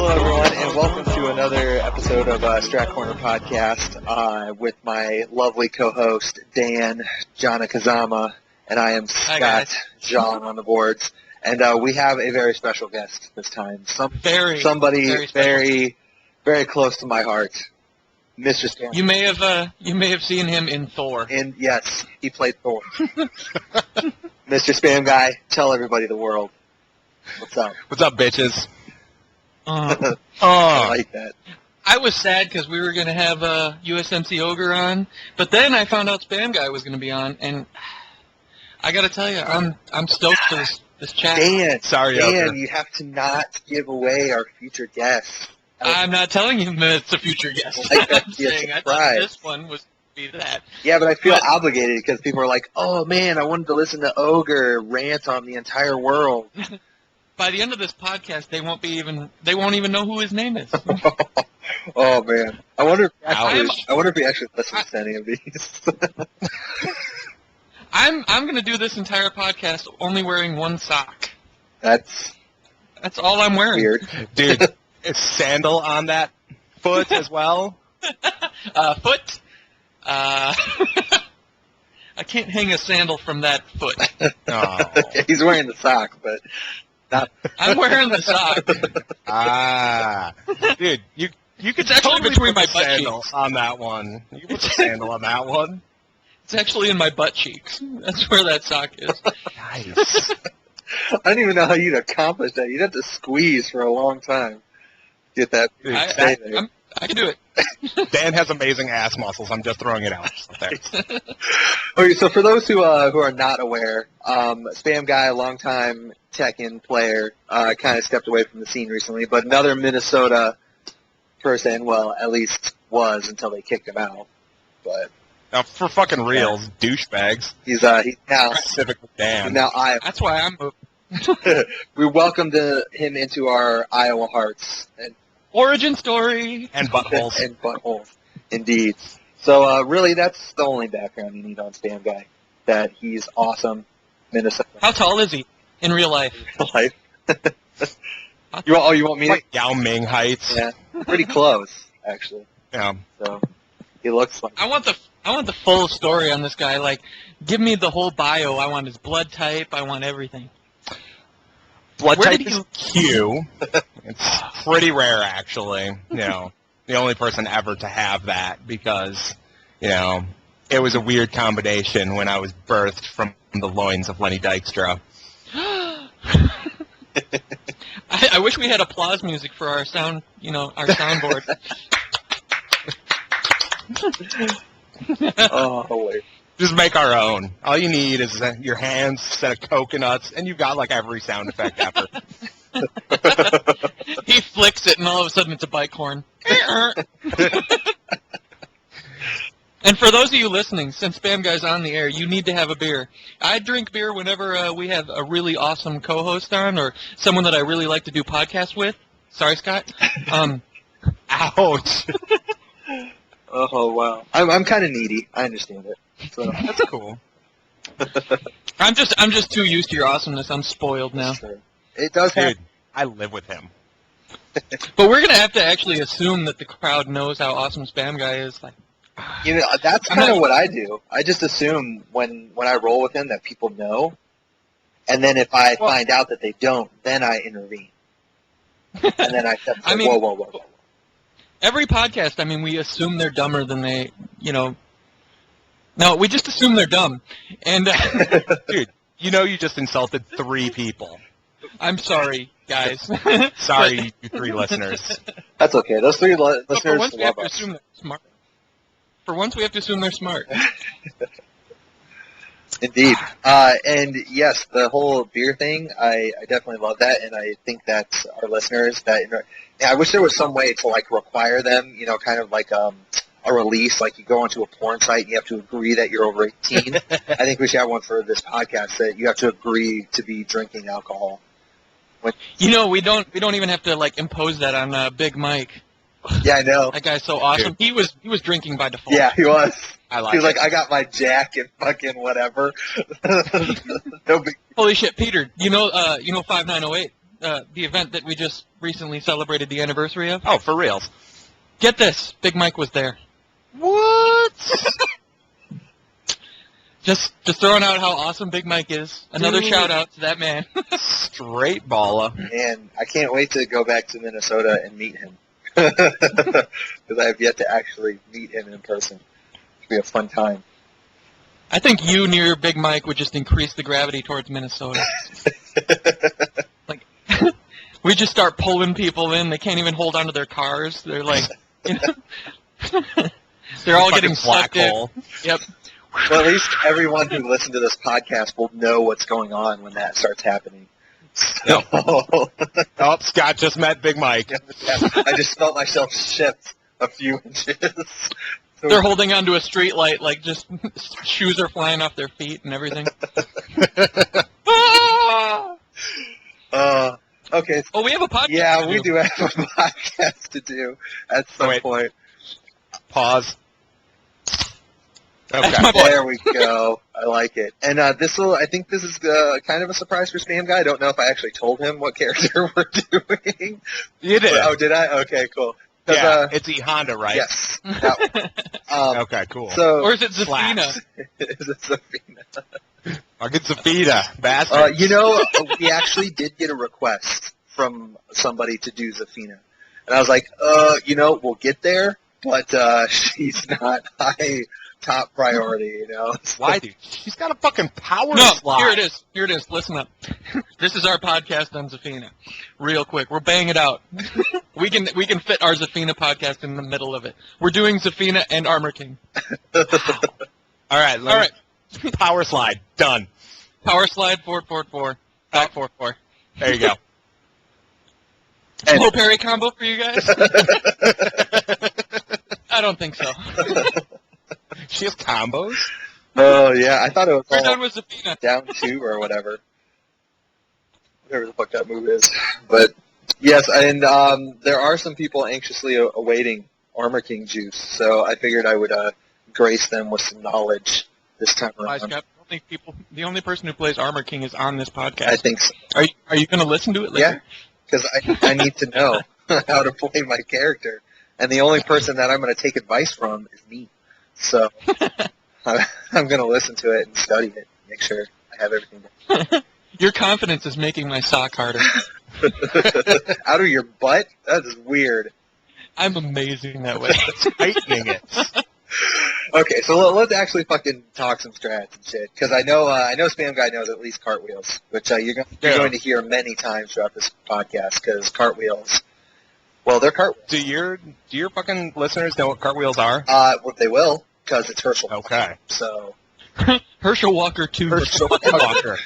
Hello, everyone, and welcome to another episode of Strat Corner Podcast with my lovely co-host, Dan Kazama, and I am Scott John on the boards. And we have a very special guest this time. Somebody very close to my heart, Mr. Spam. You may have seen him in Thor. And yes, he played Thor. Mr. Spam Guy, tell everybody the world. What's up? What's up, bitches? I like that. I was sad because we were going to have USMC Ogre on, but then I found out Spam Guy was going to be on, and I got to tell you, I'm stoked for this chat. Dan, you have to not give away our future guest. I'm not telling you that it's a future guest. I'm saying I thought this one was going to be that. Yeah, but I feel obligated because people are like, oh, man, I wanted to listen to Ogre rant on the entire world. By the end of this podcast, they won't even know who his name is. Oh man, I wonder if he actually listens to any of these. I'm going to do this entire podcast only wearing one sock. That's all I'm wearing. Weird, dude. Is sandal on that foot as well? Foot. I can't hang a sandal from that foot. Oh. He's wearing the sock, but. I'm wearing the sock. Dude, you could actually totally between my put butt sandal cheeks. on that one. You can put the sandal on that one. It's actually in my butt cheeks. That's where that sock is. Nice. I don't even know how you'd accomplish that. You'd have to squeeze for a long time. Get that. Dude, I can do it. Dan has amazing ass muscles. I'm just throwing it out there. Okay, so for those who are not aware, Spam Guy, a longtime Tekken player, kind of stepped away from the scene recently, but another Minnesota person, well, at least was until they kicked him out. But now, for fucking reals, douchebags. He's now specifically Dan. Now Iowa. That's why I'm moving. We welcomed him into our Iowa hearts. And origin story. And buttholes. And buttholes, indeed. So really, that's the only background you need on Spam Guy. That he's awesome, Minnesota. How tall is he in real life? You want me? Like Yao Ming heights. Yeah, pretty close, actually. Yeah. So he looks like. I want the full story on this guy. Like, give me the whole bio. I want his blood type. I want everything. Blood type is Q. It's pretty rare, actually. You know, the only person ever to have that because, you know, it was a weird combination when I was birthed from the loins of Lenny Dykstra. I wish we had applause music for our sound, our soundboard. Oh, wait. Just make our own. All you need is your hands, set of coconuts, and you've got like every sound effect ever. He flicks it, and all of a sudden it's a bike horn. And for those of you listening, since Spam Guy's on the air, you need to have a beer. I drink beer whenever we have a really awesome co-host on or someone that I really like to do podcasts with. Sorry, Scott. Ouch. Oh, wow. I'm kind of needy. I understand it. So. That's cool. I'm just too used to your awesomeness. I'm spoiled now. Sure. It does happen. Dude, I live with him. But we're going to have to actually assume that the crowd knows how awesome Spam Guy is. Like, that's kind of what I do. I just assume when I roll with him that people know, and then if I find out that they don't, then I intervene. And then I say, whoa. Every podcast, we assume they're dumber than they, No, we just assume they're dumb. And dude, you just insulted 3 people. I'm sorry, guys. Sorry, you 3 listeners. That's okay. Those 3 listeners for once we have love to us. assume they're smart. For once we have to assume they're smart. Indeed. And yes, the whole beer thing, I definitely love that, and I think that our listeners, I wish there was some way to, require them, kind of like a release, like you go onto a porn site and you have to agree that you're over 18. I think we should have one for this podcast that you have to agree to be drinking alcohol. We don't even have to, impose that on Big Mike. Yeah, I know. That guy's so awesome. He was drinking by default. Yeah, he was. He was like, I got my Jack and fucking whatever. No big. Holy shit, Peter! 5908. the event that we just recently celebrated the anniversary of. Oh, for reals. Get this, Big Mike was there. What? Just throwing out how awesome Big Mike is. Another shout out to that man. Straight baller. And I can't wait to go back to Minnesota and meet him. Because I have yet to actually meet him in person. It'll be a fun time. I think you near Big Mike would just increase the gravity towards Minnesota. Like, we just start pulling people in. They can't even hold onto their cars. They're like, you know, they're all getting sucked in. Yep. Well, at least everyone who listens to this podcast will know what's going on when that starts happening. So, Oh, Scott just met Big Mike. I just felt myself shift a few inches. So, They're holding onto a street light, like just shoes are flying off their feet and everything. okay. Oh, we have a podcast. Yeah, we do have a podcast to do at some point. Pause. Okay. That's my point. There we go. I like it. And I think this is kind of a surprise for Spam Guy. I don't know if I actually told him what character we're doing. You did. Oh, did I? Okay, cool. Yeah, it's E Honda, right? Yes. That one. Okay, cool. So, Or is it Zafina? Is it Zafina? I'll get Zafina, bastard. We actually did get a request from somebody to do Zafina. And I was like, we'll get there, but she's not top priority, Why, dude? She's got a fucking power No, slide. here it is. Listen up. This is our podcast on Zafina. Real quick, we're banging it out. We can fit our Zafina podcast in the middle of it. We're doing Zafina and Armor King. All right. Power slide. Done. Power slide, forward, 4. Back, 4. There you go. Slow parry combo for you guys? I don't think so. She has combos? Oh, yeah. I thought it was We're all done with Zafina. down 2 or whatever. Whatever the fuck that move is. But, yes, and there are some people anxiously awaiting Armor King juice, so I figured I would grace them with some knowledge this time around. The only person who plays Armor King is on this podcast. I think so. Are you going to listen to it later? Yeah, because I need to know how to play my character. And the only person that I'm going to take advice from is me. So I'm going to listen to it and study it, make sure I have everything down. Your confidence is making my sock harder. Out of your butt? That is weird. I'm amazing that way. Tightening it. Okay, so let's actually fucking talk some strats and shit. Because I know Spam Guy knows at least cartwheels, which you're going to hear many times throughout this podcast. Because cartwheels, well, they're cartwheels. Do your fucking listeners know what cartwheels are? Well, they will, because it's Herschel. Okay. So. Herschel Walker 2. Herschel Walker.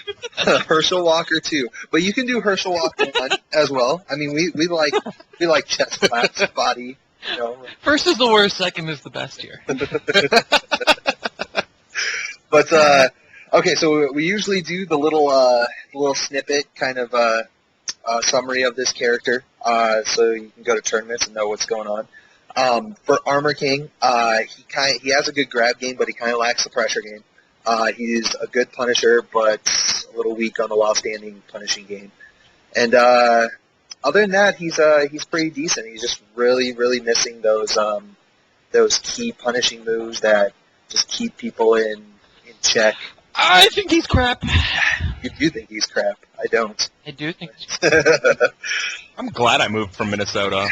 Herschel Walker 2. But you can do Herschel Walker 1 as well. I mean, we like chest flaps, body. First is the worst, second is the best here. But okay, so we usually do the little snippet kind of summary of this character, so you can go to tournaments and know what's going on. For Armor King, he has a good grab game, but he kind of lacks the pressure game. He's a good punisher, but a little weak on the while standing punishing game. And other than that, he's pretty decent. He's just really, really missing those key punishing moves that just keep people in check. I think he's crap. You do think he's crap. I don't. I do think I'm glad I moved from Minnesota.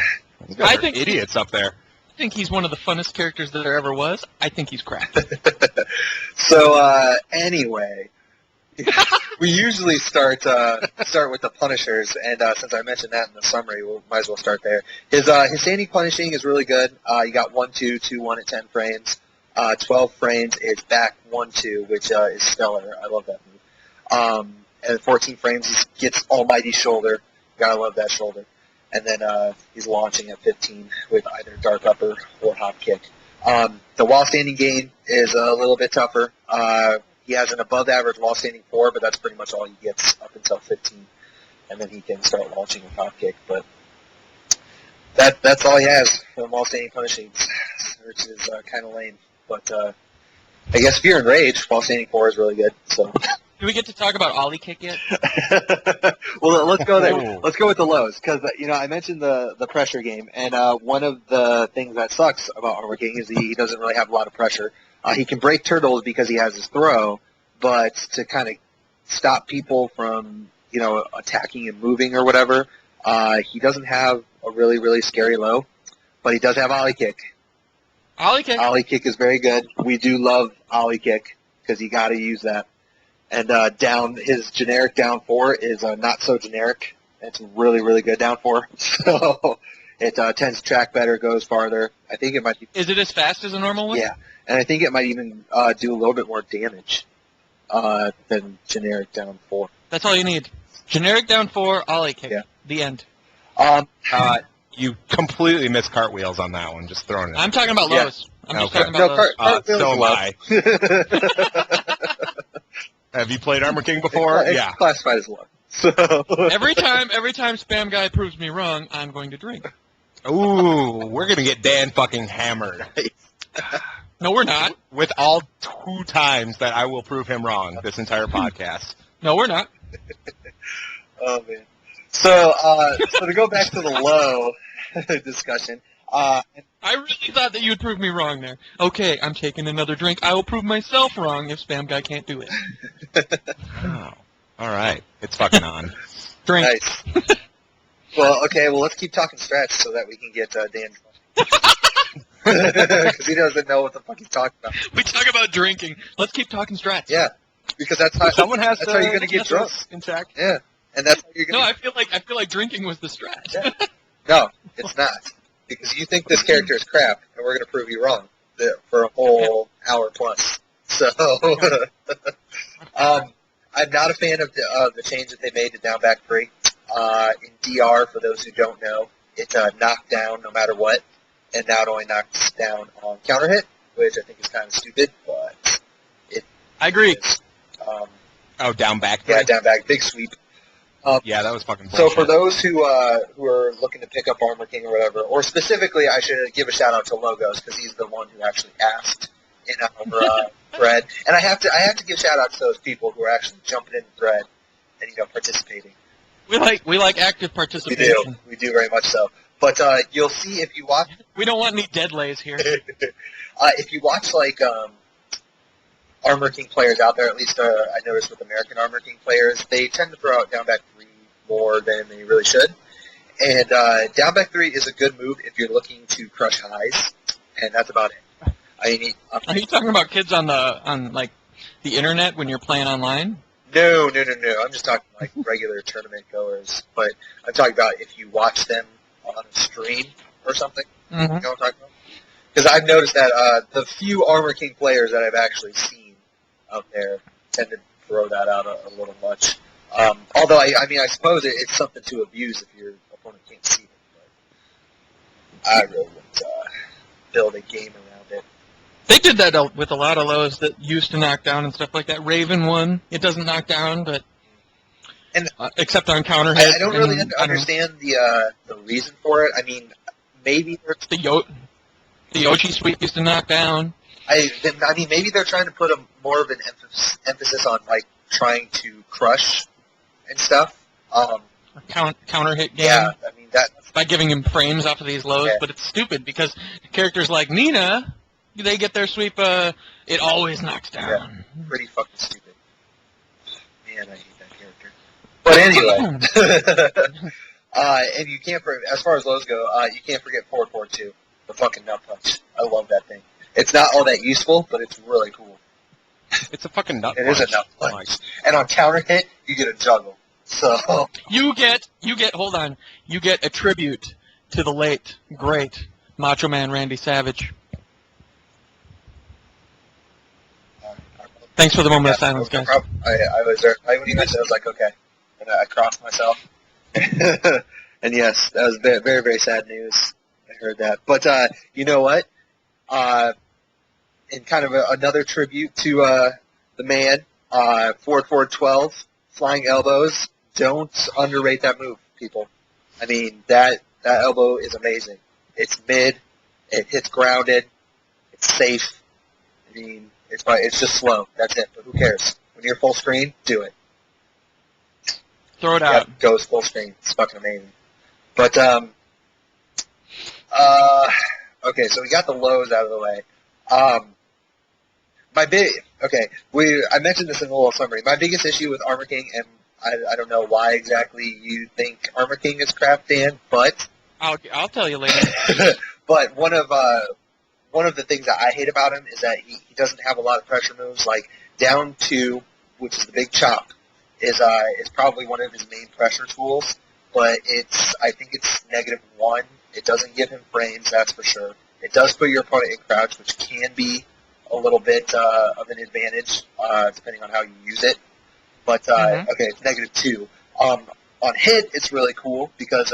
I think idiots up there. I think he's one of the funnest characters that there ever was. I think he's crap. So anyway, we usually start with the punishers, and since I mentioned that in the summary, we might as well start there. His standing punishing is really good. You got 1-2, 2-1 at 10 frames. 12 frames is back 1-2, which is stellar. I love that move. And 14 frames gets almighty shoulder. Gotta love that shoulder. And then he's launching at 15 with either dark upper or hop kick. The while standing game is a little bit tougher. He has an above average while standing 4, but that's pretty much all he gets up until 15. And then he can start launching with hop kick. But that's all he has for while standing punishing, which is kind of lame. But I guess Fear and Rage while standing 4 is really good. So Do we get to talk about ollie kick yet? Well, let's go there. Oh. Let's go with the lows because I mentioned the pressure game, and one of the things that sucks about Armor King is he doesn't really have a lot of pressure. He can break turtles because he has his throw, but to kind of stop people from attacking and moving or whatever, he doesn't have a really really scary low, but he does have ollie kick. Ollie kick. Ollie kick is very good. We do love ollie kick because you got to use that. And his generic down 4 is not so generic. It's really, really good down 4. So it tends to track better, goes farther. I think it might be. Is it as fast as a normal one? Yeah, and I think it might even do a little bit more damage than generic down 4. That's all you need. Generic down 4, ollie kick. Yeah. The end. You completely missed cartwheels on that one. Just throwing it. I'm talking about Yeah. lows. I'm just Okay. talking about lows. cartwheels So are am low. I. Have you played Armor King before? It's Yeah. classified as low. So Every time Spam Guy proves me wrong, I'm going to drink. Ooh, we're gonna get Dan fucking hammered. No, we're not. With all 2 times that I will prove him wrong this entire podcast. No, we're not. Oh man. So to go back to the low discussion, I really thought that you'd prove me wrong there. Okay, I'm taking another drink. I will prove myself wrong if Spam Guy can't do it. Oh, all right. It's fucking on. Drink. nice. Well, okay. Well, let's keep talking strats so that we can get Dan. Because he doesn't know what the fuck he's talking about. We talk about drinking. Let's keep talking strats. Yeah, because that's how Someone has that's to how you're gonna get drunk. in check. Yeah, and that's how you're No, gonna. I feel like drinking was the strat. Yeah. No, it's not. Because you think this character is crap, and we're gonna prove you wrong for a whole hour plus. So, I'm not a fan of the change that they made to down back 3. In DR, for those who don't know, it's knocked down no matter what, and now it only knocks down on counter hit, which I think is kind of stupid, but I agree. Oh, down back. yeah, three? down back, big sweep. Yeah, that was fucking So bullshit. for those who are looking to pick up Armor King or whatever, or specifically, I should give a shout out to Logos because he's the one who actually asked in our thread, and I have to give shout out to those people who are actually jumping in the thread and participating. We like active We participation. do very much so. But you'll see if you watch We don't want any dead lays here. if you watch like Armor King players out there, at least I noticed with American Armor King players, they tend to throw out down back 3 more than they really should. And down back 3 is a good move if you're looking to crush highs, and that's about it. I mean, Are you talking about kids on the internet when you're playing online? no. I'm just talking like regular tournament goers. But I'm talking about if you watch them on a stream or something. Mm-hmm. You know what I'm talking about? Because I've noticed that the few Armor King players that I've actually seen out there tend to throw that out a little much. Although, I suppose it's something to abuse if your opponent can't see it. But I really wouldn't build a game around it. They did that with a lot of lows that used to knock down and stuff like that. Raven one, it doesn't knock down, but except on counter hit. I don't really and, understand the reason for it. I mean, maybe there's The Yoshi sweep used to knock down. maybe they're trying to put more of an emphasis on like trying to crush and stuff. Counter hit game. Yeah, I mean that. By giving him frames off of these lows, Yeah. but it's stupid because characters like Nina, they get their sweep, it always knocks down. Pretty fucking stupid. Man, I hate that character. But anyway, and you can't, as far as lows go, you can't forget 442, the fucking nut punch. I love that thing. It's not all that useful, but it's really cool. It's a fucking nut It punch. is a nut punch. And on counter hit, you get a juggle. So You get a tribute to the late, great Macho Man Randy Savage. Thanks for the moment of silence, guys. I was there. When you mentioned it, I was like, okay. And I crossed myself. And yes, that was very, very, very sad news. I heard that. But you know what? In kind of another tribute to the man, forward 12, flying elbows. Don't underrate that move, people. I mean, that elbow is amazing. It's mid. It hits grounded. It's safe. I mean, it's just slow. That's it. But who cares? When you're full screen, do it. Throw it out. Yep, goes full screen. It's fucking amazing. But, okay, so we got the lows out of the way. I mentioned this in a little summary. My biggest issue with Armor King, and I don't know why exactly you think Armor King is crap, Dan, but I'll tell you later. but one of the things that I hate about him is that he doesn't have a lot of pressure moves. Like down 2, which is the big chop, is probably one of his main pressure tools. But I think it's -1. It doesn't give him frames, that's for sure. It does put your opponent in crouch, which can be a little bit of an advantage depending on how you use it. But okay, it's -2. On hit, it's really cool because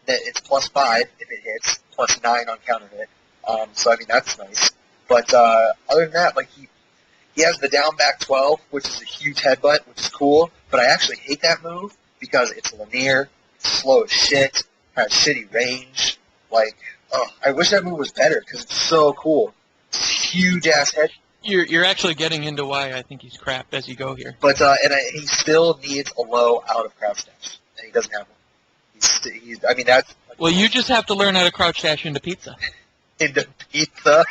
it's +5 if it hits, +9 on counter hit. So I mean that's nice. But other than that, like he has the down back 12, which is a huge headbutt, which is cool. But I actually hate that move because it's linear, it's slow as shit, has shitty range. Like, I wish that move was better because it's so cool. It's huge ass head. You're actually getting into why I think he's crap as you go here. But he still needs a low out of crouch dash, and he doesn't have one. I mean that's. Well, you just have to learn how to crouch dash into pizza. Into pizza.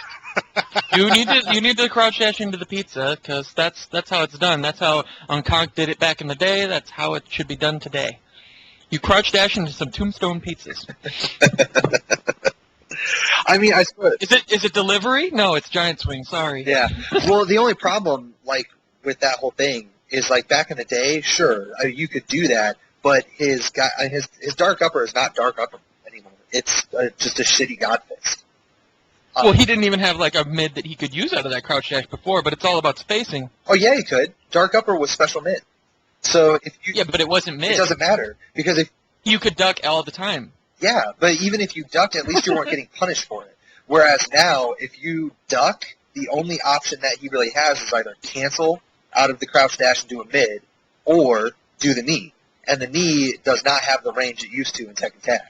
You need to crouch dash into the pizza because that's how it's done. That's how Unconk did it back in the day. That's how it should be done today. You crouch dash into some tombstone pizzas. I mean, I suppose. Is it delivery? No, it's giant swing. Sorry. Yeah. Well, the only problem, like, with that whole thing is, like, back in the day, sure, you could do that, but his dark upper is not dark upper anymore. It's just a shitty god fist. Well, he didn't even have, like, a mid that he could use out of that crouch dash before, but it's all about spacing. Oh, yeah, he could. Dark upper was special mid. So if you... Yeah, but it wasn't mid. It doesn't matter, because if... You could duck all the time. Yeah, but even if you ducked, at least you weren't getting punished for it. Whereas now, if you duck, the only option that he really has is either cancel out of the crouch dash and do a mid, or do the knee. And the knee does not have the range it used to in Tekken Tag.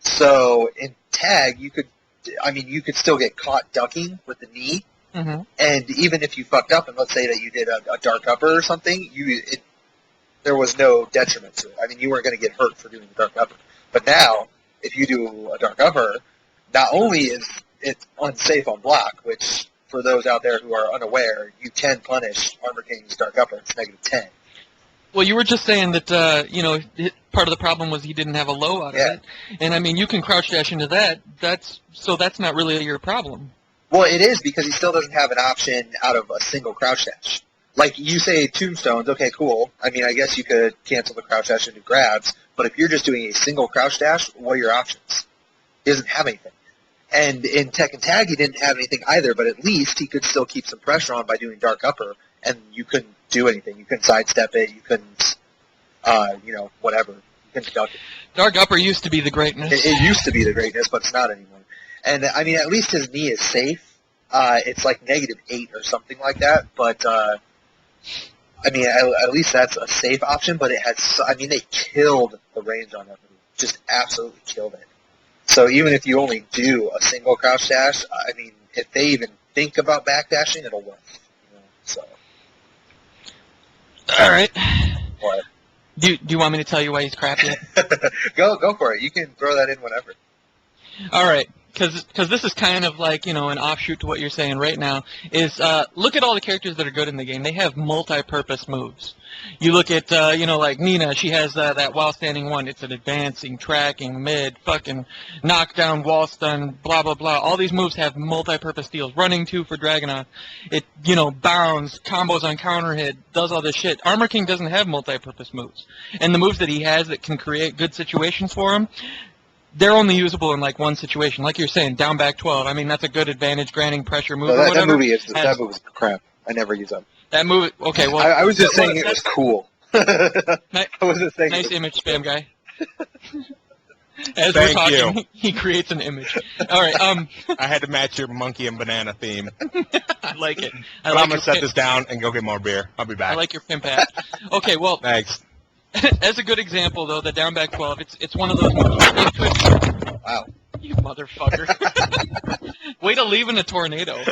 So in Tag, you could still get caught ducking with the knee, and even if you fucked up, and let's say that you did a dark upper or something, there was no detriment to it. I mean, you weren't going to get hurt for doing the dark upper. But now, if you do a dark upper, not only is it unsafe on block, which for those out there who are unaware, you can punish Armor King's dark upper. It's -10. Well, you were just saying that, part of the problem was he didn't have a low out of it. And, I mean, you can crouch dash into that. That's not really your problem. Well, it is because he still doesn't have an option out of a single crouch dash. Like, you say tombstones, okay, cool. I mean, I guess you could cancel the crouch dash into grabs, but if you're just doing a single crouch dash, what are your options? He doesn't have anything. And in Tekken Tag, he didn't have anything either, but at least he could still keep some pressure on by doing dark upper, and you couldn't do anything. You couldn't sidestep it. You couldn't, whatever. You couldn't duck it. Dark upper used to be the greatness. It used to be the greatness, but it's not anymore. And, I mean, at least his knee is safe. It's like -8 or something like that, but, I mean, at least that's a safe option, but they killed the range on that move. Just absolutely killed it. So even if you only do a single crouch dash, I mean, if they even think about backdashing, it'll work. So. All right. What? Do you want me to tell you why he's crappy? Go for it. You can throw that in whenever. All right. Because this is kind of like, an offshoot to what you're saying right now, is look at all the characters that are good in the game. They have multi-purpose moves. You look at, like Nina, she has that while standing one. It's an advancing, tracking, mid, fucking knockdown, wall stun, blah, blah, blah. All these moves have multi-purpose deals. Running 2 for Dragunov. It, bounds, combos on counter hit, does all this shit. Armor King doesn't have multi-purpose moves. And the moves that he has that can create good situations for him, they're only usable in, like, one situation. Like you're saying, down back 12. I mean, that's a good advantage, granting pressure move or whatever. That movie is crap. I never use them. That movie, okay, well... I was just saying it was cool. I wasn't saying nice image, spam guy. As we're talking, he creates an image. All right, I had to match your monkey and banana theme. I like it. I'm going to set this down and go get more beer. I'll be back. I like your pimp hat. Okay, well... Thanks. As a good example, though, the down back 12, it's one of those moves. Wow. You motherfucker. Way to leave in a tornado.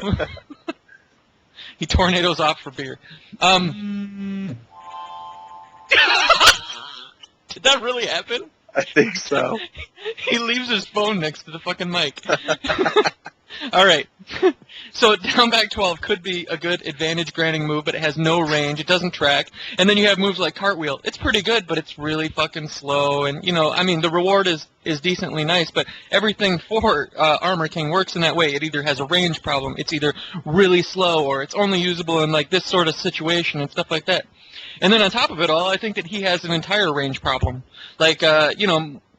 He tornadoes off for beer. Did that really happen? I think so. He leaves his phone next to the fucking mic. All right. So down back 12 could be a good advantage granting move, but it has no range. It doesn't track. And then you have moves like cartwheel. It's pretty good, but it's really fucking slow. And, the reward is decently nice, but everything for Armor King works in that way. It either has a range problem, it's either really slow, or it's only usable in, like, this sort of situation and stuff like that. And then on top of it all, I think that he has an entire range problem. Like,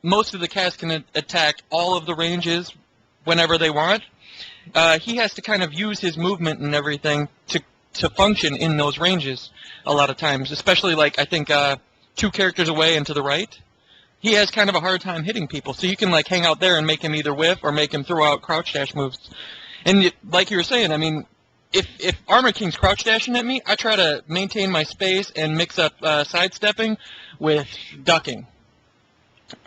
most of the cast can attack all of the ranges whenever they want. He has to kind of use his movement and everything to function in those ranges a lot of times, especially, like, I think 2 characters away and to the right. He has kind of a hard time hitting people, so you can, like, hang out there and make him either whiff or make him throw out crouch dash moves. And like you were saying, I mean, if Armor King's crouch dashing at me, I try to maintain my space and mix up sidestepping with ducking.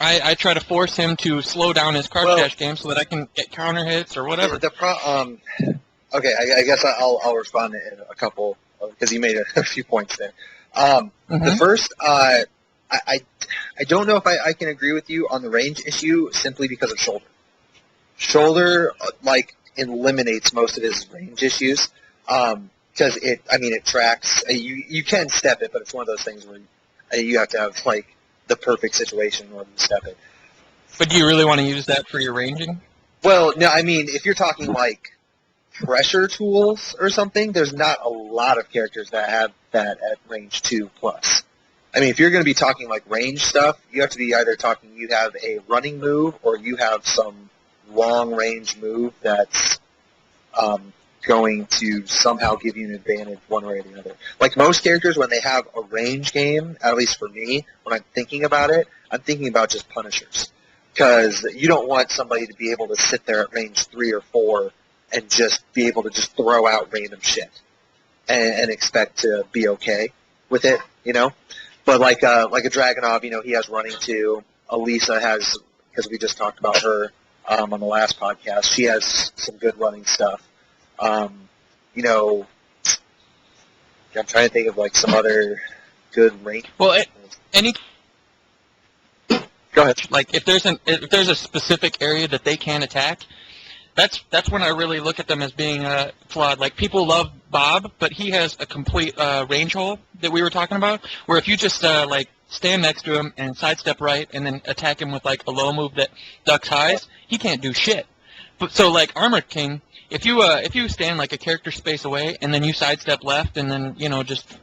I try to force him to slow down his crouch dash game so that I can get counter hits or whatever. Okay, I guess I'll respond in a couple, because you made a few points there. The first, I don't know if I can agree with you on the range issue simply because of shoulder. Shoulder, like, eliminates most of his range issues, because it tracks. You can step it, but it's one of those things where you have to have, like, the perfect situation in order to step it. But do you really want to use that for your ranging? Well, no, I mean, if you're talking, like, pressure tools or something, there's not a lot of characters that have that at range 2+. I mean, if you're going to be talking, like, range stuff, you have to be either talking you have a running move or you have some long-range move that's going to somehow give you an advantage one way or the other. Like most characters, when they have a range game, at least for me, when I'm thinking about it, I'm thinking about just Punishers. Because you don't want somebody to be able to sit there at range 3 or 4 and just be able to just throw out random shit and expect to be okay with it, But like a Dragunov, he has running too. Elisa has, because we just talked about her on the last podcast, she has some good running stuff. I'm trying to think of, like, some other good range. Well, any. Go ahead. Like, if there's a specific area that they can attack, that's when I really look at them as being flawed. Like, people love Bob, but he has a complete range hole that we were talking about, where if you just stand next to him and sidestep right and then attack him with, like, a low move that ducks highs, he can't do shit. But so, like, Armor King, if you stand, like, a character space away and then you sidestep left and then just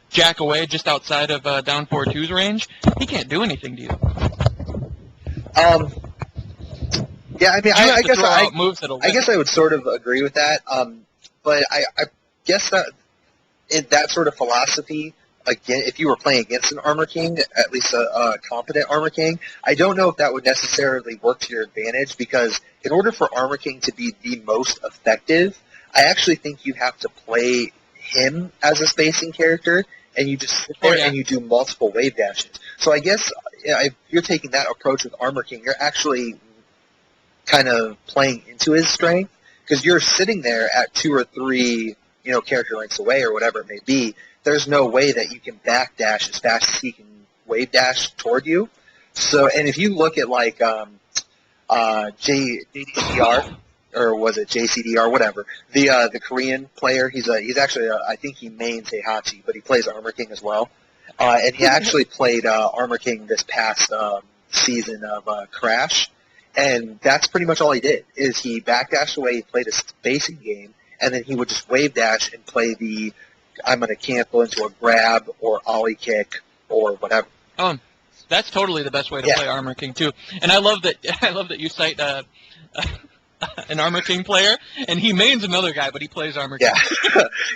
jack away just outside of down 4-2's range, he can't do anything to you. Yeah, I mean, I guess I would sort of agree with that. But I guess that in that sort of philosophy, again, if you were playing against an Armor King, at least a competent Armor King, I don't know if that would necessarily work to your advantage, because in order for Armor King to be the most effective, I actually think you have to play him as a spacing character, and you just sit there and you do multiple wave dashes. So I guess if you're taking that approach with Armor King, you're actually kind of playing into his strength, because you're sitting there at 2 or 3, character lengths away or whatever it may be. There's no way that you can backdash as fast as he can wave dash toward you. So, and if you look at, like, JDCR, or was it JCDR, whatever, the Korean player, he's actually, I think he mains Heihachi, but he plays Armor King as well. And he actually played Armor King this past season of Crash, and that's pretty much all he did, is he backdashed away, he played a spacing game, and then he would just wave dash and play the I'm going to cancel into a grab or ollie kick or whatever. That's totally the best way to play Armor King too. And I love that you cite an Armor King player, and he mains another guy, but he plays Armor King.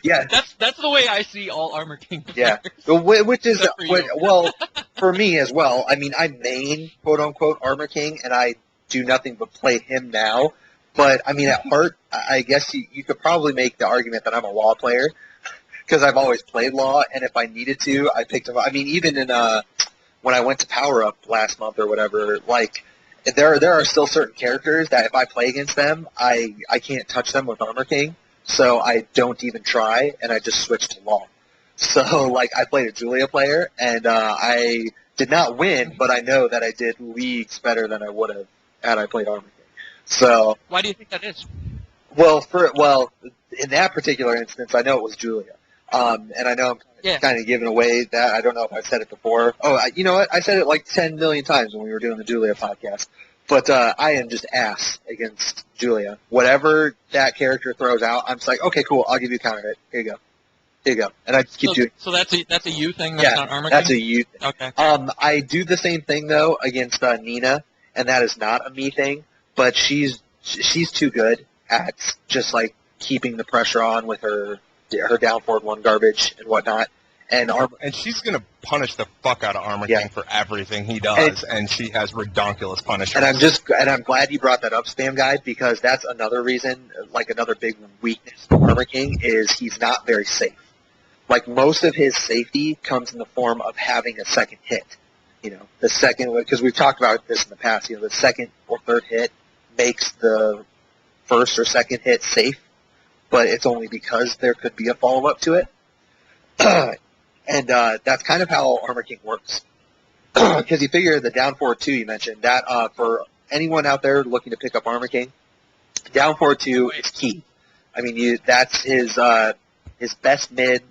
Yeah. That's the way I see all Armor King players. Yeah, which is well for me as well. I mean, I main quote unquote Armor King, and I do nothing but play him now. But I mean, at heart, I guess you could probably make the argument that I'm a Law player, because I've always played Law, and if I needed to, I picked him up. I mean, even in when I went to Power Up last month or whatever, like, there are still certain characters that if I play against them, I can't touch them with Armor King. so I don't even try, and I just switch to Law. So, like, I played a Julia player, and I did not win, but I know that I did leagues better than I would have had I played Armor King. So, why do you think that is? Well, in that particular instance, I know it was Julia. And I know I'm kind of giving away that. I don't know if I've said it before. Oh, you know what? I said it like 10 million times when we were doing the Julia podcast. But I am just ass against Julia. Whatever that character throws out, I'm just like, okay, cool, I'll give you a counter hit. Here you go. Here you go. And I just keep doing. So that's a you thing. That's not Armor King? That's a you thing. Okay. I do the same thing though against Nina, and that is not a me thing. But she's too good at just like keeping the pressure on with her down forward one garbage and whatnot. And she's going to punish the fuck out of Armor King for everything he does, and she has redonkulous punishments. And I'm glad you brought that up, Spam Guy, because that's another reason, like another big weakness of Armor King is he's not very safe. Like most of his safety comes in the form of having a second hit. You know, the second, because we've talked about this in the past, you know, the second or third hit makes the first or second hit safe, but it's only because there could be a follow-up to it. And that's kind of how Armor King works. Because you figure the down forward 2 you mentioned, that for anyone out there looking to pick up Armor King, down forward 2 is key. I mean, that's his best mid.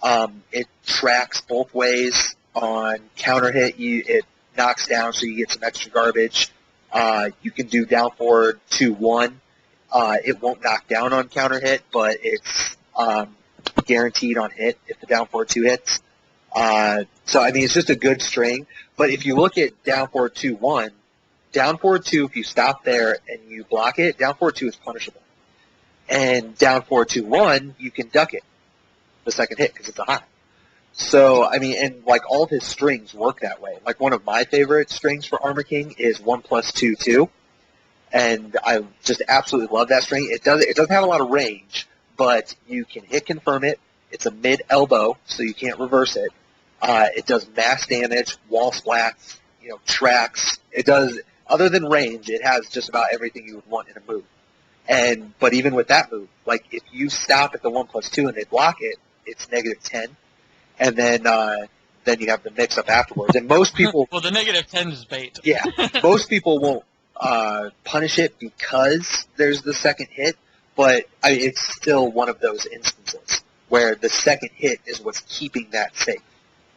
It tracks both ways on counter hit. It knocks down so you get some extra garbage. You can do down forward 2-1. It won't knock down on counter hit, but it's guaranteed on hit if the down forward 2 hits. So, I mean, it's just a good string. But if you look at down forward 2-1, down forward 2, if you stop there and you block it, down forward 2 is punishable. And down forward 2-1, you can duck it, the second hit, because it's a high. So, I mean, and like all of his strings work that way. Like one of my favorite strings for Armor King is 1+2-2. And I just absolutely love that string. It doesn't have a lot of range, but you can hit confirm it. It's a mid elbow, so you can't reverse it. It does mass damage, wall splats, you know, tracks. It does, other than range, it has just about everything you would want in a move. But even with that move, like if you stop at the 1+2 and they block it, it's -10, and then you have the mix up afterwards. And most people, well, the -10 is bait. Yeah, most people won't punish it because there's the second hit, but it's still one of those instances where the second hit is what's keeping that safe,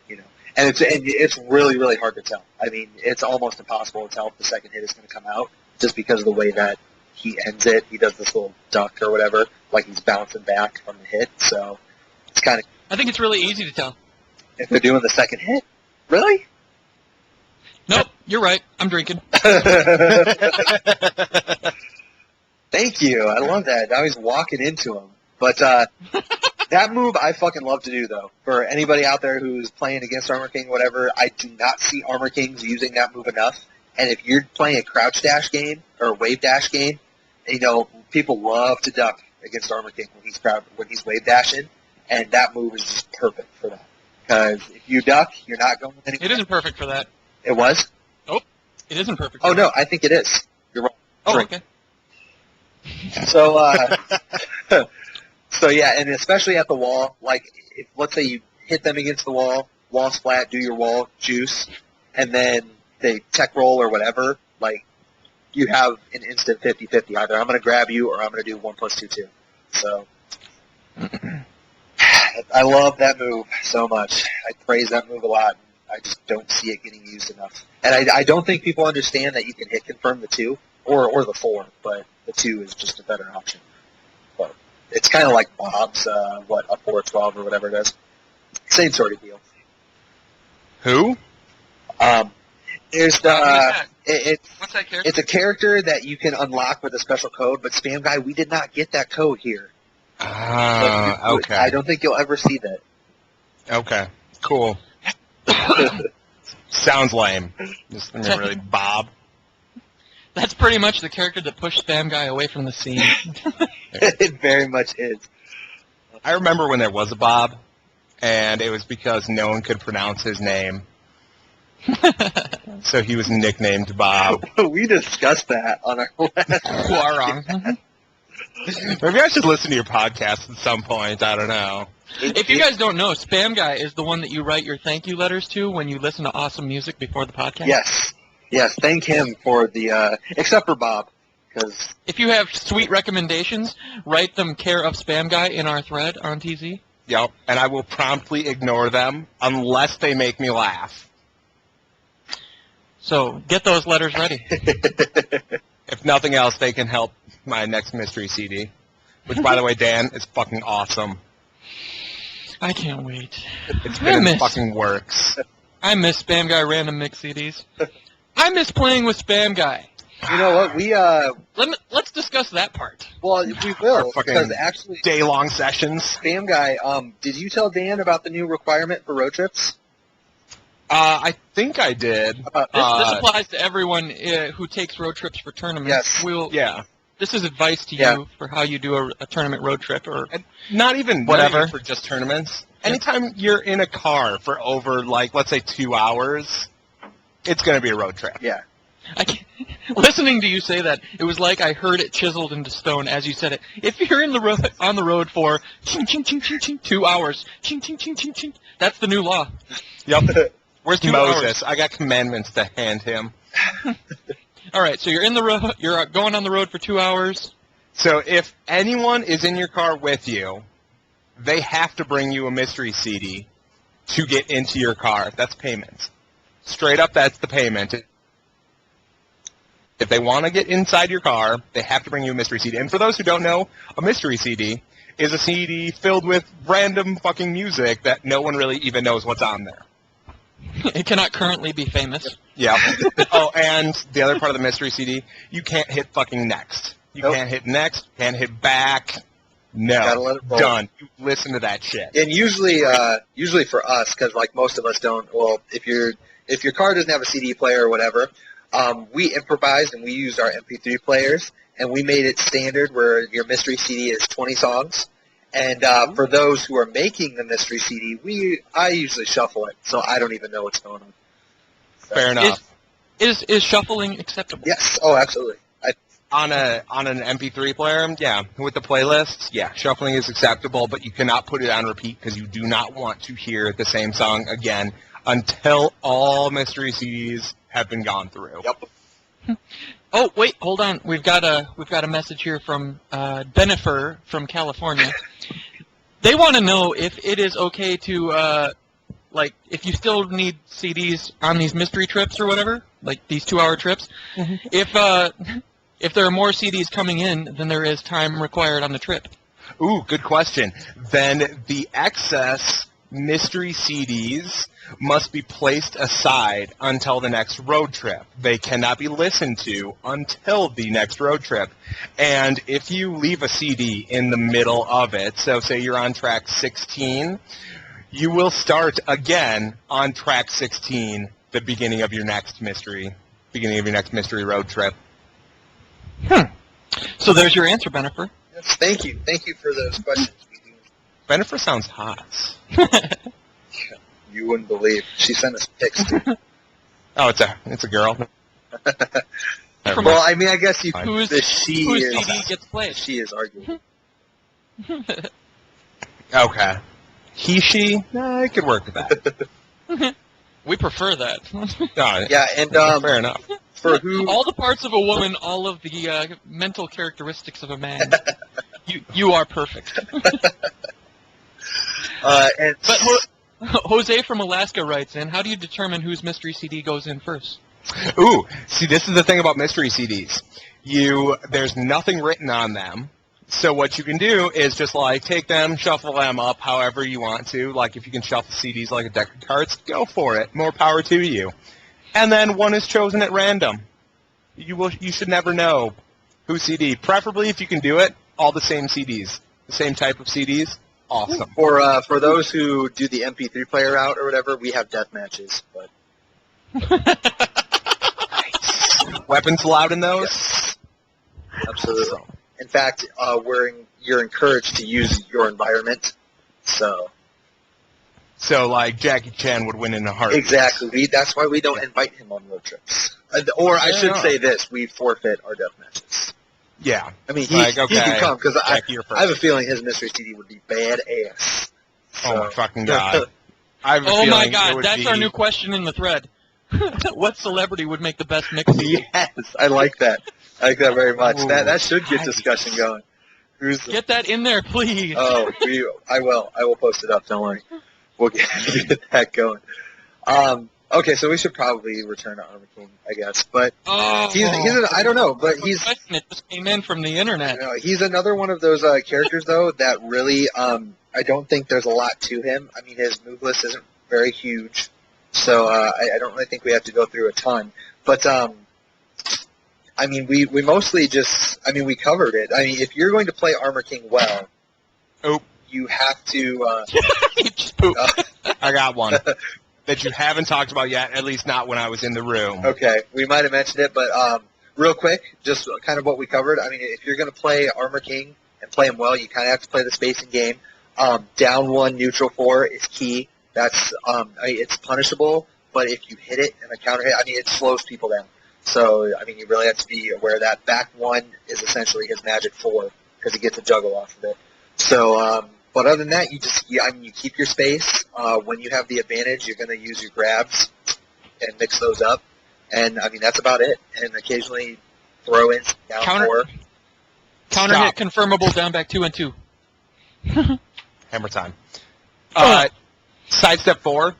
you know. And it's really, really hard to tell. I mean, it's almost impossible to tell if the second hit is going to come out just because of the way that he ends it. He does this little duck or whatever, like he's bouncing back from the hit. So it's kind of. I think it's really easy to tell. If they're doing the second hit? Really? Nope, you're right. I'm drinking. Thank you. I love that. Now he's walking into him. But that move I fucking love to do, though. For anybody out there who's playing against Armor King, whatever, I do not see Armor Kings using that move enough. And if you're playing a crouch dash game or a wave dash game, you know, people love to duck against Armor King when he's wave dashing, and that move is just perfect for that. Because if you duck, you're not going anywhere. It isn't perfect for that. It was? Oh, it isn't perfect. Oh, no, I think it is. You're wrong. Oh, okay. So, so yeah, and especially at the wall, like, let's say you hit them against the wall splat, do your wall juice, and then they tech roll or whatever, like, you have an instant 50-50. Either I'm going to grab you or I'm going to do 1+2-2. So, I love that move so much. I praise that move a lot. I just don't see it getting used enough. And I don't think people understand that you can hit confirm the 2 or the 4, but the 2 is just a better option. But it's kind of like Bob's, a 4-12 or whatever it is. Same sort of deal. Who? There's What's that character? It's a character that you can unlock with a special code, but Spam Guy, we did not get that code here. Okay. I don't think you'll ever see that. Okay, cool. Sounds lame. Just really Bob. That's pretty much the character that pushed Spam Guy away from the scene. It very much is. I remember when there was a Bob, and it was because no one could pronounce his name. So he was nicknamed Bob. We discussed that on our last. You are wrong. Maybe I should listen to your podcast at some point. I don't know. If you guys don't know, Spam Guy is the one that you write your thank you letters to when you listen to awesome music before the podcast. Yes. Thank him for the, except for Bob, because if you have sweet recommendations, write them care of Spam Guy in our thread on TZ. Yep, and I will promptly ignore them unless they make me laugh. So get those letters ready. If nothing else, they can help my next mystery CD, which, by the way, Dan, is fucking awesome. I can't wait. It's been in the fucking works. I miss Spam Guy random mix CDs. I miss playing with Spam Guy. You know what? Let's discuss that part. Well, we will, because actually day-long sessions. Spam Guy, did you tell Dan about the new requirement for road trips? I think I did. This applies to everyone who takes road trips for tournaments. Yes. This is advice to you for how you do a tournament road trip, or not even whatever for just tournaments. Anytime you're in a car for over, like, let's say 2 hours, it's going to be a road trip. Yeah. Listening to you say that, it was like I heard it chiseled into stone as you said it. If you're on the road for 2 hours, that's the new law. Yep. Where's 2 Moses? hours. I got commandments to hand him. All right, so you're going on the road for 2 hours. So if anyone is in your car with you, they have to bring you a mystery CD to get into your car. That's payment. Straight up, that's the payment. If they want to get inside your car, they have to bring you a mystery CD. And for those who don't know, a mystery CD is a CD filled with random fucking music that no one really even knows what's on there. It cannot currently be famous. Yeah. Oh, and the other part of the mystery CD, you can't hit fucking next. You can't hit next, can't hit back. No. Gotta let it roll. Done. You listen to that shit. And usually for us, because like most of us don't, well, if your car doesn't have a CD player or whatever, we improvised and we used our MP3 players, and we made it standard where your mystery CD is 20 songs. And for those who are making the mystery CD, I usually shuffle it, so I don't even know what's going on. So. Fair enough. Is shuffling acceptable? Yes. Oh, absolutely. On an MP3 player, yeah. With the playlists, yeah, shuffling is acceptable, but you cannot put it on repeat because you do not want to hear the same song again until all mystery CDs have been gone through. Yep. Oh, wait, hold on. We've got a message here from Benifer from California. They want to know if it is okay to, if you still need CDs on these mystery trips or whatever, like these 2-hour trips, if there are more CDs coming in than there is time required on the trip. Ooh, good question. Then the excess mystery CDs must be placed aside until the next road trip. They cannot be listened to until the next road trip. And if you leave a CD in the middle of it, so say you're on track 16, you will start again on track 16, the beginning of your next mystery road trip. So there's your answer, Benifer. Yes, thank you. Thank you for those questions. Benifer sounds hot. You wouldn't believe. She sent us pics, too. Oh, it's a girl. Well, I mean, I guess you. Whose CD gets played? She is arguing. Okay. He, she, I could work with that. We prefer that. Yeah, and fair enough. For who? All the parts of a woman, all of the mental characteristics of a man. You are perfect. But Jose from Alaska writes in, how do you determine whose mystery CD goes in first? Ooh, see, this is the thing about mystery CDs. There's nothing written on them. So what you can do is just, take them, shuffle them up however you want to. Like, if you can shuffle CDs like a deck of cards, go for it. More power to you. And then one is chosen at random. You should never know whose CD. Preferably, if you can do it, all the same CDs. The same type of CDs. Awesome. For those who do the MP3 player out or whatever, we have death matches. But weapons allowed in those? Yes. Absolutely. In fact, you're encouraged to use your environment. So Jackie Chan would win in a heartbeat. Exactly. That's why we don't invite him on road trips. Or I should say this: we forfeit our death matches. Yeah. I mean, Like, he okay, can come, because I Jackie, you're have a first. feeling his mystery CD would be badass. Oh my fucking god. I have a Oh feeling my it god, would that's be... our new question in the thread. What celebrity would make the best mix CD? Yes, I like that. I like that very much. Ooh, That should get nice. discussion going. Get that in there, please. Oh, I will post it up. Don't worry. We'll get that going. Okay, so we should probably return to Armor King, I guess. But Oh, I don't know, but he's question. It just came in from the internet. you know, he's another one of those characters though that really I don't think there's a lot to him. I mean, his move list isn't very huge, so I don't really think we have to go through a ton. But I mean, we mostly just we covered it. I mean, if you're going to play Armor King well, you have to. You just pooped. I got one that you haven't talked about yet, at least not when I was in the room. Okay, we might have mentioned it, but real quick, just kind of what we covered. I mean, if you're going to play Armor King and play him well, you kind of have to play the spacing game. Down 1, neutral 4 is key. That's it's punishable, but if you hit it and a counter hit, it slows people down. So, you really have to be aware of that. Back 1 is essentially his magic 4 because he gets a juggle off of it. So, but other than that, you keep your space. When you have the advantage, you're going to use your grabs and mix those up. And, that's about it. And occasionally throw in down 4. Counter hit confirmable, down back 2 and 2. Hammer time. Sidestep 4,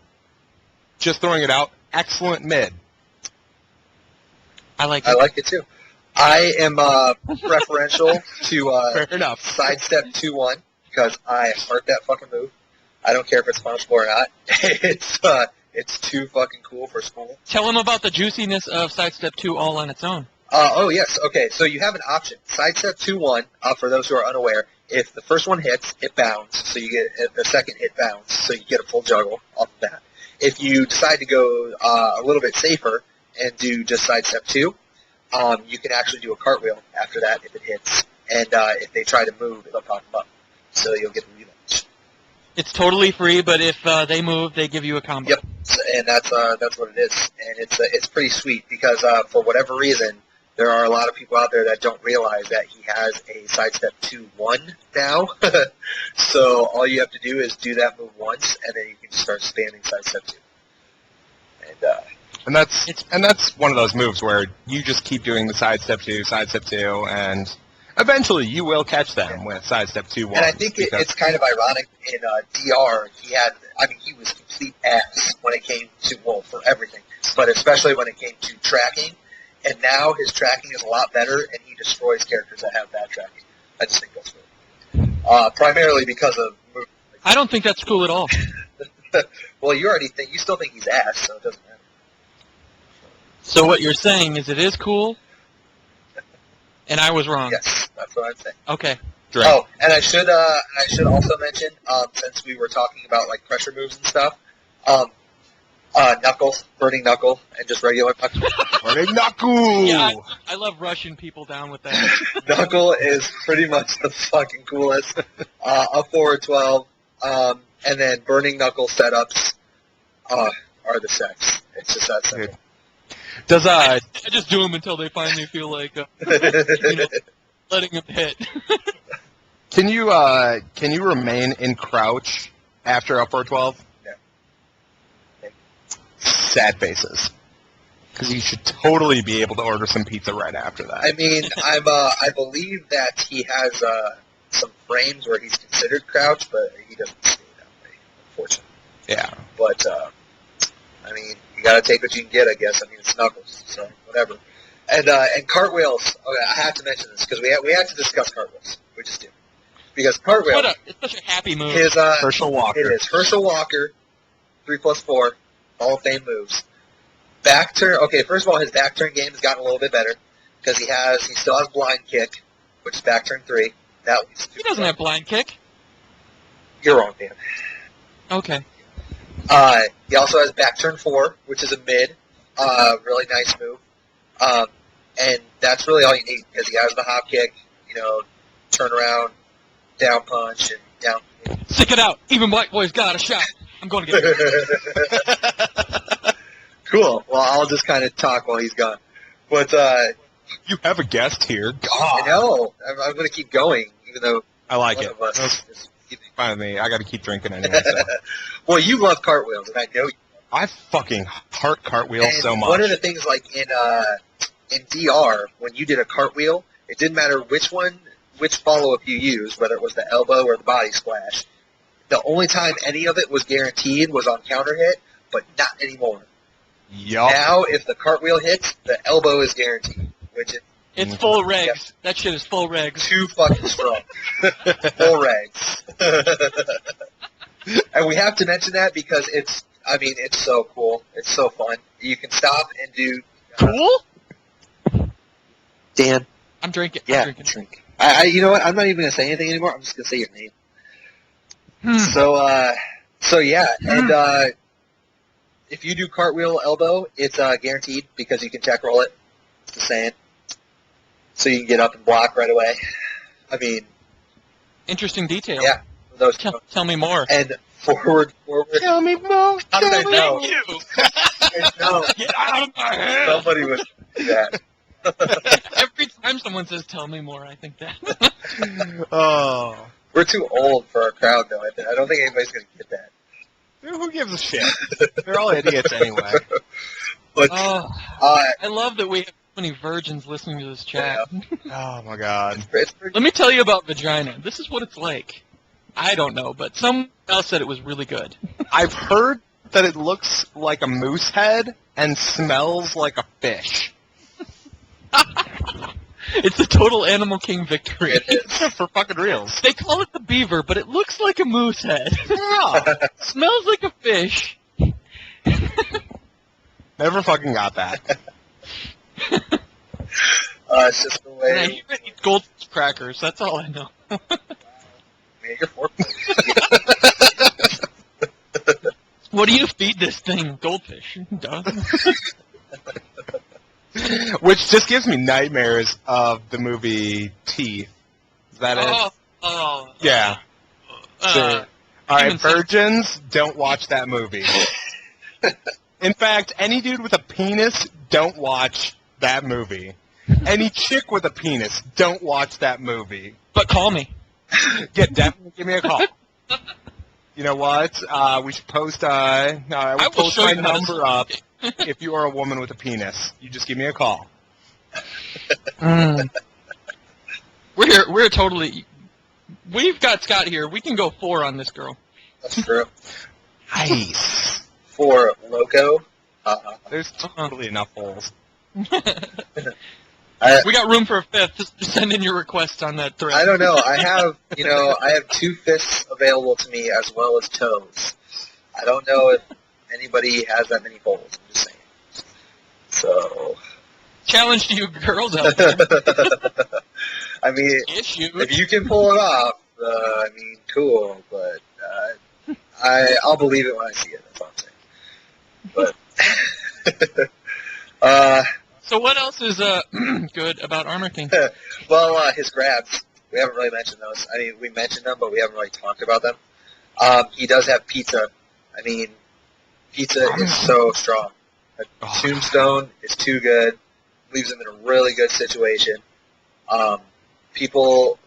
just throwing it out, excellent mid. I like it. I like it too. I am preferential to Fair enough. sidestep 2-1 because I heart that fucking move. I don't care if it's punishable or not. It's too fucking cool for school. Tell him about the juiciness of Sidestep 2 all on its own. Oh, yes. Okay, so you have an option. Sidestep 2-1, for those who are unaware, if the first one hits, it bounds, so you get the second hit bounds, so you get a full juggle off of that. If you decide to go a little bit safer and do just Sidestep 2, you can actually do a cartwheel after that if it hits, and if they try to move, it'll pop them up, so you'll get the rematch. It's totally free, but if they move, they give you a combo. Yep, and that's what it is, and it's pretty sweet because for whatever reason, there are a lot of people out there that don't realize that he has a Sidestep 2-1 now. So all you have to do is do that move once, and then you can start spamming Sidestep 2. And that's one of those moves where you just keep doing the Sidestep 2, and eventually you will catch them with Sidestep 2-1. And I think it's kind of ironic in DR, he was complete ass when it came to, for everything, but especially when it came to tracking. And now his tracking is a lot better, and he destroys characters that have bad tracking. I just think that's cool. Primarily because of movement. I don't think that's cool at all. Well, you still think he's ass, so it doesn't matter. So what you're saying is it is cool, and I was wrong. Yes, that's what I'm saying. Okay. Drake. Oh, and I should also mention, since we were talking about like pressure moves and stuff, Knuckles, Burning Knuckle, and just regular Knuckle. Burning Knuckle! Yeah, I love rushing people down with that. Knuckle is pretty much the fucking coolest. Up forward 12, and then Burning Knuckle setups are the sex. It's just that simple. Does I just do them until they finally feel like letting them hit. Can you remain in crouch after up forward 12? No. Sad faces. Because you should totally be able to order some pizza right after that. I believe that he has some frames where he's considered crouch, but he doesn't stay that way, unfortunately. Yeah. But you gotta take what you can get, I guess. It's Knuckles, so whatever. And cartwheels. Okay, I have to mention this because we had to discuss cartwheels. We just did. Because cartwheels. It's such a happy move. Herschel Walker. It is Herschel Walker, 3+4, Hall of Fame moves. Back turn. Okay, first of all, his back turn game has gotten a little bit better because he still has blind kick, which is back turn 3. He doesn't have blind kick. You're wrong, Dan. Okay. He also has back turn 4, which is a mid. Really nice move. And that's really all you need because he has the hop kick, turn around, down punch, and down. Stick it out. Even Black Boy's got a shot. I'm going to get it. Cool. Well, I'll just kind of talk while he's gone. But You have a guest here. God. I know. I'm going to keep going, even though I like one it. of us is Fine with me. I got to keep drinking anyway. So. Well, you love cartwheels, and I know you. I fucking heart cartwheels And so much. one of the things, like in DR, when you did a cartwheel, it didn't matter which follow-up you used, whether it was the elbow or the body splash. The only time any of it was guaranteed was on counter hit, but not anymore. Yup. Now, if the cartwheel hits, the elbow is guaranteed, which is It's full regs. Yep. That shit is full regs. too fucking strong. Full regs. And we have to mention that because it's so cool. It's so fun. You can stop and do... Cool? Dan. I'm drinking. Yeah, I'm drinking. drink. You know what? I'm not even going to say anything anymore. I'm just going to say your name. So yeah, and if you do cartwheel elbow, it's guaranteed because you can check roll it. It's the same. So you can get up and block right away. I mean, Interesting detail. yeah. Those Tell me more. and forward. Tell me more. How did I know? Thank you. I know. Get out of my head. Somebody was that. Every time someone says, tell me more, I think that. Oh. We're too old for our crowd, though. I don't think anybody's going to get that. Dude, who gives a shit? They're all idiots anyway. But I love that we have so many virgins listening to this chat. Oh my god. it's pretty, Let me tell you about vagina. This is what it's like. I don't know, but someone else said it was really good. I've heard that it looks like a moose head and smells like a fish. It's a total Animal King victory. it is. For fucking reals. They call it the beaver, but it looks like a moose head. Yeah. Smells like a fish. Never fucking got that. It's just the And I way. hear it eats goldfish crackers. That's all I know. Man, you're 4 What do you feed this thing? Goldfish. Duh. Which just gives me nightmares of the movie Teeth. Is that it? Oh. Yeah. All right, Human virgins, don't watch that movie. In fact, any dude with a penis, don't watch that movie. Any chick with a penis, don't watch that movie. But call me. Yeah, definitely give me a call. You know what? We should post. I will will post show my you how to number up. If you are a woman with a penis, you just give me a call. We're totally. We've got Scott here. We can go 4 on this girl. That's true. Nice. For Loco, There's totally enough holes. We got room for a 5th. Just send in your requests on that thread. I don't know. I have 2 fists available to me as well as toes. I don't know if anybody has that many holes. I'm just saying. So. Challenge to you girls out there. I mean, Issue. if you can pull it off, cool. But I'll believe it when I see it. That's all I'm saying. But So what else is good about Armor King? well, his grabs. We haven't really mentioned those. I mean, we mentioned them, but we haven't really talked about them. He does have pizza. I mean, pizza is so strong. A tombstone is too good. Leaves him in a really good situation. Some people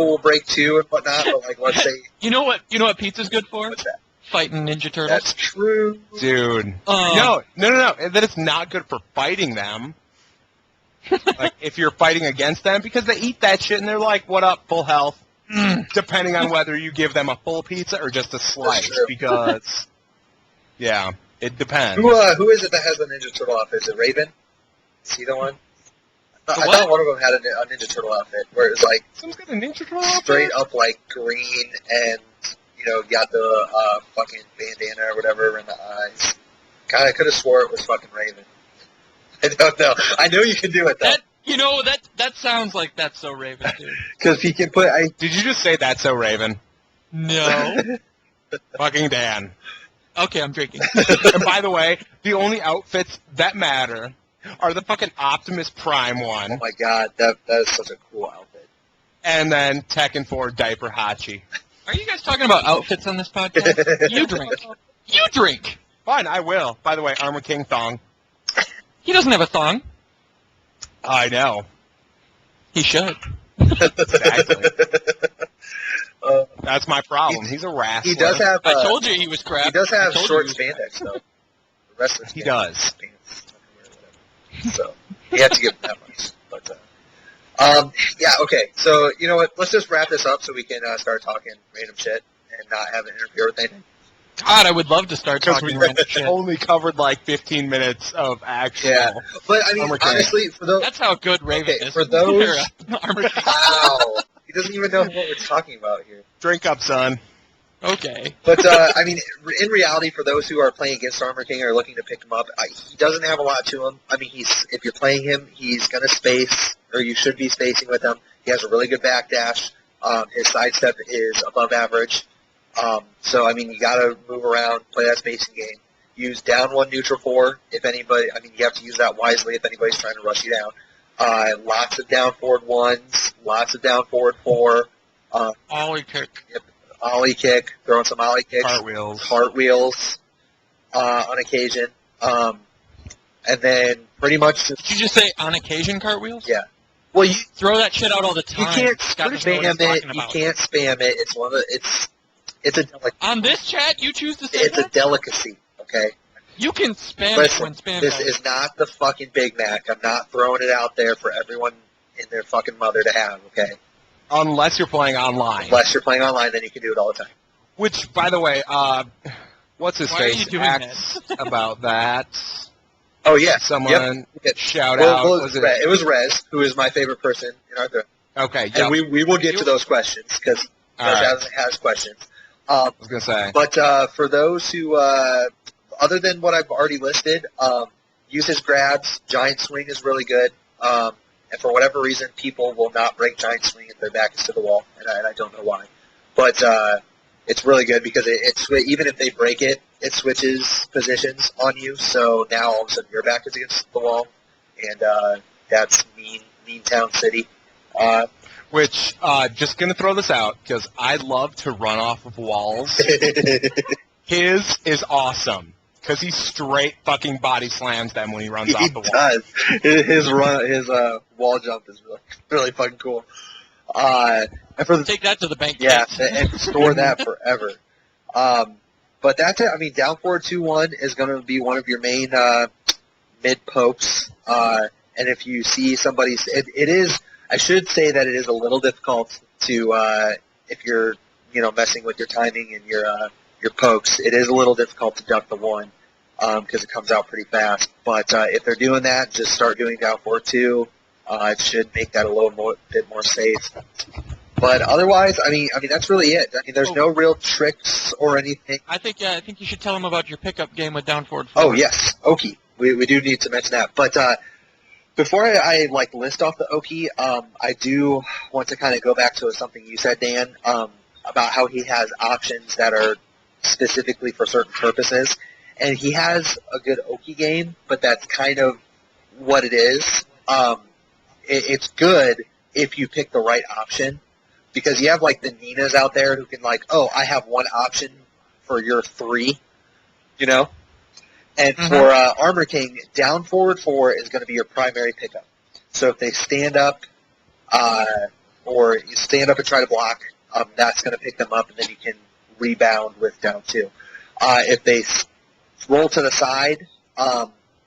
will break 2 and whatnot, but like, let's say, You know what pizza's good for? what's that? Fighting Ninja Turtles. That's true. Dude. No. That it's not good for fighting them. Like, if you're fighting against them, because they eat that shit and they're like, what up, full health? Depending on whether you give them a full pizza or just a slice. Because, yeah, it depends. Who is it that has the Ninja Turtle outfit? Is it Raven? Is he the one? I thought one of them had a Ninja Turtle outfit where it was like Someone's got a Ninja Turtle outfit? straight up like green and got the fucking bandana or whatever in the eyes. God, I could have swore it was fucking Raven. I don't know. I know you can do it though. That sounds like that's so Raven, dude. Because he can put. Did you just say that's so Raven? No. Fucking Dan. Okay, I'm drinking. And by the way, the only outfits that matter are the fucking Optimus Prime one. Oh my god, that is such a cool outfit. And then Tekken 4 Diaper Hachi. Are you guys talking about outfits on this podcast? You drink. You drink. Fine, I will. By the way, Armor King thong. He doesn't have a thong. I know. He should. Exactly. That's my problem. He's a wrestler. He does have. I told you he was crap. He does have short spandex. spandex, though. The rest of the He does. Pants, so you have to give him that much. But yeah, okay. So you know what? Let's just wrap this up so we can start talking random shit and not have it interfere with anything. God, I would love to start Because talking we random shit. only covered like 15 minutes of actual. Yeah, but I mean, Armor King. honestly, for those That's how good Raven Okay, is. for those- Armor King. wow, he doesn't even know what we're talking about here. Drink up, son. Okay. But I mean, in reality, for those who are playing against Armor King or are looking to pick him up, he doesn't have a lot to him. I mean, if you're playing him, he's going to space, or you should be spacing with him. He has a really good backdash. His sidestep is above average. So I mean, you got to move around, play that spacing game. Use down 1, neutral 4. If anybody, I mean, you have to use that wisely if anybody's trying to rush you down. Lots of down forward 1s, lots of down forward 4. Ollie kick. Ollie kick, throwing some ollie kicks. Cartwheels on occasion. And then pretty much just, Did you just say on occasion cartwheels? yeah. Well, you Throw that shit out all the you time. can't Scott doesn't know what he's spam it. talking You about. can't spam it. It's one of the, it's a On this chat, you choose to say it's a that? delicacy. Okay. You can spam Listen, it when spam this goes. is not the fucking Big Mac. I'm not throwing it out there for everyone and their fucking mother to have. Okay. Unless you're playing online. Unless you're playing online, then you can do it all the time. Which, by the way, what's his Why are you face doing acts about that? Oh yeah. Someone Yep. shout Well, out. well, Was it was Rez, who is my favorite person in our group. Okay, And yep. we will get to those questions because All right. has questions. I was going to say. But for those who, other than what I've already listed, use his grabs. Giant swing is really good. And for whatever reason, people will not break giant swing if their back is to the wall, and I don't know why. But it's really good because even if they break it, it switches positions on you. So now all of a sudden your back is against the wall, and that's Mean Town City. Which, just going to throw this out, because I love to run off of walls. His is awesome, because he straight fucking body slams them when he runs off the wall. Does. His wall jump is really fucking cool. And for the Take that to the bank. yeah, kids. and store that forever. But that's it. I mean, down forward 2-1 is going to be one of your main mid pokes. And if you see somebody, it is. I should say that it is a little difficult to if you're messing with your timing and your pokes. It is a little difficult to duck the 1 because it comes out pretty fast. But if they're doing that, just start doing down forward 2. It should make that a little bit more safe. But otherwise, I mean that's really it. I mean, there's no real tricks or anything. I think you should tell him about your pickup game with down forward 4. Oh yes, Oki. We do need to mention that. But before I list off the Oki, I do want to kind of go back to something you said, Dan, about how he has options that are specifically for certain purposes, and he has a good Oki game, but that's kind of what it is. It's good if you pick the right option, because you have like the Ninas out there who can I have one option for your 3, And for Armor King, down forward 4 is going to be your primary pickup. So if they stand up, or you stand up and try to block, that's going to pick them up, and then you can rebound with down 2. If they roll to the side,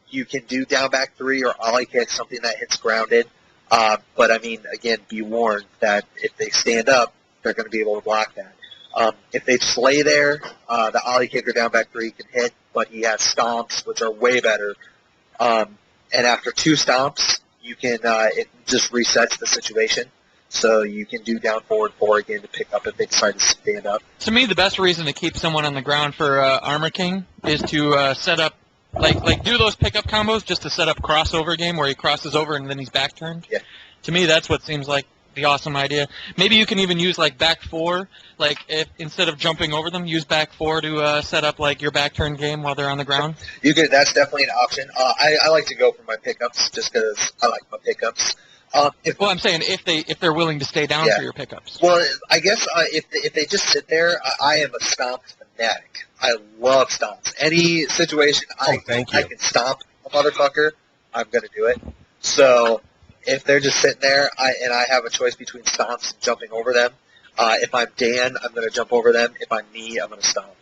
you can do down back 3 or ollie kick, something that hits grounded. But I mean, again, be warned that if they stand up, they're going to be able to block that. If they slay there, the ollie kick or down back 3 can hit, but he has stomps, which are way better. And after 2 stomps, you can it just resets the situation. So you can do down forward 4 again to pick up if they decide to stand up. To me, the best reason to keep someone on the ground for Armor King is to set up, do those pickup combos just to set up crossover game where he crosses over and then he's back turned. Yeah. To me, that's what seems like the awesome idea. Maybe you can even use back 4, if instead of jumping over them, use back 4 to set up your back turn game while they're on the ground. That's definitely an option. I like to go for my pickups just because I like my pickups. I'm saying if they're willing to stay down Yeah. for your pickups. Well, I guess if they just sit there, I am a stomp fanatic. I love stomps. Any situation thank you. I can stomp a motherfucker, I'm going to do it. So if they're just sitting there and I have a choice between stomps and jumping over them, if I'm Dan, I'm going to jump over them. If I'm me, I'm going to stomp.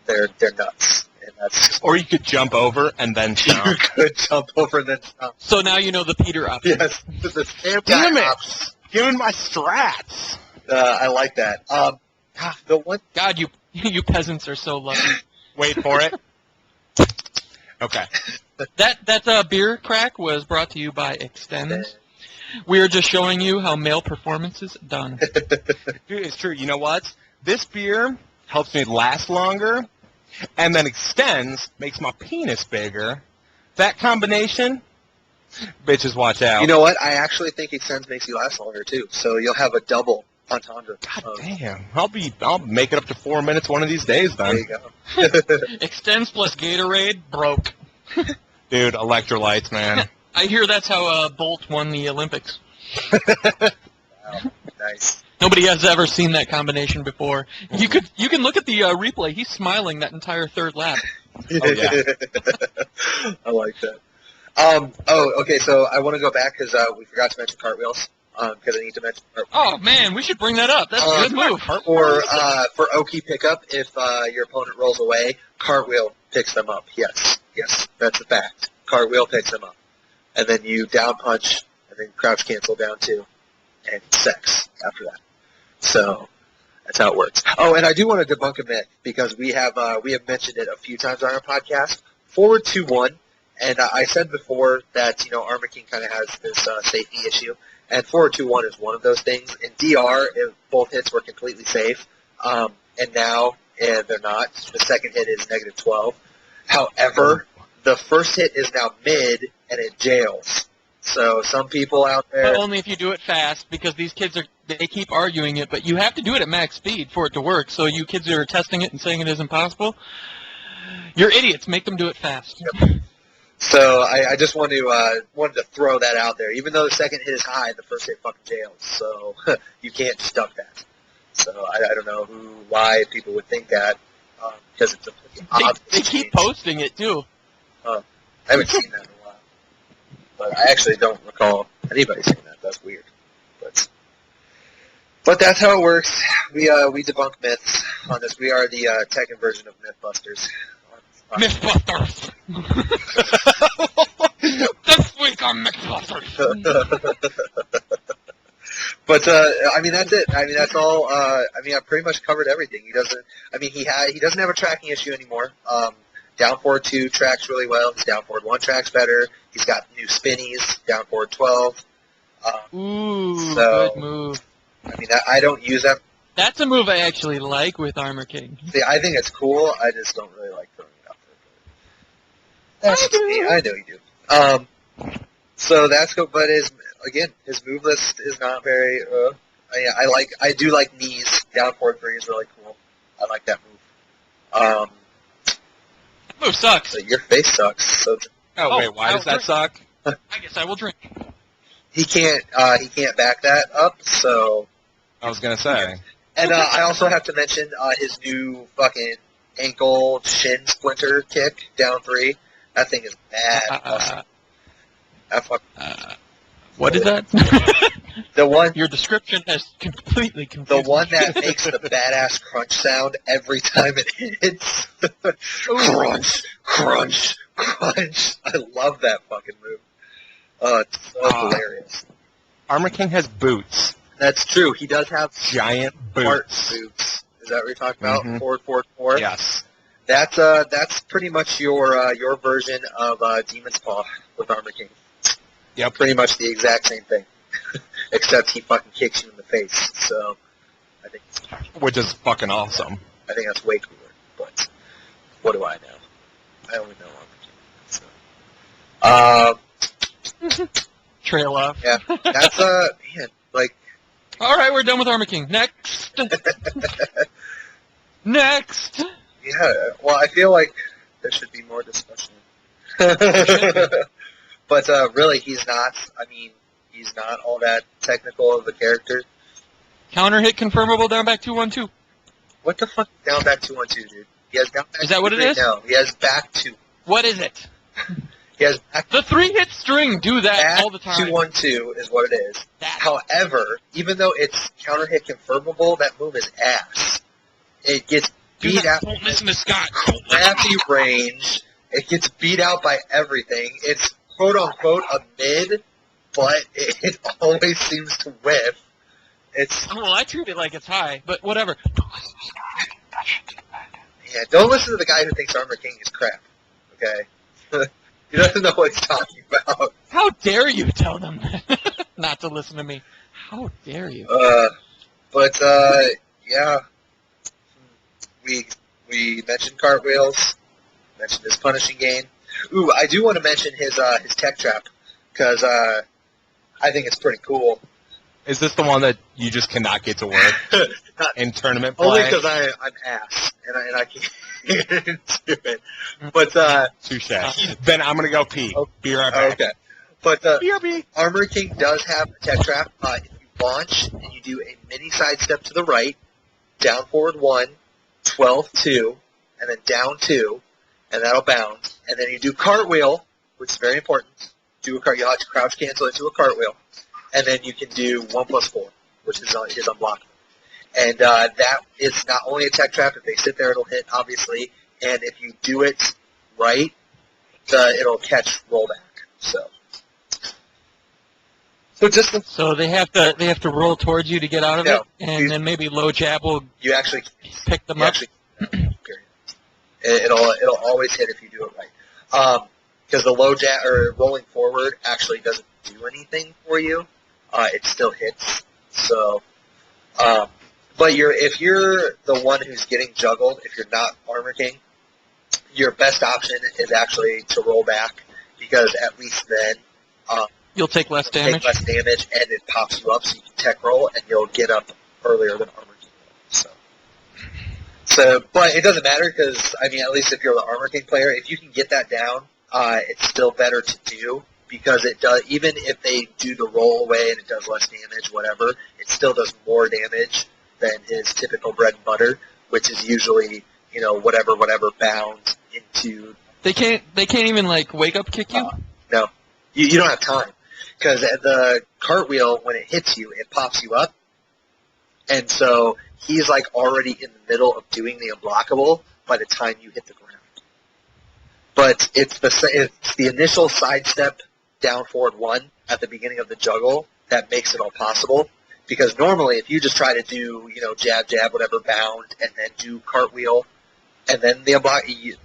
They're nuts. And that's Or you could jump over and then stomp. You could jump over and then stomp. So now you know the Peter option. Yes. The Damn it! Give me my strats. I like that. The one. God, you peasants are so lucky. Wait for it. Okay. That beer crack was brought to you by Extend. We are just showing you how male performance is done. Dude, it's true. You know what? This beer helps me last longer, and then Extends makes my penis bigger. That combination, bitches, watch out. You know what? I actually think Extends makes you last longer too. So you'll have a double entendre. God damn! I'll make it up to 4 minutes one of these days. Then There you go. Extends plus Gatorade broke. Dude, electrolytes, man. I hear that's how Bolt won the Olympics. Wow. Nice. Nobody has ever seen that combination before. You can look at the replay. He's smiling that entire third lap. Oh, yeah. I like that. Okay, so I want to go back because we forgot to mention cartwheels. Because I need to mention cartwheels. Oh man, we should bring that up. That's a good move. For Oki pickup, if your opponent rolls away, cartwheel picks them up. Yes, that's a fact. Cartwheel picks them up, and then you down punch, and then crouch cancel down 2, and sex after that. So that's how it works. Oh, and I do want to debunk a myth because we have mentioned it a few times on our podcast. Forward 2-1, and I said before that Armor King kind of has this safety issue, and forward 2-1 is one of those things. In DR, both hits were completely safe, and now they're not. The second hit is -12. However, the first hit is now mid, and it jails. So some people out there... But only if you do it fast, because these kids they keep arguing it, but you have to do it at max speed for it to work. So you kids are testing it and saying it is impossible. You're idiots. Make them do it fast. Yep. So I just wanted to throw that out there. Even though the second hit is high, the first hit fucking jails. So you can't just duck that. So I don't know why people would think that, because it's a obvious They keep change. posting it, too. I haven't seen that in a while. But I actually don't recall anybody saying that. That's weird. But that's how it works. We debunk myths on this. We are the Tekken version of Mythbusters. Mythbusters! This week on Mythbusters! But that's it. That's all. I pretty much covered everything. He doesn't have a tracking issue anymore. Down forward 2 tracks really well. His down forward 1 tracks better. He's got new spinnies. Down forward 12. Ooh, so, good move. I don't use that. That's a move I actually like with Armor King. See, I think it's cool. I just don't really like throwing it out there. That's just me. I know you do. So that's good. But his move list is not very. I do like knees. Down forward 3 is really cool. I like that move. That move sucks. So your face sucks. So Wait, why does that suck? I guess I will drink. he can't back that up. So I was gonna say. And I also have to mention his new fucking ankle shin splinter kick down 3. That thing is bad. Awesome. What is that? The one. Your description has completely confused The one me. that makes the badass crunch sound every time it hits. Crunch, crunch, crunch. I love that fucking move. It's so hilarious. Armor King has boots. That's true. He does have Giant smart boots. boots. Is that what you're talking about? Mhm. Forward, forward, forward. Yes. That's pretty much your version of Demon's Paw with Armor King. Yep. Pretty much the exact same thing, except he fucking kicks you in the face. So I think Which is fucking awesome. that's way cooler. But what do I know? I only know Armor King. So Trail off. yeah, that's man, like. All right, we're done with Armor King. Next. Next. Yeah, well, I feel like there should be more discussion. But really, he's not. He's not all that technical of a character. Counter hit confirmable down back 2-1-2. What the fuck? Down back 2-1-2, dude. He has down back. Is that what it is? No, he has back 2. What is it? He has The 3-hit string do that all the time. 2-1-2 is what it is. However, even though it's counter hit confirmable, that move is ass. It gets beat out. Don't listen to Scott. Crappy range. It gets beat out by everything. It's quote unquote a mid, but it always seems to whiff. Well, I treat it like it's high, but whatever. Yeah, don't listen to the guy who thinks Armor King is crap. Okay, he doesn't know what he's talking about. How dare you tell them not to listen to me? How dare you? Yeah, we mentioned cartwheels. Mentioned his punishing game. Ooh, I do want to mention his tech trap because I think it's pretty cool. Is this the one that you just cannot get to work in tournament play? Only because I'm ass and I can't do it. But touche. Then I'm gonna go pee. Be right back. Okay. But BRB. Armor King does have a tech trap. If you launch and you do a mini sidestep to the right, down forward 1, 12-2, and then down 2. And that'll bounce. And then you do cartwheel, which is very important. You'll have to crouch cancel into a cartwheel. And then you can do 1+4, which is unblockable. And that is not only a tech trap. If they sit there, it'll hit, obviously. And if you do it right, it'll catch rollback. So they have to roll towards you to get out of it, and then maybe low jab will pick them up. Period. It'll always hit if you do it right. Because the low jab or rolling forward actually doesn't do anything for you. It still hits. So, but if you're the one who's getting juggled, if you're not Armor King, your best option is actually to roll back because at least then you'll take less damage. And it pops you up, so you can tech roll and you'll get up earlier than Armor King. So, but it doesn't matter because, I mean, at least if you're the Armor King player, if you can get that down, it's still better to do because it does, even if they do the roll away and it does less damage, whatever, it still does more damage than his typical bread and butter, which is usually, whatever bounds into. They can't even, wake up kick you? No. You don't have time because the cartwheel, when it hits you, it pops you up. And so he's already in the middle of doing the unblockable by the time you hit the ground. But it's the initial sidestep down forward 1 at the beginning of the juggle that makes it all possible. Because normally if you just try to do, jab, whatever, bound, and then do cartwheel, and then the unblock, you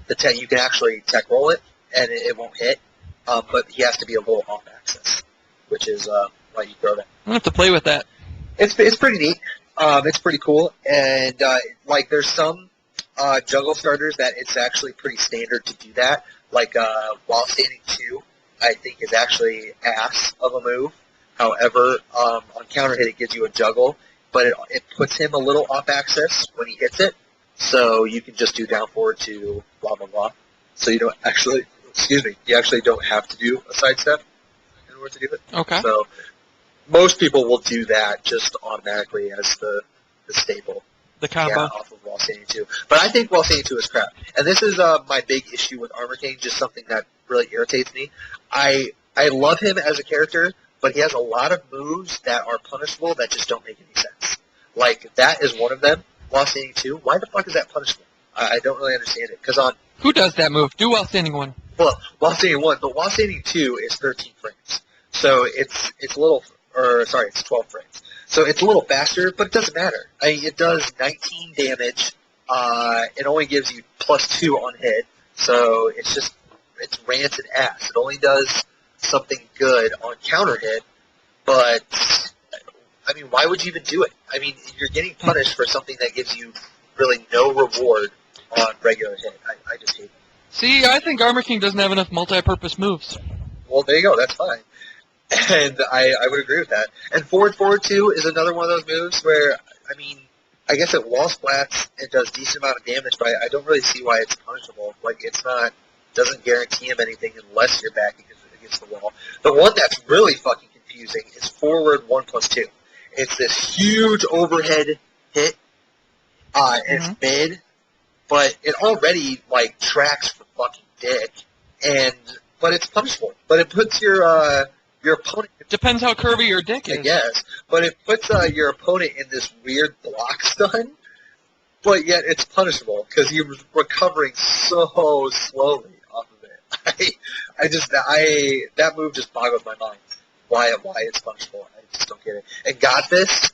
can actually tech roll it, and it won't hit. But he has to be a little off axis, which is why you throw that. I'll have to play with that. It's pretty neat. It's pretty cool, and there's some juggle starters that it's actually pretty standard to do that. While standing 2, I think is actually ass of a move. However, on counter hit it gives you a juggle, but it puts him a little off axis when he hits it, so you can just do down forward to blah blah blah. So you don't actually, you actually don't have to do a sidestep in order to do it. Okay. So most people will do that just automatically as the staple. The combo. Yeah, off of While Standing 2. But I think While Standing 2 is crap. And this is my big issue with Armor King, just something that really irritates me. I love him as a character, but he has a lot of moves that are punishable that just don't make any sense. That is one of them. While Standing 2, why the fuck is that punishable? I don't really understand it. Because who does that move? Do While Standing 1. Well, While Standing 1, but While Standing 2 is 13 frames. So it's a little, it's 12 frames. So it's a little faster, but it doesn't matter. It does 19 damage. It only gives you +2 on hit. So it's rancid ass. It only does something good on counter hit, but why would you even do it? You're getting punished for something that gives you really no reward on regular hit. I just hate it. See, I think Armor King doesn't have enough multi-purpose moves. Well, there you go. That's fine. And I would agree with that. And forward 2 is another one of those moves where, I guess it wall splats, it does decent amount of damage, but I don't really see why it's punishable. Doesn't guarantee him anything unless you're backing against the wall. The one that's really fucking confusing is forward 1+2. It's this huge overhead hit. It's mid, but it already tracks for fucking dick. but it's punishable. But it puts your opponent. Depends how curvy your dick is. I guess, but it puts your opponent in this weird block stun. But yet it's punishable because you're recovering so slowly off of it. That move just boggles my mind. Why it's punishable? I just don't get it. And Godfist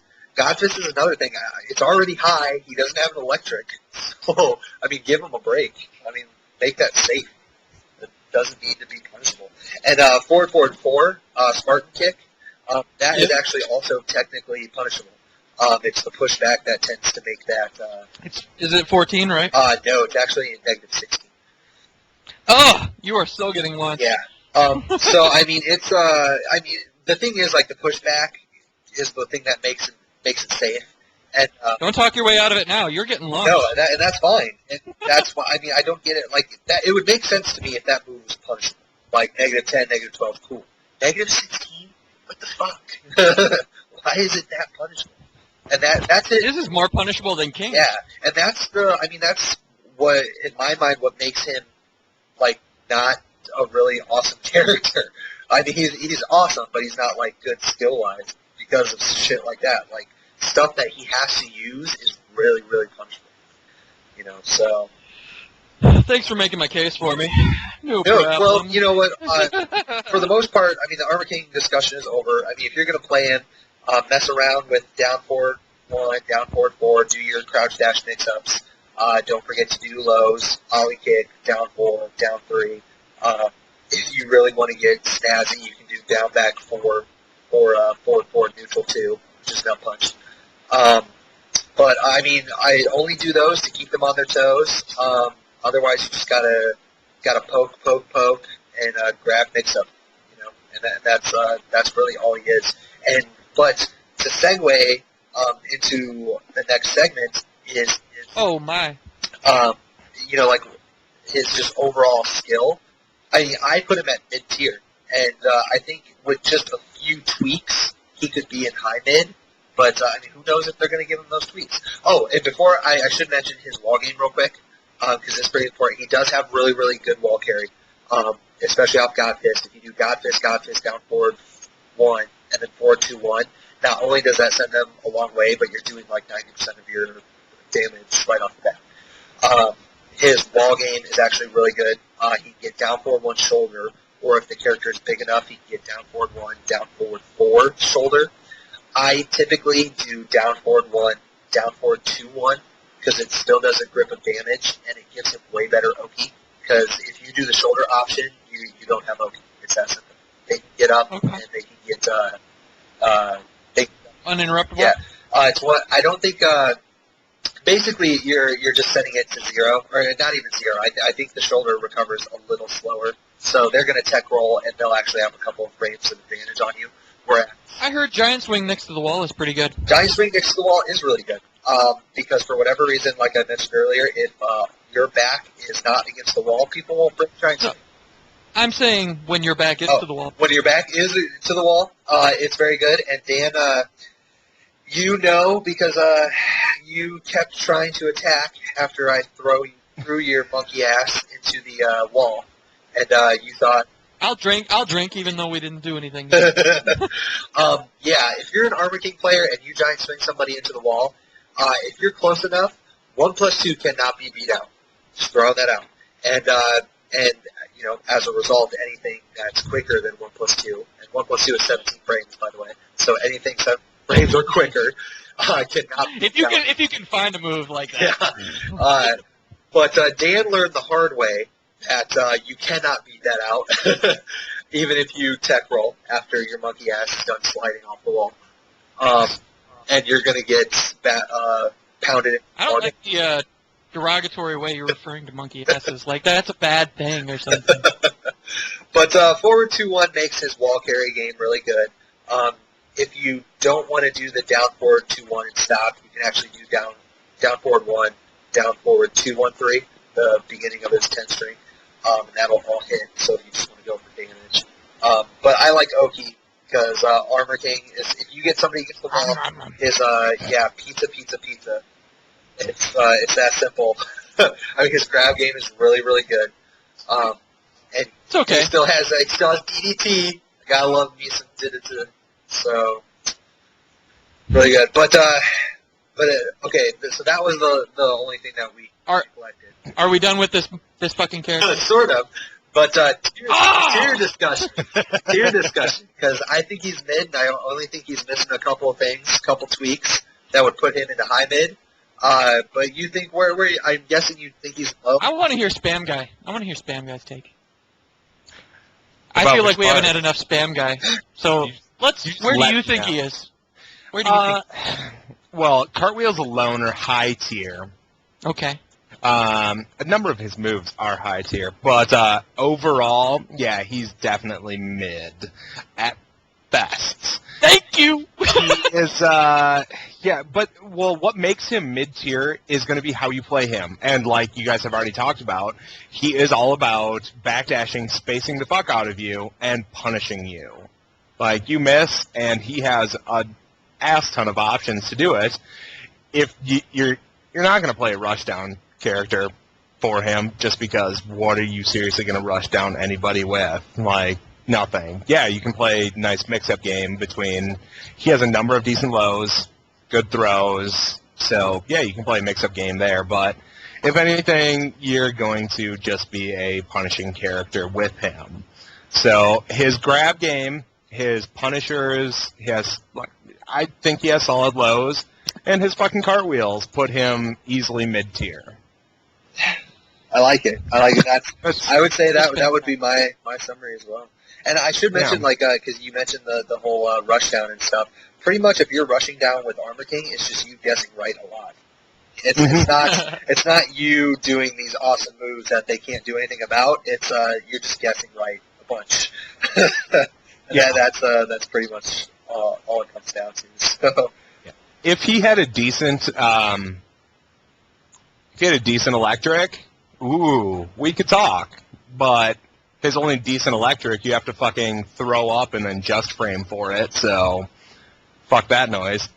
is another thing. It's already high. He doesn't have an electric. So I mean, give him a break. I mean, make that safe. It doesn't need to be punishable. And forward 4, Spartan kick. That is actually also technically punishable. It's the pushback that tends to make that. Is it 14, right? No, it's actually negative 16. Oh, you are still getting launched. Yeah. So I mean, it's the thing is, like, the pushback is the thing that makes it safe. And don't talk your way out of it now. You're getting launched. No, and that's fine. And that's why, I mean, I don't get it. Like that, it would make sense to me if that move was punishable. Like negative 10, negative 12, cool. Negative 16, what the fuck? Why is it that punishable? And that's it. This is more punishable than King. Yeah, and that's what, in my mind, what makes him, like, not a really awesome character. I mean, he's awesome, but he's not, like, good skill-wise because of shit like that. Like, stuff that he has to use is really, really punishable. You know, so... Thanks for making my case for me. No problem. problem. Well, you know what? For the most part, I mean, the Armor King discussion is over. I mean, if you're going to play him, mess around with down forward 1, down forward 4, do your crouch dash mix-ups. Don't forget to do lows, ollie kick, down 4, down 3. If you really want to get snazzy, you can do down back 4 or forward 4 neutral 2, which is nut punch. But I mean, I only do those to keep them on their toes. Otherwise, you just gotta poke, and grab mix-up. You know, and that's really all he is. But to segue into the next segment is oh my, you know, like his just overall skill. I mean, I put him at mid tier, and I think with just a few tweaks, he could be in high mid. But I mean, who knows if they're going to give him those tweaks? Oh, and before I should mention his wall game real quick because it's pretty important. He does have really, really good wall carry, especially off Godfist. If you do Godfist down forward 1 and then forward 2-1. Not only does that send them a long way, but you're doing like 90% of your damage right off the bat. His wall game is actually really good. He can get down forward 1 shoulder, or if the character is big enough, he can get down forward 1, down forward 4 shoulder. I typically do down forward 1, down forward 2-1, because it still does a grip of damage, and it gives him way better Oki. Because if you do the shoulder option, you don't have Oki. It's that simple. They can get up, and they can get... uninterruptible? Yeah. It's what I don't think. Basically, you're just setting it to 0, or not even 0. I think the shoulder recovers a little slower, so they're going to tech roll, and they'll actually have a couple of frames of advantage on you. Whereas I heard Giant Swing next to the wall is pretty good. Giant Swing next to the wall is really good because for whatever reason, like I mentioned earlier, if your back is not against the wall, people won't bring Giant Swing. I'm saying when your back is to the wall. When your back is to the wall, it's very good. And Dan, you know, because you kept trying to attack after I threw your monkey ass into the wall, and you thought, I'll drink, even though we didn't do anything. Yeah, if you're an Armor King player and you Giant Swing somebody into the wall, if you're close enough, 1+2 cannot be beat out. Just throwing that out. And you know, as a result, anything that's quicker than 1+2, and 1+2 is 17 frames, by the way. So anything 7 frames or quicker cannot be beat out. If you can find a move like that. Yeah. But Dan learned the hard way that you cannot beat that out, even if you tech roll after your monkey ass is done sliding off the wall. And you're going to get pounded. I don't like the derogatory way you're referring to monkey asses. Like, that's a bad thing or something. But forward 2-1 makes his wall carry game really good. If you don't want to do the down forward 2-1 and stop, you can actually do down forward 1, down forward 2-1-3, the beginning of his 10 string. And that'll all hit, so if you just want to go for damage. But I like Oki, because Armor King is, if you get somebody against the wall, is, pizza. It's that simple. I mean, his grab game is really, really good. And it's okay. He still has DDT. Gotta love me some DDT. So really good. But okay. So that was the only thing that we collected. Are we done with this fucking character? Sort of. But tier discussion, because I think he's mid, and I only think he's missing a couple of things, a couple tweaks that would put him into high mid. But you think where I'm guessing you think he's low. I want to hear Spam Guy. I want to hear Spam Guy's take. I feel like we haven't had enough Spam Guy. So where do you think he is? Where do you think? Well, cartwheels alone are high tier. Okay. A number of his moves are high tier, but overall, yeah, he's definitely mid at best. Thank you. He is, what makes him mid tier is going to be how you play him, and like you guys have already talked about, he is all about backdashing, spacing the fuck out of you, and punishing you. Like you miss, and he has a ass ton of options to do it. If you're not going to play a rushdown character for him just because what are you seriously going to rush down anybody with? Like, nothing. Yeah, you can play nice mix-up game between... He has a number of decent lows, good throws, so yeah, you can play a mix-up game there, but if anything, you're going to just be a punishing character with him. So his grab game, his punishers, I think he has solid lows, and his fucking cartwheels put him easily mid-tier. I like it. I would say that would be my summary as well. And I should mention, because you mentioned the whole rush down and stuff. Pretty much, if you're rushing down with Armor King, it's just you guessing right a lot. It's not you doing these awesome moves that they can't do anything about. It's you're just guessing right a bunch. Yeah, that's pretty much all it comes down to. So, if he had a decent electric, ooh, we could talk. But his only decent electric, you have to fucking throw up and then just frame for it. So, fuck that noise.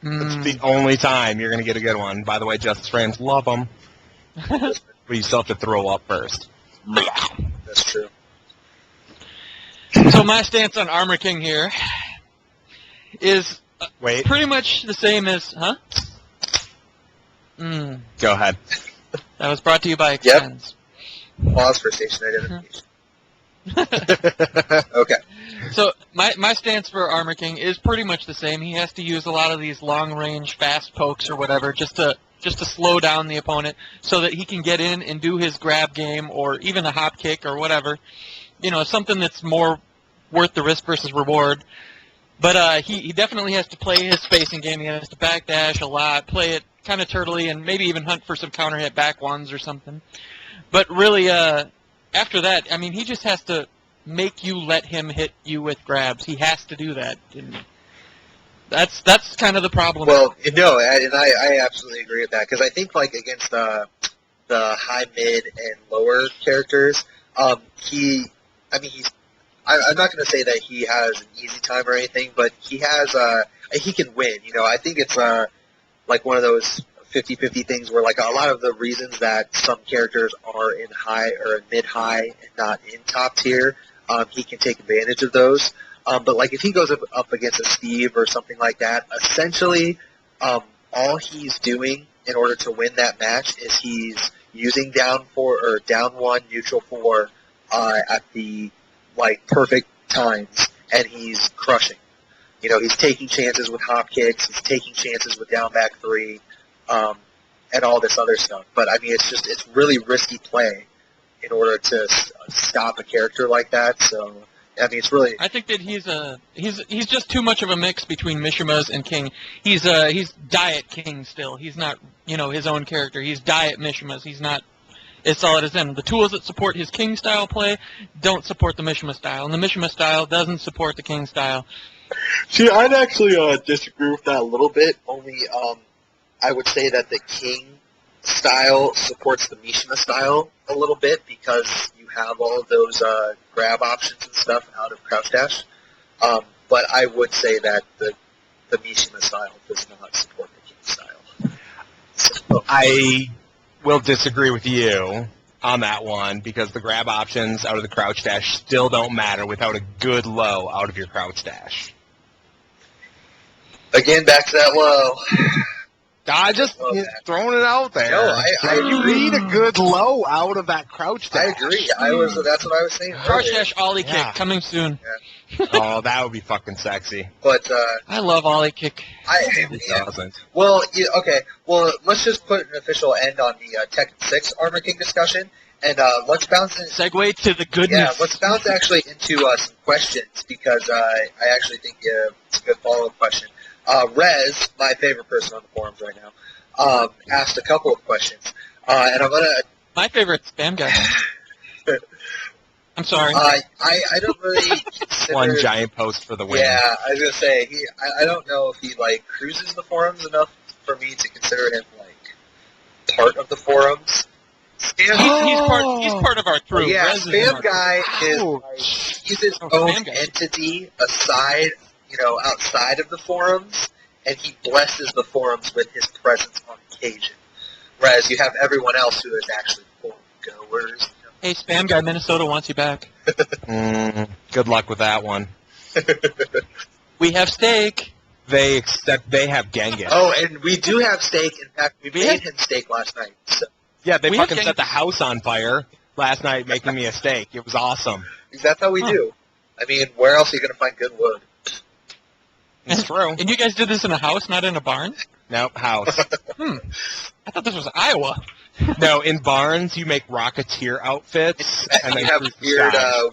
It's the only time you're gonna get a good one. By the way, Justice Frames, love them, but you still have to throw up first. That's true. So my stance on Armor King here is pretty much the same as, Go ahead. That was brought to you by Extends. Pause for station identification. Okay. So my stance for Armor King is pretty much the same. He has to use a lot of these long-range fast pokes or whatever just to slow down the opponent so that he can get in and do his grab game or even a hop kick or whatever. You know, something that's more worth the risk versus reward. But he definitely has to play his spacing game. He has to backdash a lot, play it kind of turtly, and maybe even hunt for some counter hit back ones or something. But really, after that, I mean, he just has to make you let him hit you with grabs. He has to do that. And that's kind of the problem. Well, no, and I absolutely agree with that, because I think, like, against the high, mid, and lower characters, I'm not going to say that he has an easy time or anything, but he can win. You know, I think it's like one of those 50-50 things where, like, a lot of the reasons that some characters are in high or mid-high and not in top tier, he can take advantage of those. But, like, if he goes up against a Steve or something like that, essentially all he's doing in order to win that match is he's using down 4 or down 1, neutral 4 at the, like, perfect times, and he's crushing. You know, he's taking chances with hop kicks, he's taking chances with down back 3, and all this other stuff. But, I mean, it's really risky play in order to stop a character like that. So, I mean, it's really... I think that he's just too much of a mix between Mishimas and King. He's Diet King still. He's not, you know, his own character. He's Diet Mishimas. He's not... It's all it is in. The tools that support his King style play don't support the Mishima style, and the Mishima style doesn't support the King style. See, I'd actually disagree with that a little bit. Only I would say that the King style supports the Mishima style a little bit because you have all of those grab options and stuff out of crouch dash. But I would say that the Mishima style does not support the King style. So, I will disagree with you. on that one because the grab options out of the crouch dash still don't matter without a good low out of your crouch dash. Again, back to that low. I just throwing it out there. No, I you agree. need a good low out of that crouch dash. I agree. That's what I was saying. Crouch dash ollie kick coming soon. Yeah. Oh, that would be fucking sexy. But I love ollie kick. Well, okay. Well, let's just put an official end on the Tekken 6 Armor King discussion, and let's bounce in. Segue to the goodness. Yeah, let's bounce actually into some questions because I actually think it's a good follow-up question. Rez, my favorite person on the forums right now, asked a couple of questions, and I'm gonna. My favorite spam guy. I'm sorry. I don't really consider one giant post for the win. Yeah, I was gonna say I don't know if he like cruises the forums enough for me to consider him like part of the forums. He's part of our crew. Yeah, Rez spam guy is he's his own spam guy. entity aside, outside of the forums, and he blesses the forums with his presence on occasion. Whereas you have everyone else who is actually forum goers. Hey, spam guy, Minnesota wants you back. Good luck with that one. We have steak. They have Genghis. Oh, and we do have steak. In fact, we made him steak last night. So. Yeah, they fucking set the house on fire last night making me a steak. It was awesome. That's how we do. I mean, where else are you going to find good wood? It's true. And you guys did this in a house, not in a barn? Nope, house. I thought this was Iowa. No, in barns you make Rocketeer outfits, and you then have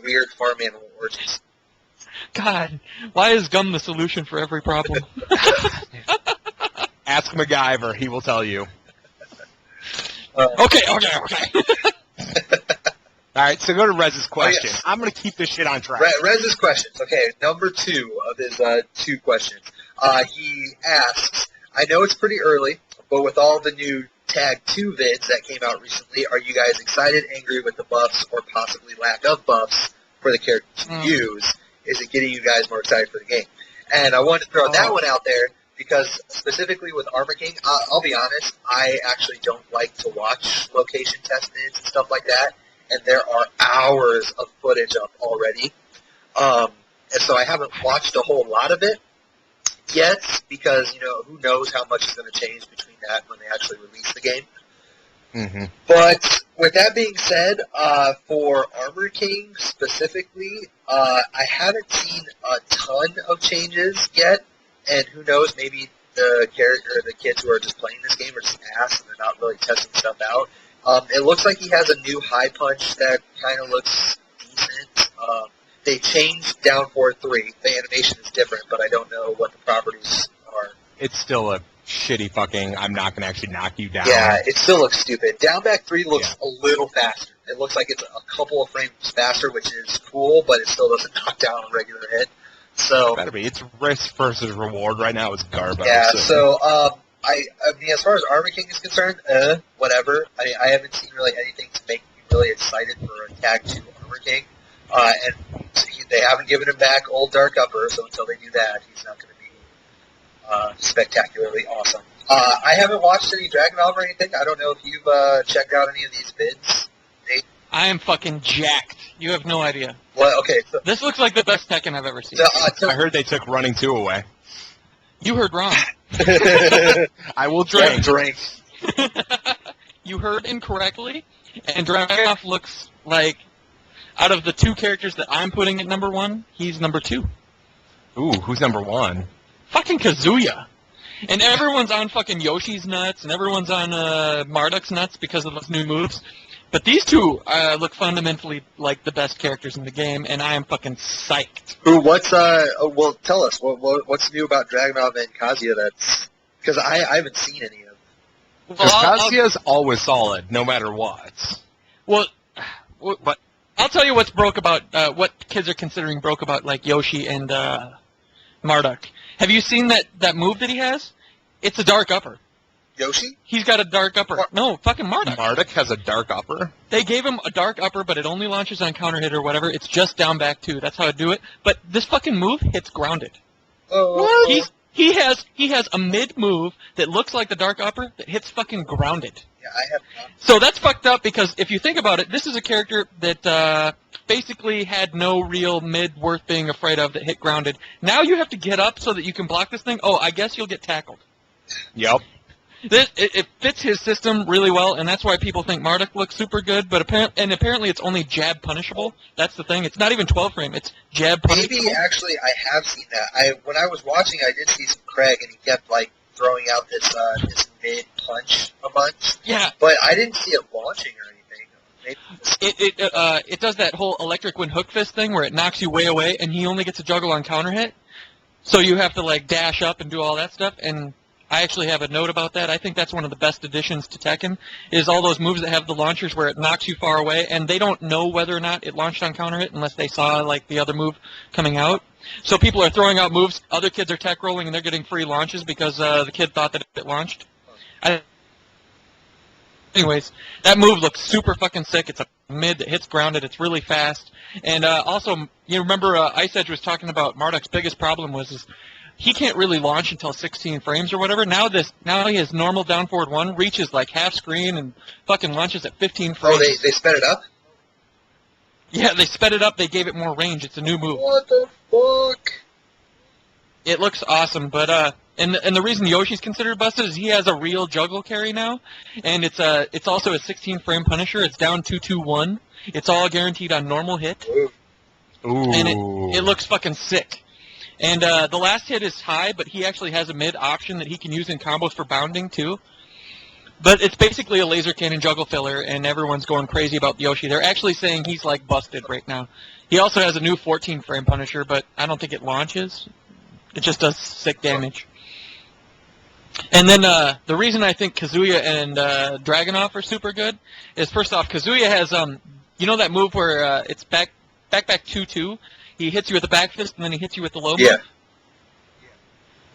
weird farm animal orgies. God, why is gum the solution for every problem? Ask MacGyver; he will tell you. Okay. All right, so go to Rez's question. Oh, yes. I'm going to keep this shit on track. Rez's questions. Okay, number 2 of his 2 questions. He asks, I know it's pretty early, but with all the new Tag 2 vids that came out recently, are you guys excited, angry with the buffs, or possibly lack of buffs for the characters to use? Is it getting you guys more excited for the game? And I wanted to throw that one out there because specifically with Armor King, I'll be honest, I actually don't like to watch location test vids and stuff like that, and there are hours of footage up already. And so I haven't watched a whole lot of it yet because, who knows how much is going to change between that when they actually release the game. Mm-hmm. But with that being said, for Armor King specifically, I haven't seen a ton of changes yet, and who knows, maybe the kids who are just playing this game are just ass and they're not really testing stuff out. It looks like he has a new high punch that kind of looks decent. They changed down 4-3. The animation is different, but I don't know what the properties are. It's still a shitty fucking, I'm not going to actually knock you down. Yeah, it still looks stupid. Down back 3 looks a little faster. It looks like it's a couple of frames faster, which is cool, but it still doesn't knock down a regular hit. So, it better be. It's risk versus reward right now. It's garbage. Yeah, so I mean, as far as Armor King is concerned, whatever. I haven't seen really anything to make me really excited for a Tag 2 Armor King. And they haven't given him back Old Dark Upper, so until they do that, he's not going to be spectacularly awesome. I haven't watched any Dragunov or anything. I don't know if you've checked out any of these vids, Nate. I am fucking jacked. You have no idea. Well, okay. So, this looks like the best Tekken I've ever seen. I heard they took Running 2 away. You heard wrong. I will drink. You heard incorrectly, and Dragunov looks like, out of the 2 characters that I'm putting at number 1, he's number 2. Ooh, who's number 1? Fucking Kazuya. And everyone's on fucking Yoshi's nuts, and everyone's on Marduk's nuts because of those new moves. But these 2 look fundamentally like the best characters in the game, and I am fucking psyched. Well, tell us, what's new about Dragunov and Kazuya that's... Because I haven't seen any of them. Because Kazuya's always solid, no matter what. Well, but I'll tell you what's broke about, what kids are considering broke about, like, Yoshi and Marduk. Have you seen that move that he has? It's a dark upper. Yoshi? He's got a dark upper. No, fucking Marduk. Marduk has a dark upper? They gave him a dark upper, but it only launches on counter hit or whatever. It's just down back 2. That's how I do it. But this fucking move hits grounded. Oh. He has a mid move that looks like the Dark Upper that hits fucking grounded. Yeah, I have not. So that's fucked up because if you think about it, this is a character that basically had no real mid worth being afraid of that hit grounded. Now you have to get up so that you can block this thing. Oh, I guess you'll get tackled. Yep. It fits his system really well, and that's why people think Marduk looks super good. But apparently it's only jab punishable. That's the thing. It's not even 12 frame. It's jab punishable. Maybe actually I have seen that. When I was watching, I did see some Craig, and he kept like throwing out this mid punch a bunch. Yeah. But I didn't see it launching or anything. It does that whole electric wind hook fist thing where it knocks you way away, and he only gets a juggle on counter hit. So you have to like dash up and do all that stuff. And I actually have a note about that. I think that's one of the best additions to Tekken, is all those moves that have the launchers where it knocks you far away, and they don't know whether or not it launched on counter hit unless they saw like the other move coming out. So people are throwing out moves, other kids are tech rolling, and they're getting free launches because the kid thought that it launched. Anyways, that move looks super fucking sick. It's a mid that hits grounded. It's really fast. And also, you remember Ice Edge was talking about Marduk's biggest problem was he can't really launch until 16 frames or whatever. Now his normal down forward one reaches like half screen and fucking launches at 15 frames. Oh, they sped it up? Yeah, they sped it up. They gave it more range. It's a new move. What the fuck? It looks awesome, but and the reason Yoshi's considered busted is he has a real juggle carry now, and it's also a 16 frame Punisher. It's down 2-2-1. It's all guaranteed on normal hit. Ooh. And it looks fucking sick. And the last hit is high, but he actually has a mid option that he can use in combos for bounding too. But it's basically a laser cannon juggle filler, and everyone's going crazy about Yoshi. They're actually saying he's like busted right now. He also has a new 14 frame Punisher, but I don't think it launches. It just does sick damage. And then the reason I think Kazuya and Dragunov are super good is, first off, Kazuya has you know that move where it's back 2-2. He hits you with the back fist and then he hits you with the low move. Yeah.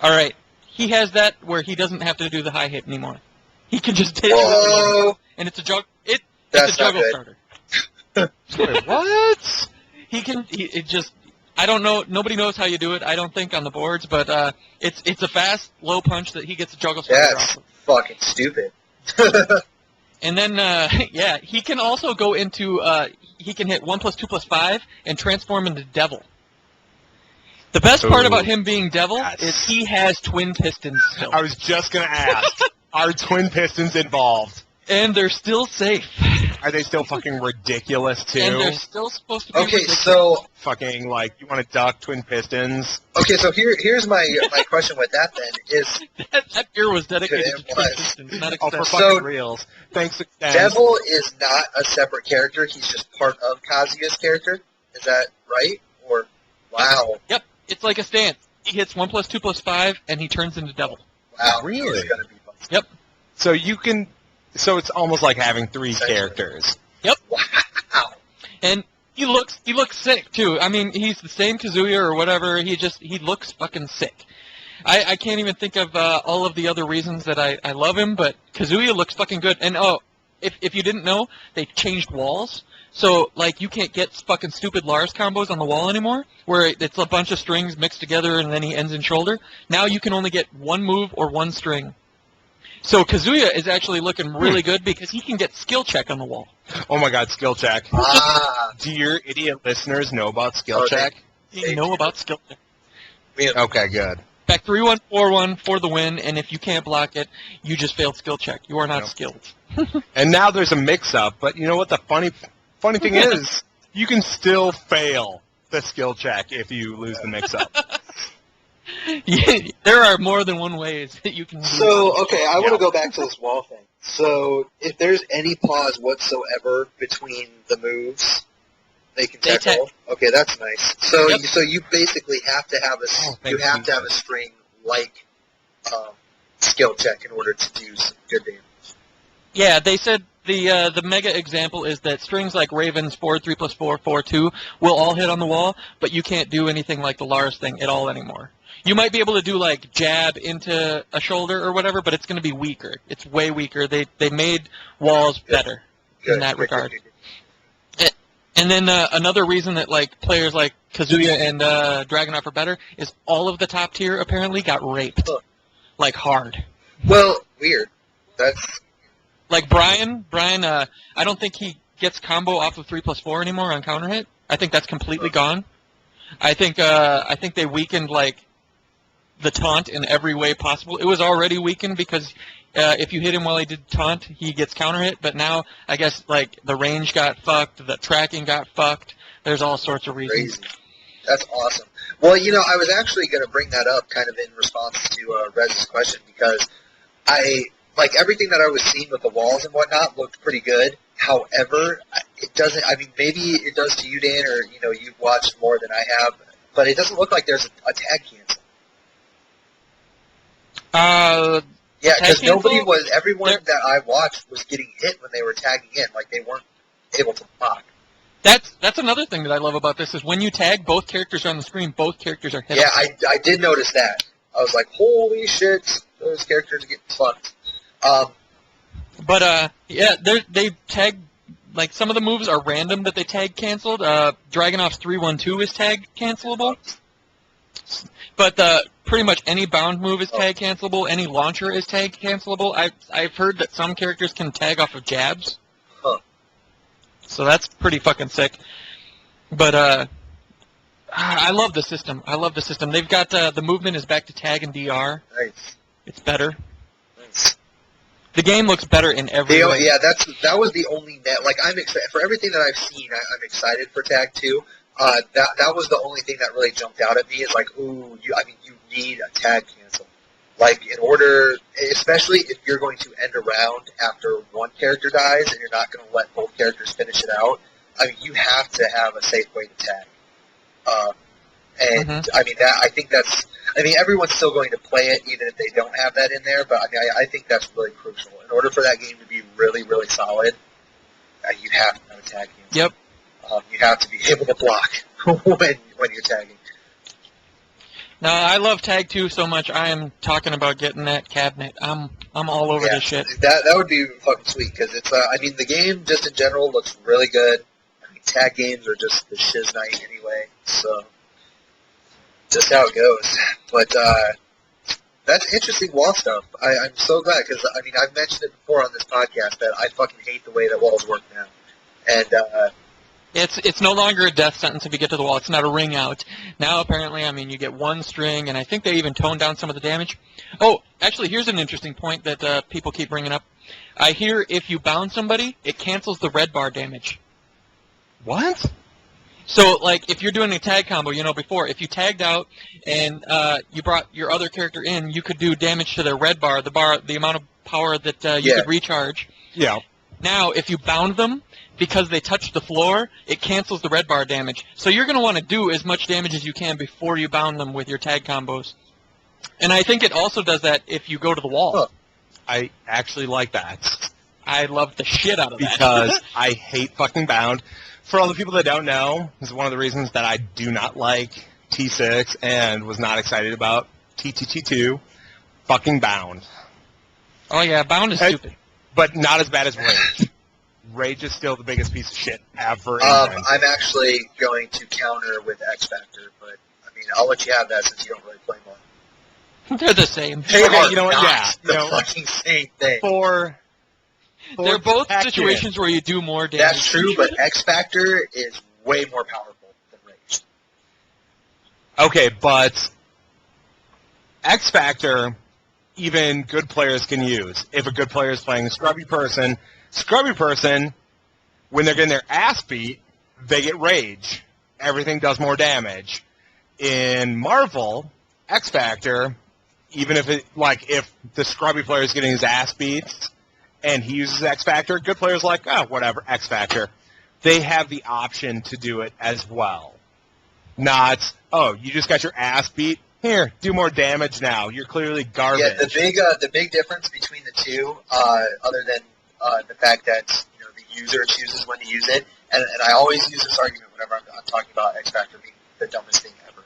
All right, he has that where he doesn't have to do the high hit anymore. He can just hit you with the low move, and it's a juggle. It's a juggle starter. Wait, what? It just. I don't know. Nobody knows how you do it. I don't think on the boards, but it's a fast low punch that he gets a juggle starter That's off of. fucking stupid. And then yeah, he can also go into he can hit 1+2+5 and transform into Devil. The best part about him being Devil is he has twin pistons still. I was just gonna ask, are twin pistons involved? And they're still safe. Are they still fucking ridiculous too? And they're still supposed to be Okay, ridiculous. So fucking like you want to duck twin pistons? Okay, so here's my question with that then is that beer was dedicated It to twin was. pistons, not Oh, for extensions. fucking So- reals. Thanks. Devil is not a separate character. He's just part of Kazuya's character. Is that right? Or wow, Yep, it's like a stance. He hits 1+2+5 and he turns into Devil. wow, Really? It's gonna be fun. Yep. So you can. So it's almost like having three Essentially. characters. Wow. And he looks sick too. I mean, he's the same Kazuya or whatever. He looks fucking sick. I can't even think of all of the other reasons that I love him, but Kazuya looks fucking good. And if you didn't know, they changed walls. So like you can't get fucking stupid Lars combos on the wall anymore, where it's a bunch of strings mixed together and then he ends in shoulder. Now you can only get one move or one string. So Kazuya is actually looking really good because he can get skill check on the wall. Oh my God, skill check. Ah, Do your idiot listeners know about skill Oh, check? You know about skill check. Okay, good. Back 3-1, 4-1 for the win, and if you can't block it, you just failed skill check. You are not Nope. skilled. And now there's a mix-up, but you know what the funny thing is? You can still fail the skill check if you lose the mix-up. Yeah, there are more than one ways that you can do so okay, I want Yeah. to go back to this wall thing. So if there's any pause whatsoever between the moves, they can They tech roll. Okay, that's nice. So Yep. so you basically have to have Oh, you thanks, have to have a string like skill check in order to do some good damage. Yeah, they said the mega example is that strings like Raven's 4-3+4, 4-2 will all hit on the wall, but you can't do anything like the Lars thing at all anymore. You might be able to do like jab into a shoulder or whatever, but it's going to be weaker. It's way weaker. They made walls better in that regard. And then another reason that like players like Kazuya and Dragunov are better is all of the top tier apparently got raped, like hard. Well, weird. That's like Brian. I don't think he gets combo off of 3+4 anymore on counter hit. I think that's completely gone. I think they weakened like the taunt in every way possible. It was already weakened because if you hit him while he did taunt, he gets counter hit. But now I guess like the range got fucked, the tracking got fucked. There's all sorts of reasons. crazy. That's awesome. Well, I was actually going to bring that up kind of in response to Rez's question because like everything that I was seeing with the walls and whatnot looked pretty good. However, it doesn't. I mean, maybe it does to you, Dan, or you've watched more than I have, but it doesn't look like there's a tag cancel. Yeah, because everyone that I watched was getting hit when they were tagging in, like they weren't able to block. That's another thing that I love about this is when you tag, both characters are on the screen, both characters are hit. Yeah, I did notice that. I was like, holy shit, those characters are getting fucked. But they tag, like some of the moves are random that they tag canceled. Dragunov's 3-1-2 is tag cancelable. But pretty much any bound move is tag cancelable. Any launcher is tag cancelable. I've heard that some characters can tag off of jabs. Huh. So that's pretty fucking sick. But I love the system. They've got the movement is back to tag and DR. Nice. It's better. Nice. The game looks better in every way. Yeah, that was the only net. Like I'm excited for everything that I've seen. I'm excited for Tag 2. That was the only thing that really jumped out at me is like, ooh, you need a tag cancel. Like in order, especially if you're going to end a round after one character dies and you're not going to let both characters finish it out. I mean, you have to have a safe way to tag. I mean, everyone's still going to play it even if they don't have that in there. But I think that's really crucial. In order for that game to be really, really solid, you have to have a tag cancel. Yep. You have to be able to block when you're tagging. No, I love Tag 2 so much. I am talking about getting that cabinet. I'm all over this shit. That would be fucking sweet because it's. The game just in general looks really good. I mean, tag games are just the shiz night anyway. So just how it goes. But that's interesting wall stuff. I'm so glad because I've mentioned it before on this podcast that I fucking hate the way that walls work now, and. It's no longer a death sentence if you get to the wall. It's not a ring out. Now, apparently, you get one string, and I think they even toned down some of the damage. Oh, actually, here's an interesting point that people keep bringing up. I hear if you bound somebody, it cancels the red bar damage. What? So, like, if you're doing a tag combo, before, if you tagged out and you brought your other character in, you could do damage to their red bar, the amount of power that you could recharge. Yeah. Now, if you bound them, because they touched the floor, it cancels the red bar damage. So you're going to want to do as much damage as you can before you bound them with your tag combos. And I think it also does that if you go to the wall. Huh. I actually like that. I love the shit out of that. Because I hate fucking bound. For all the people that don't know, this is one of the reasons that I do not like T6 and was not excited about TTT2. Fucking bound. Oh yeah, bound is stupid. But not as bad as Rage. Rage is still the biggest piece of shit ever. I'm actually going to counter with X Factor, but I'll let you have that since you don't really play one. They're the same. They are you know what? Yeah, the fucking same thing. They're both situations where you do more damage. That's true, but X Factor is way more powerful than Rage. Okay, but X Factor, even good players can use. If a good player is playing a scrubby person, when they're getting their ass beat, they get Rage. Everything does more damage. In Marvel, X Factor, even if if the scrubby player is getting his ass beat and he uses X Factor, good players like, oh, whatever, X Factor. They have the option to do it as well. Not, oh, you just got your ass beat. Here, do more damage now. You're clearly garbage. Yeah, the big difference between the two, other than the fact that the user chooses when to use it, and I always use this argument whenever I'm talking about X Factor being the dumbest thing ever.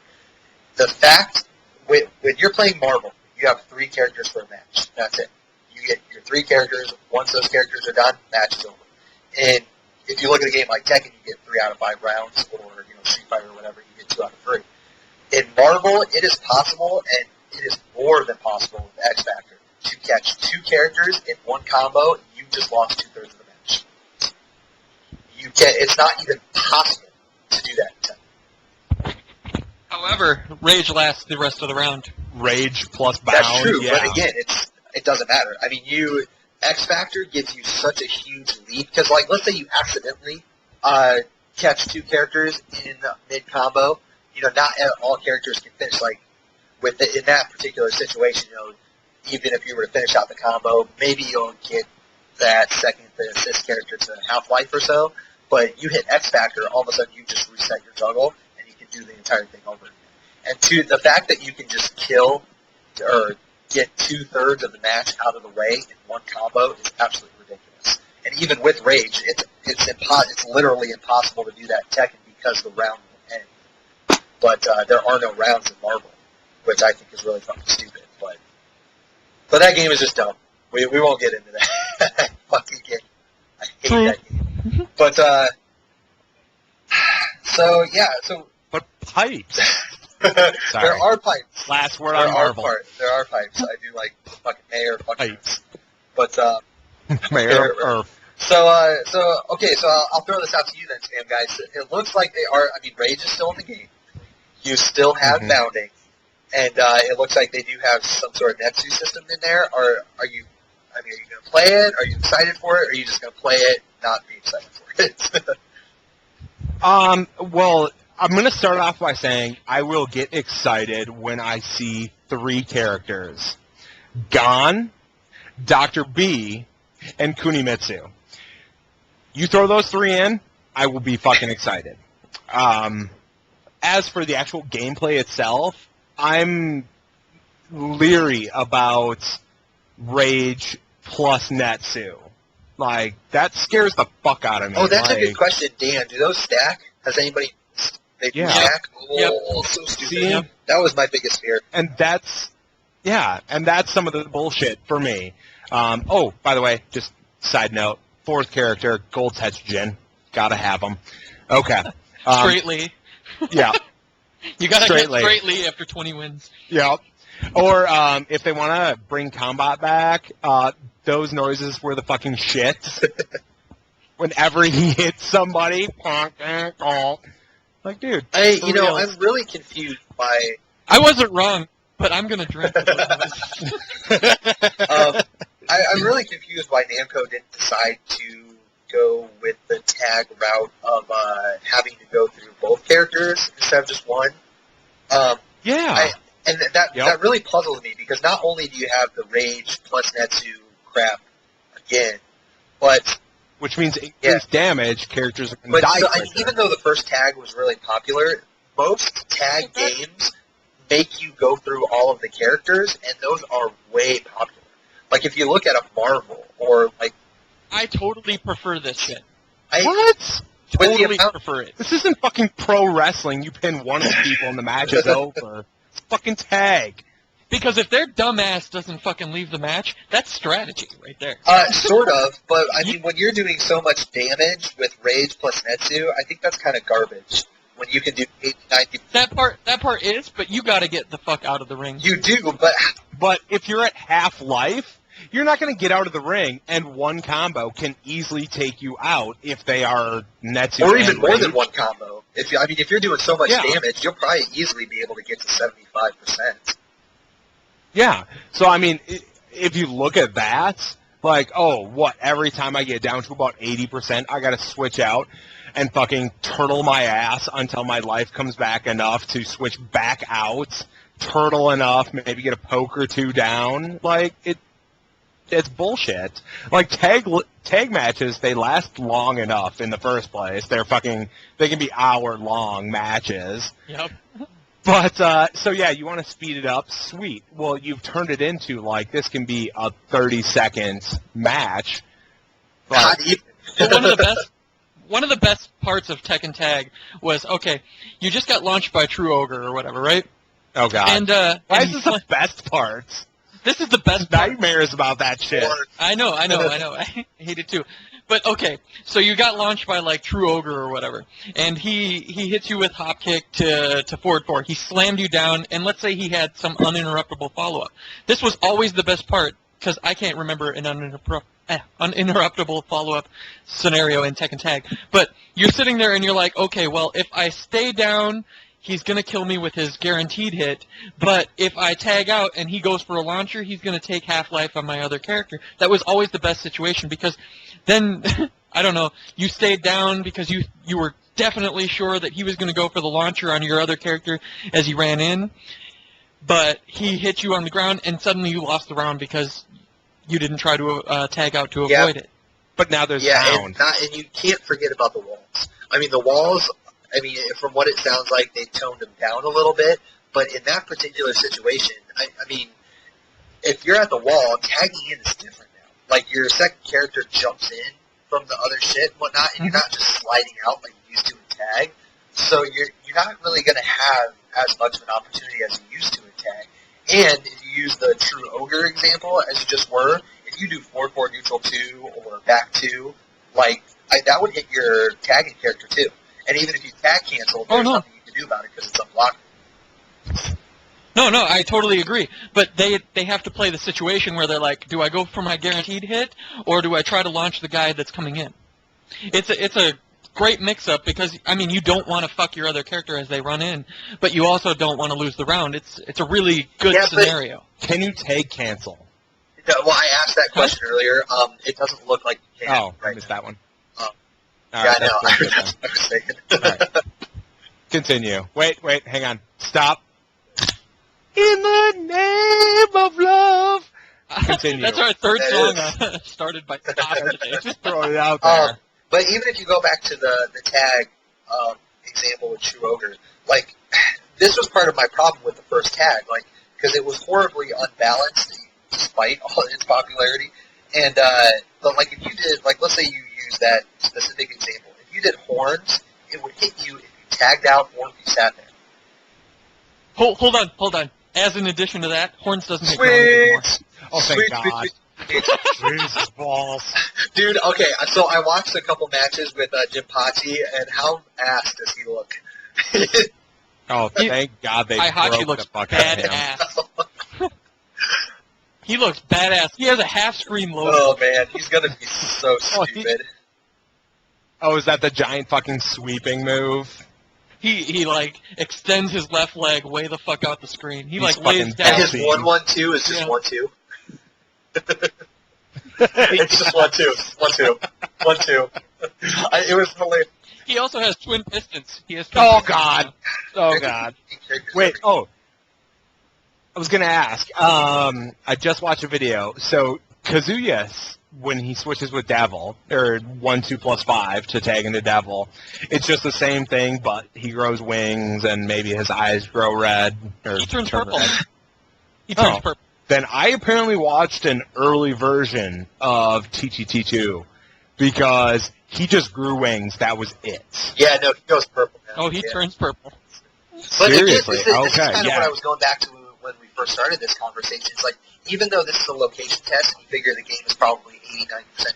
The fact when you're playing Marvel, you have 3 characters for a match. That's it. You get your 3 characters. Once those characters are done, match is over. And if you look at a game like Tekken, you get 3 out of 5 rounds, or Street Fighter or whatever, you get 2 out of 3. In Marvel, it is possible, and it is more than possible with X Factor, to catch 2 characters in one combo. You just lost 2/3 of the match. It's not even possible to do that in Tekken. However, Rage lasts the rest of the round. Rage plus bound. That's true, yeah. but again, it doesn't matter. I mean, X Factor gives you such a huge lead, because, like, let's say you accidentally catch 2 characters in mid-combo, not all characters can finish, like, in that particular situation, even if you were to finish out the combo, maybe you'll get that second to assist character to half-life or so, but you hit X Factor, all of a sudden you just reset your juggle, and you can do the entire thing over again. And the fact that you can just kill or get 2/3 of the match out of the way in one combo is absolutely ridiculous. And even with Rage, it's literally impossible to do that in Tekken because the round will end. But there are no rounds in Marvel, which I think is really fucking stupid. But that game is just dumb. We won't get into that fucking game. I hate that game. But But pipes. there are pipes. Last word on Marvel. There are pipes. I do like fucking Mayor fucking Pipes. But Mayor or So I'll throw this out to you then, Spam guys. It looks like they are. I mean, Rage is still in the game. You still have bounding, and it looks like they do have some sort of Netsu system in there. Or are you going to play it? Are you excited for it? Or are you just going to play it, not be excited for it? Well, I'm going to start off by saying I will get excited when I see 3 characters. Gon, Dr. B, and Kunimitsu. You throw those 3 in, I will be fucking excited. As for the actual gameplay itself, I'm leery about Rage plus Netsu. Like, that scares the fuck out of me. Oh, that's a good question, Dan. Do those stack? Has anybody... They do stack? Oh, so stupid. See? That was my biggest fear. And that's some of the bullshit for me. Oh, by the way, just side note, 4th character, Gold Jin. Gotta have him. Okay. Straight Lee. Yeah. You gotta Straight get Straight Lee after 20 wins. Yeah. Or if they want to bring combat back, those noises were the fucking shit. Whenever he hits somebody, like, dude. Hey, I'm really confused by... I wasn't wrong, but I'm gonna drink. I'm really confused why Namco didn't decide to go with the tag route of having to go through both characters instead of just one. That really puzzles me, because not only do you have the Rage plus Netsu crap again, but... Which means increased damage, characters are going to die quicker. Even though the first tag was really popular, most tag games make you go through all of the characters, and those are way popular. Like, if you look at a Marvel, or, like... I totally prefer this shit. What? Totally prefer it. This isn't fucking pro wrestling. You pin one of the people and the match is over. It's fucking tag. Because if their dumbass doesn't fucking leave the match, that's strategy right there. Sort of, but I mean, when you're doing so much damage with Rage plus Netsu, I think that's kind of garbage. When you can do 80, 90... That part is, but you gotta get the fuck out of the ring. You do, but if you're at half life, you're not going to get out of the ring, and one combo can easily take you out if they are Netsu or even more Rage. than one combo. If you're doing so much damage, you'll probably easily be able to get to 75%. Yeah. So, I mean, if you look at that, like, every time I get down to about 80%, I got to switch out and fucking turtle my ass until my life comes back enough to switch back out, turtle enough, maybe get a poke or 2 down. Like, it's bullshit. Like, tag matches, they last long enough in the first place. They can be hour-long matches. Yep. But, you want to speed it up? Sweet. Well, you've turned it into, like, this can be a 30-second match. But one of the best parts of Tekken Tag was, you just got launched by True Ogre or whatever, right? Oh, God. And, why is this the best part? This is the best part. Nightmares about that shit. I know. I hate it too. But okay, so you got launched by like True Ogre or whatever, and he hits you with hop kick to forward 4. He slammed you down, and let's say he had some uninterruptible follow-up. This was always the best part, because I can't remember an uninterruptible follow-up scenario in Tekken Tag. But you're sitting there and you're like, okay, well, if I stay down, he's going to kill me with his guaranteed hit, but if I tag out and he goes for a launcher, he's going to take half-life on my other character. That was always the best situation, because then, I don't know, you stayed down because you were definitely sure that he was going to go for the launcher on your other character as he ran in, but he hit you on the ground, and suddenly you lost the round because you didn't try to tag out to avoid it. But now there's sound. And you can't forget about the walls. I mean, the walls, from what it sounds like, they toned them down a little bit, but in that particular situation, I mean, if you're at the wall, tagging in is different now. Like, your second character jumps in from the other shit and whatnot, and you're not just sliding out like you used to in tag, so you're not really going to have as much of an opportunity as you used to in tag. And if you use the True Ogre example, as you just were, if you do forward 4 neutral 2 or back 2, like, that would hit your tagging character too. And even if you tag cancel, there's nothing you can do about it because it's unblockable. No, I totally agree. But they have to play the situation where they're like, do I go for my guaranteed hit, or do I try to launch the guy that's coming in? It's a great mix-up because, I mean, you don't want to fuck your other character as they run in, but you also don't want to lose the round. It's a really good scenario. Can you tag cancel? Well, I asked that question earlier. It doesn't look like you can. Oh, I missed that one. Yeah, I know. That's what I was thinking. Right. Continue. Wait, hang on. Stop. In the name of love. Continue. That's our third song started by Scott today. Just throwing it out there. But even if you go back to the tag example with True Ogre, like, this was part of my problem with the first tag, like, because it was horribly unbalanced despite all its popularity. And, but, like, if you did, like, let's say you use that specific example. If you did horns, it would hit you if you tagged out or if you sat there. Hold on. As an addition to that, horns doesn't make ground anymore. Oh, thank God. Jesus balls. Dude, okay, so I watched a couple matches with Jim Pachi, and how ass does he look? Oh, thank God they broke the fuck out of him. He looks badass. He has a half-screen logo. Oh, man, he's going to be so stupid. Oh, is that the giant fucking sweeping move? He like, extends his left leg way the fuck out the scrin. He, like, lays And down. his 1-1-2 is just 1-2. It's just 1-2. 1-2. 1-2. It was hilarious. He also has twin pistons. Oh, God. Oh, God. Wait, I was going to ask. I just watched a video. So, Kazuya, when he switches with Devil, or 1-2+5 to tag into Devil, it's just the same thing, but he grows wings and maybe his eyes grow red. Or he turns purple. Red. He turns purple. Then I apparently watched an early version of TTT2 because he just grew wings. That was it. Yeah, no, he goes purple now. Oh, he turns purple. But Seriously? This is kind of what I was going back to when we first started this conversation. It's like, even though this is a location test, you figure the game is probably 80-90% done.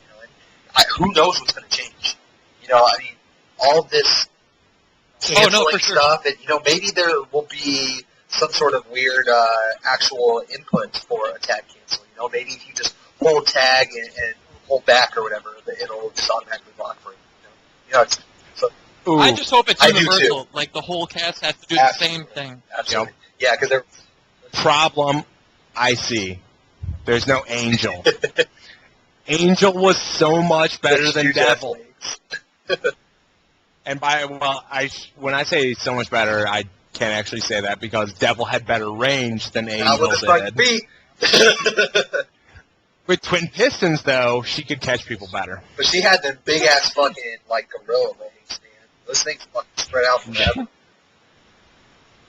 Who knows what's going to change? You know, I mean, all this canceling stuff, and, you know, maybe there will be some sort of weird actual input for a tag cancel. You know, maybe if you just hold tag and hold back or whatever, it'll just automatically block for you. You know, Ooh, I just hope it's universal. Like, the whole cast has to do the same thing. Absolutely. Yep. Yeah, because they're... Problem, I see. There's no Angel. Angel was so much better than Devil. And when I say so much better, I can't actually say that because Devil had better range than Angel did. With twin pistons, though, she could catch people better. But she had the big-ass fucking, like, gorilla legs, man. Those things fucking spread out forever.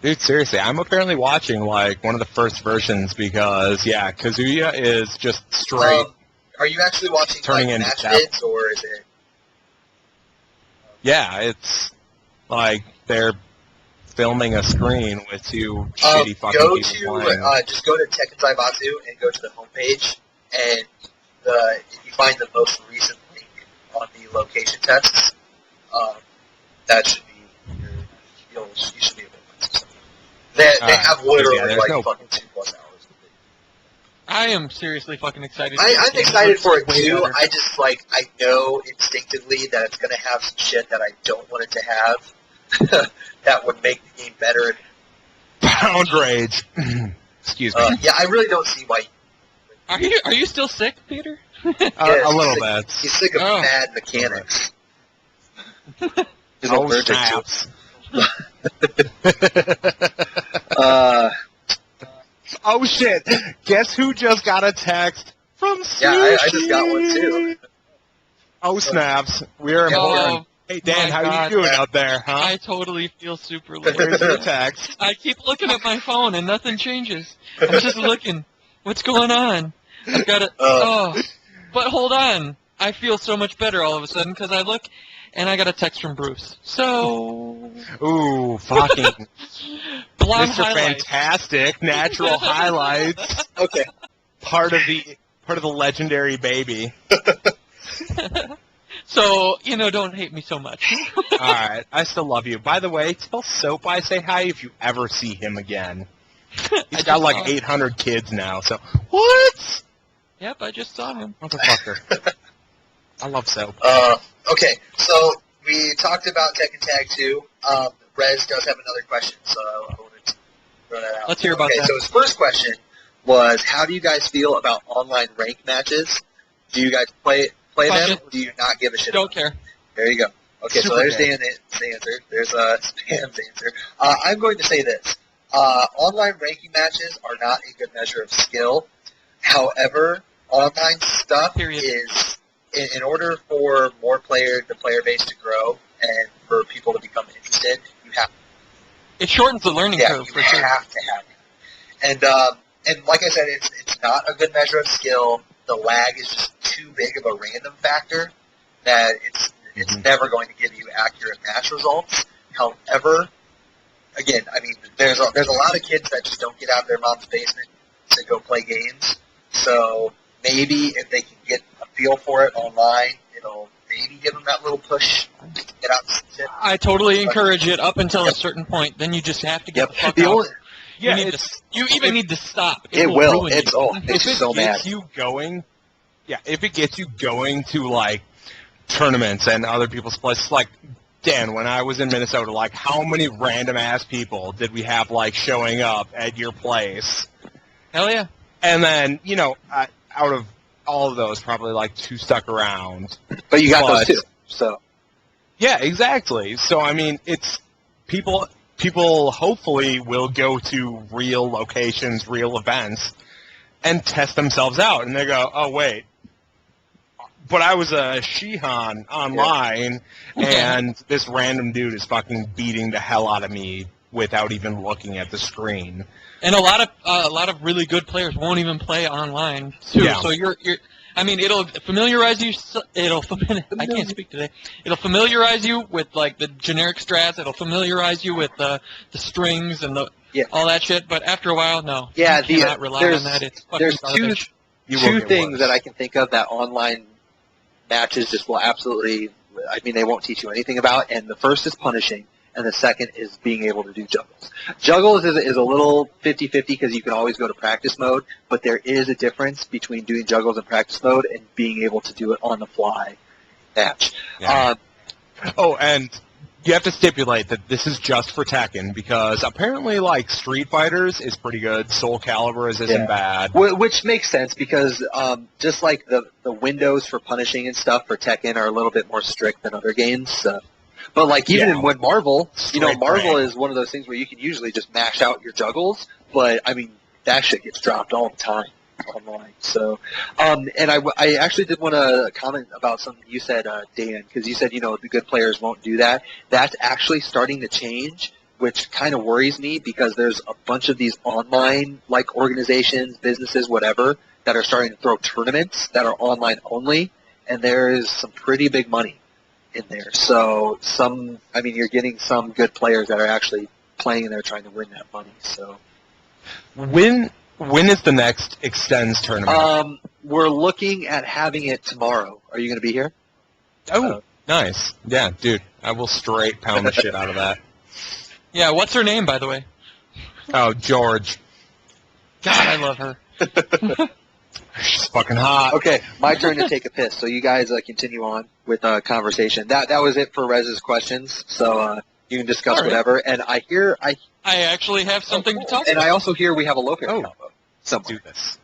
Dude, seriously, I'm apparently watching, like, one of the first versions because, yeah, Kazuya is just straight. Are you actually watching, turning like, match vids, or is it... Yeah, it's, like, they're filming a screen with two shitty fucking people playing. Just go to Tekken Zaibatsu and go to the homepage, and if you find the most recent link on the location tests. That should be you should be able to win. They have literally fucking 2+ hours. I am seriously fucking excited. I'm excited for it too. Better. I just I know instinctively that it's gonna have some shit that I don't want it to have. That would make the game better. Pound rage. Excuse me. Yeah, I really don't see why. Are you still sick, Peter? A little bit. He's sick of mad mechanics. Snaps. Oh shit! Guess who just got a text from Sushi? Yeah, I just got one too. Oh snaps! We're important. Hey Dan, how you doing out there, huh? I totally feel super late. Where's your text? I keep looking at my phone and nothing changes. I'm just looking. What's going on? I've got to. But hold on. I feel so much better all of a sudden because I look and I got a text from Bruce. So. Ooh, fucking. Blonde Mr. highlights. Fantastic, natural highlights. Okay. Part of the legendary baby. So, don't hate me so much. Alright, I still love you. By the way, tell Soap I say hi if you ever see him again. He's got 800 kids now, so... What? Yep, I just saw him. Motherfucker. I love Soap. Okay, so we talked about Tekken Tag 2. Rez does have another question, so I wanted to throw that out. Let's hear about that. Okay, so his first question was, how do you guys feel about online rank matches? Do you guys play them, or do you not give a shit Don't about care. Them? There you go. Okay, so there's Dan's answer. There's Spam's answer. I'm going to say this. Online ranking matches are not a good measure of skill. However, online stuff is, in order for the player base to grow and for people to become interested, you have to. It shortens the learning curve, for sure. You have to have it. And like I said, it's not a good measure of skill. The lag is just too big of a random factor that it's never going to give you accurate match results. However, again, I mean, there's a lot of kids that just don't get out of their mom's basement to go play games. So maybe if they can get a feel for it online, it'll maybe give them that little push to get out and shit. I totally encourage it up until a certain point. Then you just have to get the fuck out. Yeah, you even need to stop. It will. Ruin It's you. makes you so mad. If it gets you going to tournaments and other people's places, Dan, when I was in Minnesota, how many random ass people did we have showing up at your place? Hell yeah. And then out of all of those, probably 2 stuck around. But you got those too. So. Yeah, exactly. So I mean, it's people hopefully will go to real locations, real events, and test themselves out. And they go, oh, wait, but I was a Shihan online, and this random dude is fucking beating the hell out of me without even looking at the screen. And a lot of really good players won't even play online, too. Yeah. So it'll familiarize you. I can't speak today. It'll familiarize you with the generic strats. It'll familiarize you with the strings and all that shit. But after a while, no. Yeah, you cannot rely on that. It's fucking there's two things that I can think of that online matches just will absolutely. I mean, they won't teach you anything about. And the first is punishing. And the second is being able to do juggles. Juggles is a little 50-50 because you can always go to practice mode, but there is a difference between doing juggles in practice mode and being able to do it on the fly match. Yeah. And you have to stipulate that this is just for Tekken because apparently Street Fighters is pretty good, Soul Calibur isn't bad. Which makes sense because just like the windows for punishing and stuff for Tekken are a little bit more strict than other games. But even when Marvel, Marvel is one of those things where you can usually just mash out your juggles, but I mean that shit gets dropped all the time online. So, and I actually did want to comment about something you said, Dan, because you said the good players won't do that. That's actually starting to change, which kind of worries me because there's a bunch of these online organizations, businesses, whatever, that are starting to throw tournaments that are online only, and there is some pretty big money in there. So you're getting some good players that are actually playing and they're trying to win that money. So when is the next Extends tournament? We're looking at having it tomorrow. Are you going to be here? Oh, nice. Yeah, dude, I will straight pound the shit out of that. Yeah, what's her name, by the way? Oh, George. God, I love her. She's fucking hot. Okay, my turn to take a piss. So you guys continue on with conversation. That was it for Rez's questions. So you can discuss whatever. And I actually have something to talk and about. I also hear we have a low-fare combo somewhere Do this.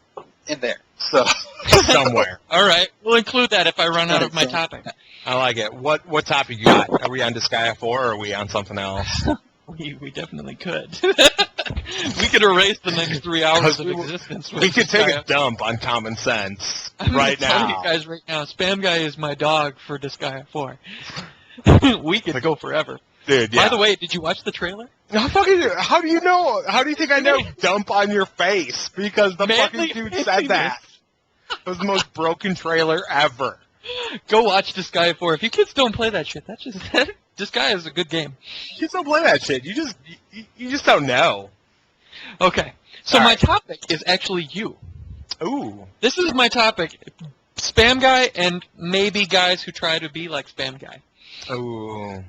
in there. So Somewhere. All right, we'll include that if I run out of my topic. I like it. What topic you got? Are we on Disgaea 4 or are we on something else? We definitely could. We could erase the next 3 hours of existence. We could take a dump on common sense I'm right gonna tell now. you guys right now, Spam Guy is my dog for Disgaea 4. We could go forever. Dude, yeah. By the way, did you watch the trailer? How do you know? How do you think I know dump on your face? Because the Manly fucking dude said that. It was the most broken trailer ever. Go watch Disgaea 4. If you kids don't play that shit, Disgaea is a good game. You just don't play that shit. You just don't know. Okay, so All my right. topic is actually you. Ooh. This is my topic. Spam Guy and maybe guys who try to be like Spam Guy. Ooh.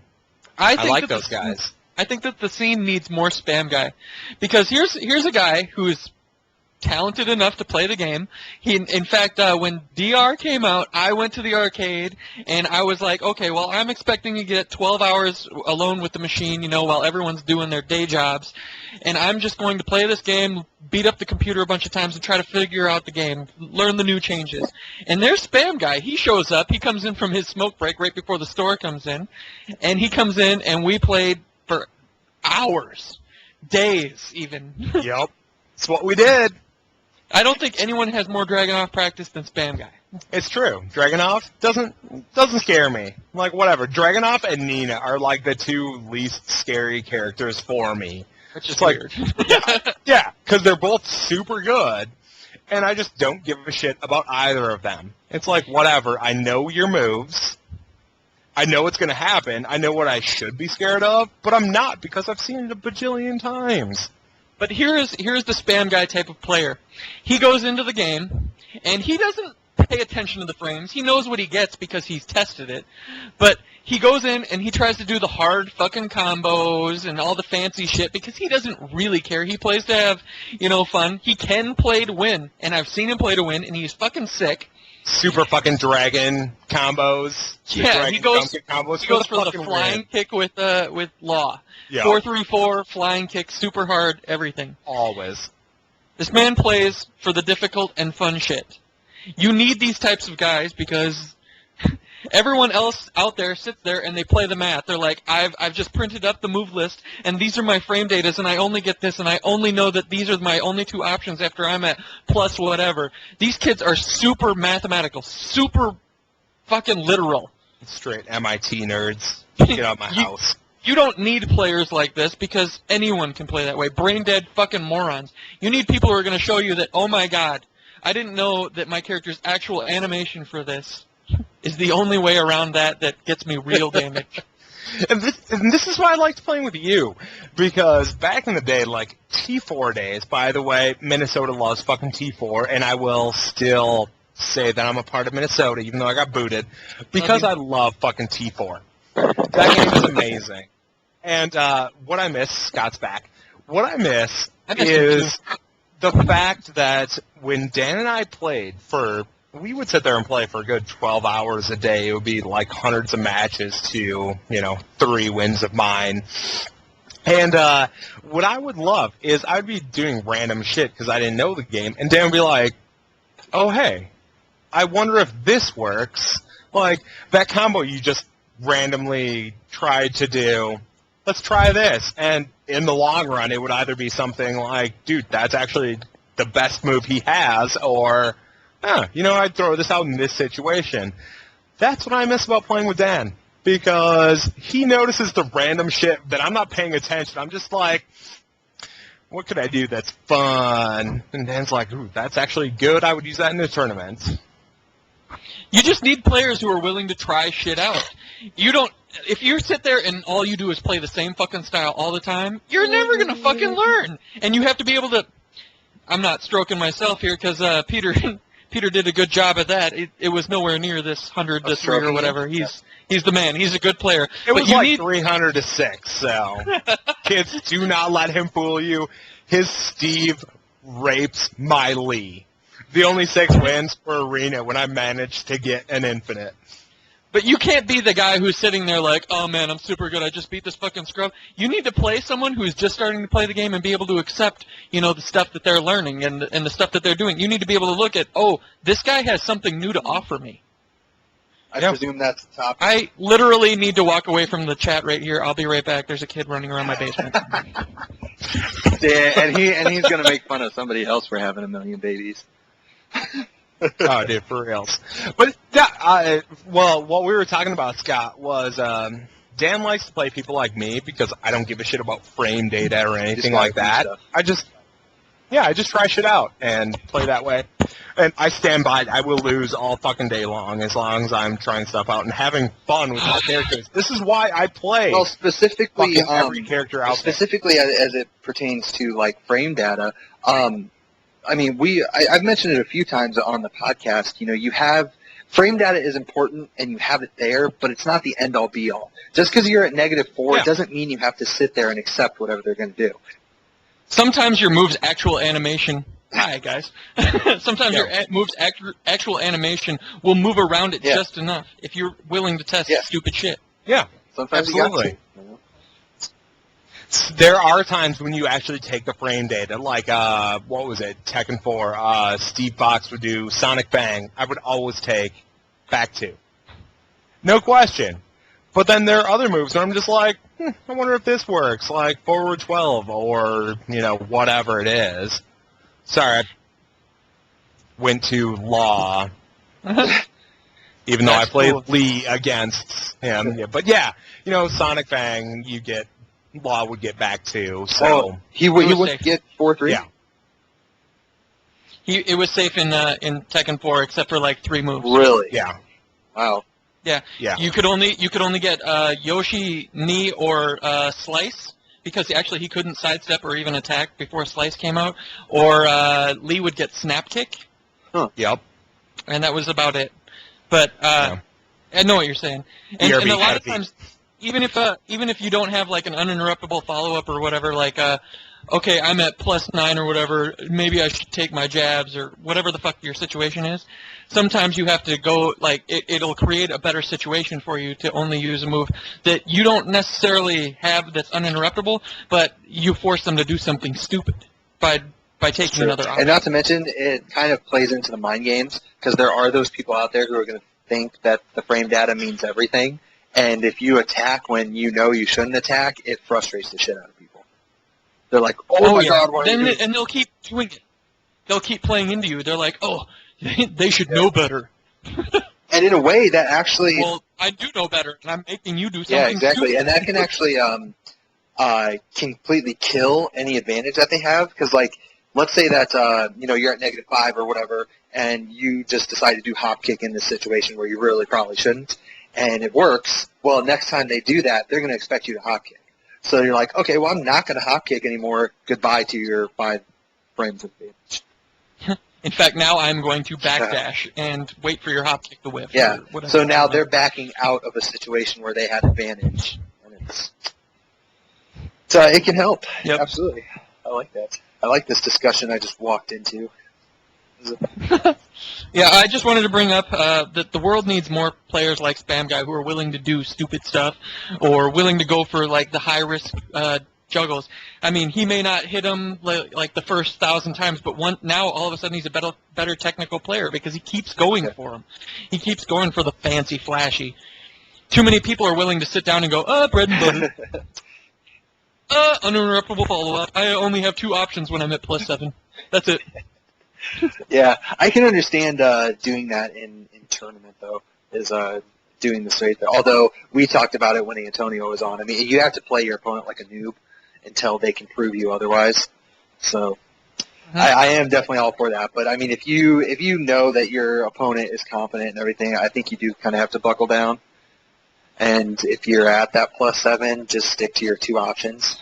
I I like that those the scene- guys. I think that the scene needs more Spam Guy, because here's a guy who is talented enough to play the game. In fact, when DR came out, I went to the arcade and I was like, okay, well, I'm expecting to get 12 hours alone with the machine, while everyone's doing their day jobs, and I'm just going to play this game, beat up the computer a bunch of times, and try to figure out the game, learn the new changes. And there's Spam Guy. He shows up. He comes in from his smoke break right before the store comes in, and he comes in and we played for hours, days even. Yep. It's what we did. I don't think anyone has more Dragunov practice than Spam Guy. It's true. Dragunov doesn't scare me. Like, whatever. Dragunov and Nina are like the two least scary characters for me. Which is It's like- weird. Yeah, because they're both super good, and I just don't give a shit about either of them. It's like, whatever. I know your moves. I know what's going to happen. I know what I should be scared of, but I'm not because I've seen it a bajillion times. But here's the Spam Guy type of player. He goes into the game, and he doesn't pay attention to the frames. He knows what he gets because he's tested it. But he goes in, and he tries to do the hard fucking combos and all the fancy shit because he doesn't really care. He plays to have, fun. He can play to win, and I've seen him play to win, and he's fucking sick. Super fucking dragon combos. Yeah, he goes combos for the fucking flying win. kick with Law. Yeah. 4-3-4, flying kick, super hard, everything. Always. This man plays for the difficult and fun shit. You need these types of guys because everyone else out there sits there and they play the math. They're like, I've just printed up the move list, and these are my frame datas, and I only get this, and I only know that these are my only two options after I'm at plus whatever. These kids are super mathematical, super fucking literal. Straight MIT nerds. Get out of my house. You don't need players like this because anyone can play that way. Brain dead fucking morons. You need people who are going to show you that, oh my god, I didn't know that my character's actual animation for this is the only way around that gets me real damage. And this is why I liked playing with you, because back in the day, like T4 days, by the way, Minnesota loves fucking T4, and I will still say that I'm a part of Minnesota, even though I got booted, because I love fucking T4. That game is amazing. And what I miss, Scott's back, what I miss is the fact that when Dan and I played we would sit there and play for a good 12 hours a day. It would be like hundreds of matches to, 3 wins of mine. And what I would love is I would be doing random shit because I didn't know the game, and Dan would be like, oh, hey, I wonder if this works. Like, that combo you just randomly tried to do, let's try this. And in the long run, it would either be something like, dude, that's actually the best move he has, or, I'd throw this out in this situation. That's what I miss about playing with Dan, because he notices the random shit that I'm not paying attention. I'm just like, what could I do that's fun? And Dan's like, ooh, that's actually good. I would use that in a tournament. You just need players who are willing to try shit out. If you sit there and all you do is play the same fucking style all the time, you're never going to fucking learn. And you have to be able to... I'm not stroking myself here because Peter Peter did a good job at that. It was nowhere near this 100 to 3 or whatever. He's the man. He's a good player. It was like 300 to 6, so kids, do not let him fool you. His Steve rapes my Lee. The only 6 wins for Arena when I managed to get an infinite. But you can't be the guy who's sitting there like, oh man, I'm super good. I just beat this fucking scrub. You need to play someone who's just starting to play the game and be able to accept, the stuff that they're learning and the stuff that they're doing. You need to be able to look at, oh, this guy has something new to offer me. I presume that's the topic. I literally need to walk away from the chat right here. I'll be right back. There's a kid running around my basement. Yeah, and he's gonna make fun of somebody else for having a million babies. Oh, dude, for reals. But, what we were talking about, Scott, was Dan likes to play people like me because I don't give a shit about frame data or anything like that. I just try shit out and play that way. And I stand by it. I will lose all fucking day long as I'm trying stuff out and having fun with my characters. This is why I play. Well, specifically, every character out specifically there. as it pertains to like frame data. I mean, I've mentioned it a few times on the podcast. You have frame data is important and you have it there, but it's not the end all be all. Just because you're at -4, it doesn't mean you have to sit there and accept whatever they're going to do. Sometimes your move's actual animation. Hi guys. Sometimes your move's actual animation will move around it just enough if you're willing to test stupid shit. Yeah, sometimes absolutely. You got to. There are times when you actually take the frame data, like, what was it, Tekken 4, Steve Fox would do Sonic Bang. I would always take back 2. No question. But then there are other moves where I'm just like, I wonder if this works, like forward 12 or, whatever it is. Sorry, I went to Law, even though I played Lee against him. Yeah, but Sonic Bang, Law would get back 2, so he would get 4-3. Yeah, it was safe in Tekken 4 except for like 3 moves. Really? Yeah. Wow. Yeah. You could only get Yoshi, knee, or slice because actually he couldn't sidestep or even attack before slice came out. Or Lee would get snap kick. Huh. Yep. And that was about it. But I know what you're saying. And a lot of times, even if you don't have like an uninterruptible follow-up or whatever, like okay, I'm at +9 or whatever, maybe I should take my jabs or whatever the fuck your situation is. Sometimes you have to go, like, it'll create a better situation for you to only use a move that you don't necessarily have that's uninterruptible, but you force them to do something stupid by taking another option. And not to mention, it kind of plays into the mind games, because there are those people out there who are going to think that the frame data means everything, and if you attack when you know you shouldn't attack, it frustrates the shit out of people. They're like, oh my God, why are you doing and they'll keep doing it. They'll keep playing into you. They're like, oh, they should know better. And in a way, that actually... Well, I do know better, and I'm making you do something Yeah, exactly. stupid. And that can actually completely kill any advantage that they have. Because, like, let's say that, you're at -5 or whatever, and you just decide to do hop kick in this situation where you really probably shouldn't, and it works. Well, next time they do that, they're going to expect you to hop kick. So you're like, okay, well, I'm not going to hop kick anymore. Goodbye to your 5 frames of advantage. In fact, now I'm going to backdash and wait for your hop kick to whiff. Yeah. So now they're backing out of a situation where they had advantage. And so it can help. Yep. Absolutely. I like that. I like this discussion I just walked into. Yeah, I just wanted to bring up that the world needs more players like Spam Guy who are willing to do stupid stuff or willing to go for like the high-risk juggles. I mean, he may not hit him like the first 1,000 times, but now all of a sudden he's a better technical player because he keeps going for him. He keeps going for the fancy, flashy. Too many people are willing to sit down and go, bread and butter. Uninterruptible follow-up. I only have 2 options when I'm at +7. That's it. Yeah, I can understand doing that in tournament, though, is doing the straight there. Although, we talked about it when Antonio was on. I mean, you have to play your opponent like a noob until they can prove you otherwise. So, I am definitely all for that. But, I mean, if you know that your opponent is competent and everything, I think you do kind of have to buckle down. And if you're at that +7, just stick to your 2 options.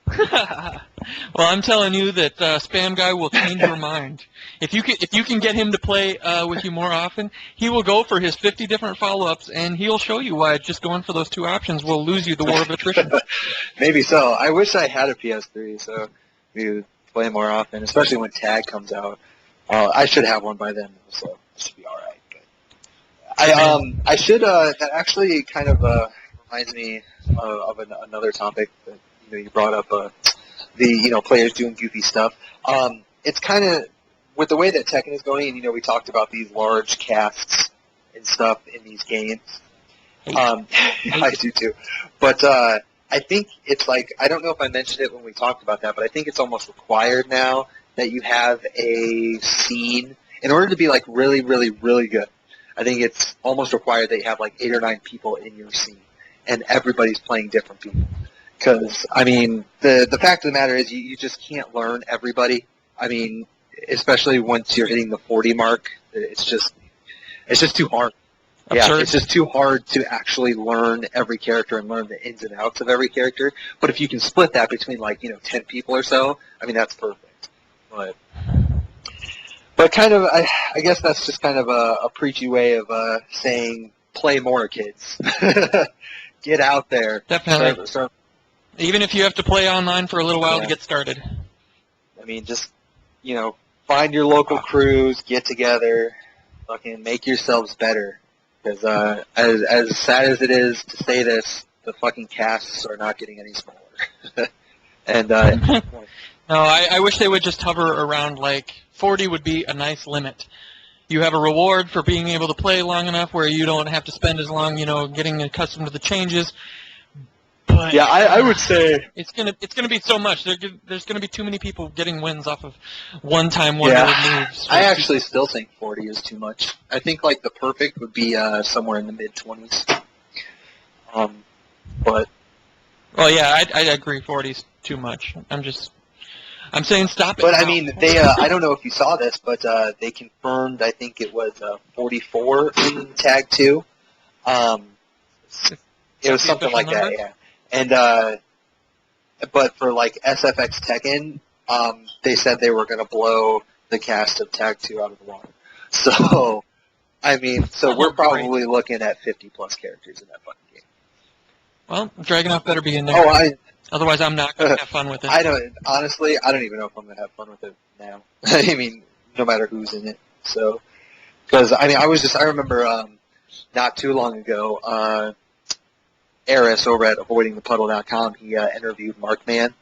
Well, I'm telling you that Spam Guy will change your mind. If you can get him to play with you more often, he will go for his 50 different follow-ups, and he'll show you why just going for those two options will lose you the war of attrition. Maybe so. I wish I had a PS3, so we would play more often, especially when Tag comes out. I should have one by then, so it should be all right. But I should. That actually kind of reminds me of another topic that you brought up. The players doing goofy stuff. It's kind of with the way that Tekken is going, and we talked about these large casts and stuff in these games. I do too, but I think it's like, I don't know if I mentioned it when we talked about that, but I think it's almost required now that you have a scene in order to be like really, really, really good. I think it's almost required that you have like 8 or 9 people in your scene, and everybody's playing different people. Because, I mean, the fact of the matter is you just can't learn everybody. I mean, especially once you're hitting the 40 mark, it's just too hard. Absurd. Yeah, it's just too hard to actually learn every character and learn the ins and outs of every character. But if you can split that between 10 people or so, I mean, that's perfect. But kind of, I guess that's just kind of a preachy way of saying, play more, kids. Get out there. Definitely. Start. Even if you have to play online for a little while to get started. I mean, just, find your local crews, get together, fucking make yourselves better. Because as sad as it is to say this, the fucking casts are not getting any smaller. And no, I wish they would just hover around 40 would be a nice limit. You have a reward for being able to play long enough where you don't have to spend as long, getting accustomed to the changes. But yeah, I would say it's gonna be so much. There's gonna be too many people getting wins off of one-time one-minute moves. I actually still think 40 is too much. I think the perfect would be somewhere in the mid-20s. But well, yeah, I agree. 40's too much. I'm saying stop it. But now. I mean, they I don't know if you saw this, but they confirmed. I think it was 44 in Tag 2. It was something like number? that, yeah. And but for SFX Tekken, they said they were going to blow the cast of Tag 2 out of the water. So, I mean, we're probably looking at 50 plus characters in that fucking game. Well, Dragunov better be in there. Otherwise, I'm not going to have fun with it. I don't even know if I'm going to have fun with it now. I mean, no matter who's in it. So, because I mean, I remember not too long ago. Eris over at avoidingthepuddle.com, he interviewed Markman,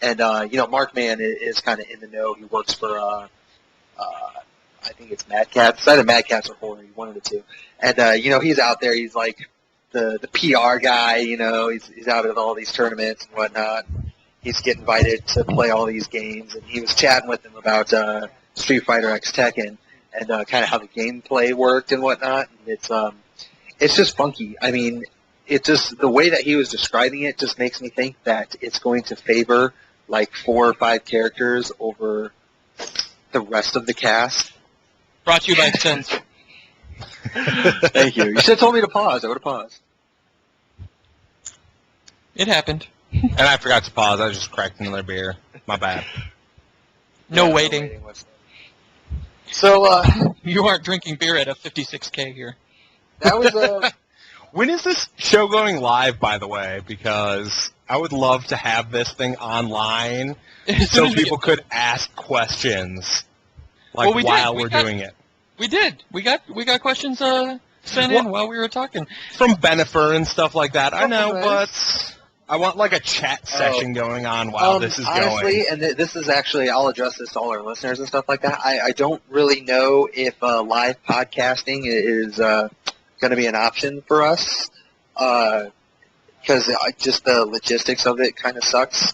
and Markman is kind of in the know. He works for I think it's Mad Cats. It's either Mad Cats or Horror, one of the two. And he's out there. He's like the PR guy. He's out at all these tournaments and whatnot. He's getting invited to play all these games, and he was chatting with him about Street Fighter X Tekken and kind of how the gameplay worked and whatnot. And it's just funky. I mean, the way that he was describing it just makes me think that it's going to favor 4 or 5 characters over the rest of the cast. Brought to you by Sense. Thank you. You should have told me to pause. I would have paused. It happened. And I forgot to pause. I just cracked another beer. My bad. No waiting. So, you aren't drinking beer at a 56K here. That was When is this show going live, by the way? Because I would love to have this thing online so people could ask questions while we're doing it. We did. We got questions sent in while we were talking. From Benifer and stuff like that. I know, but I want a chat session going on while this is going. Honestly, and this is actually, I'll address this to all our listeners and stuff like that. I don't really know if live podcasting is going to be an option for us because just the logistics of it kind of sucks.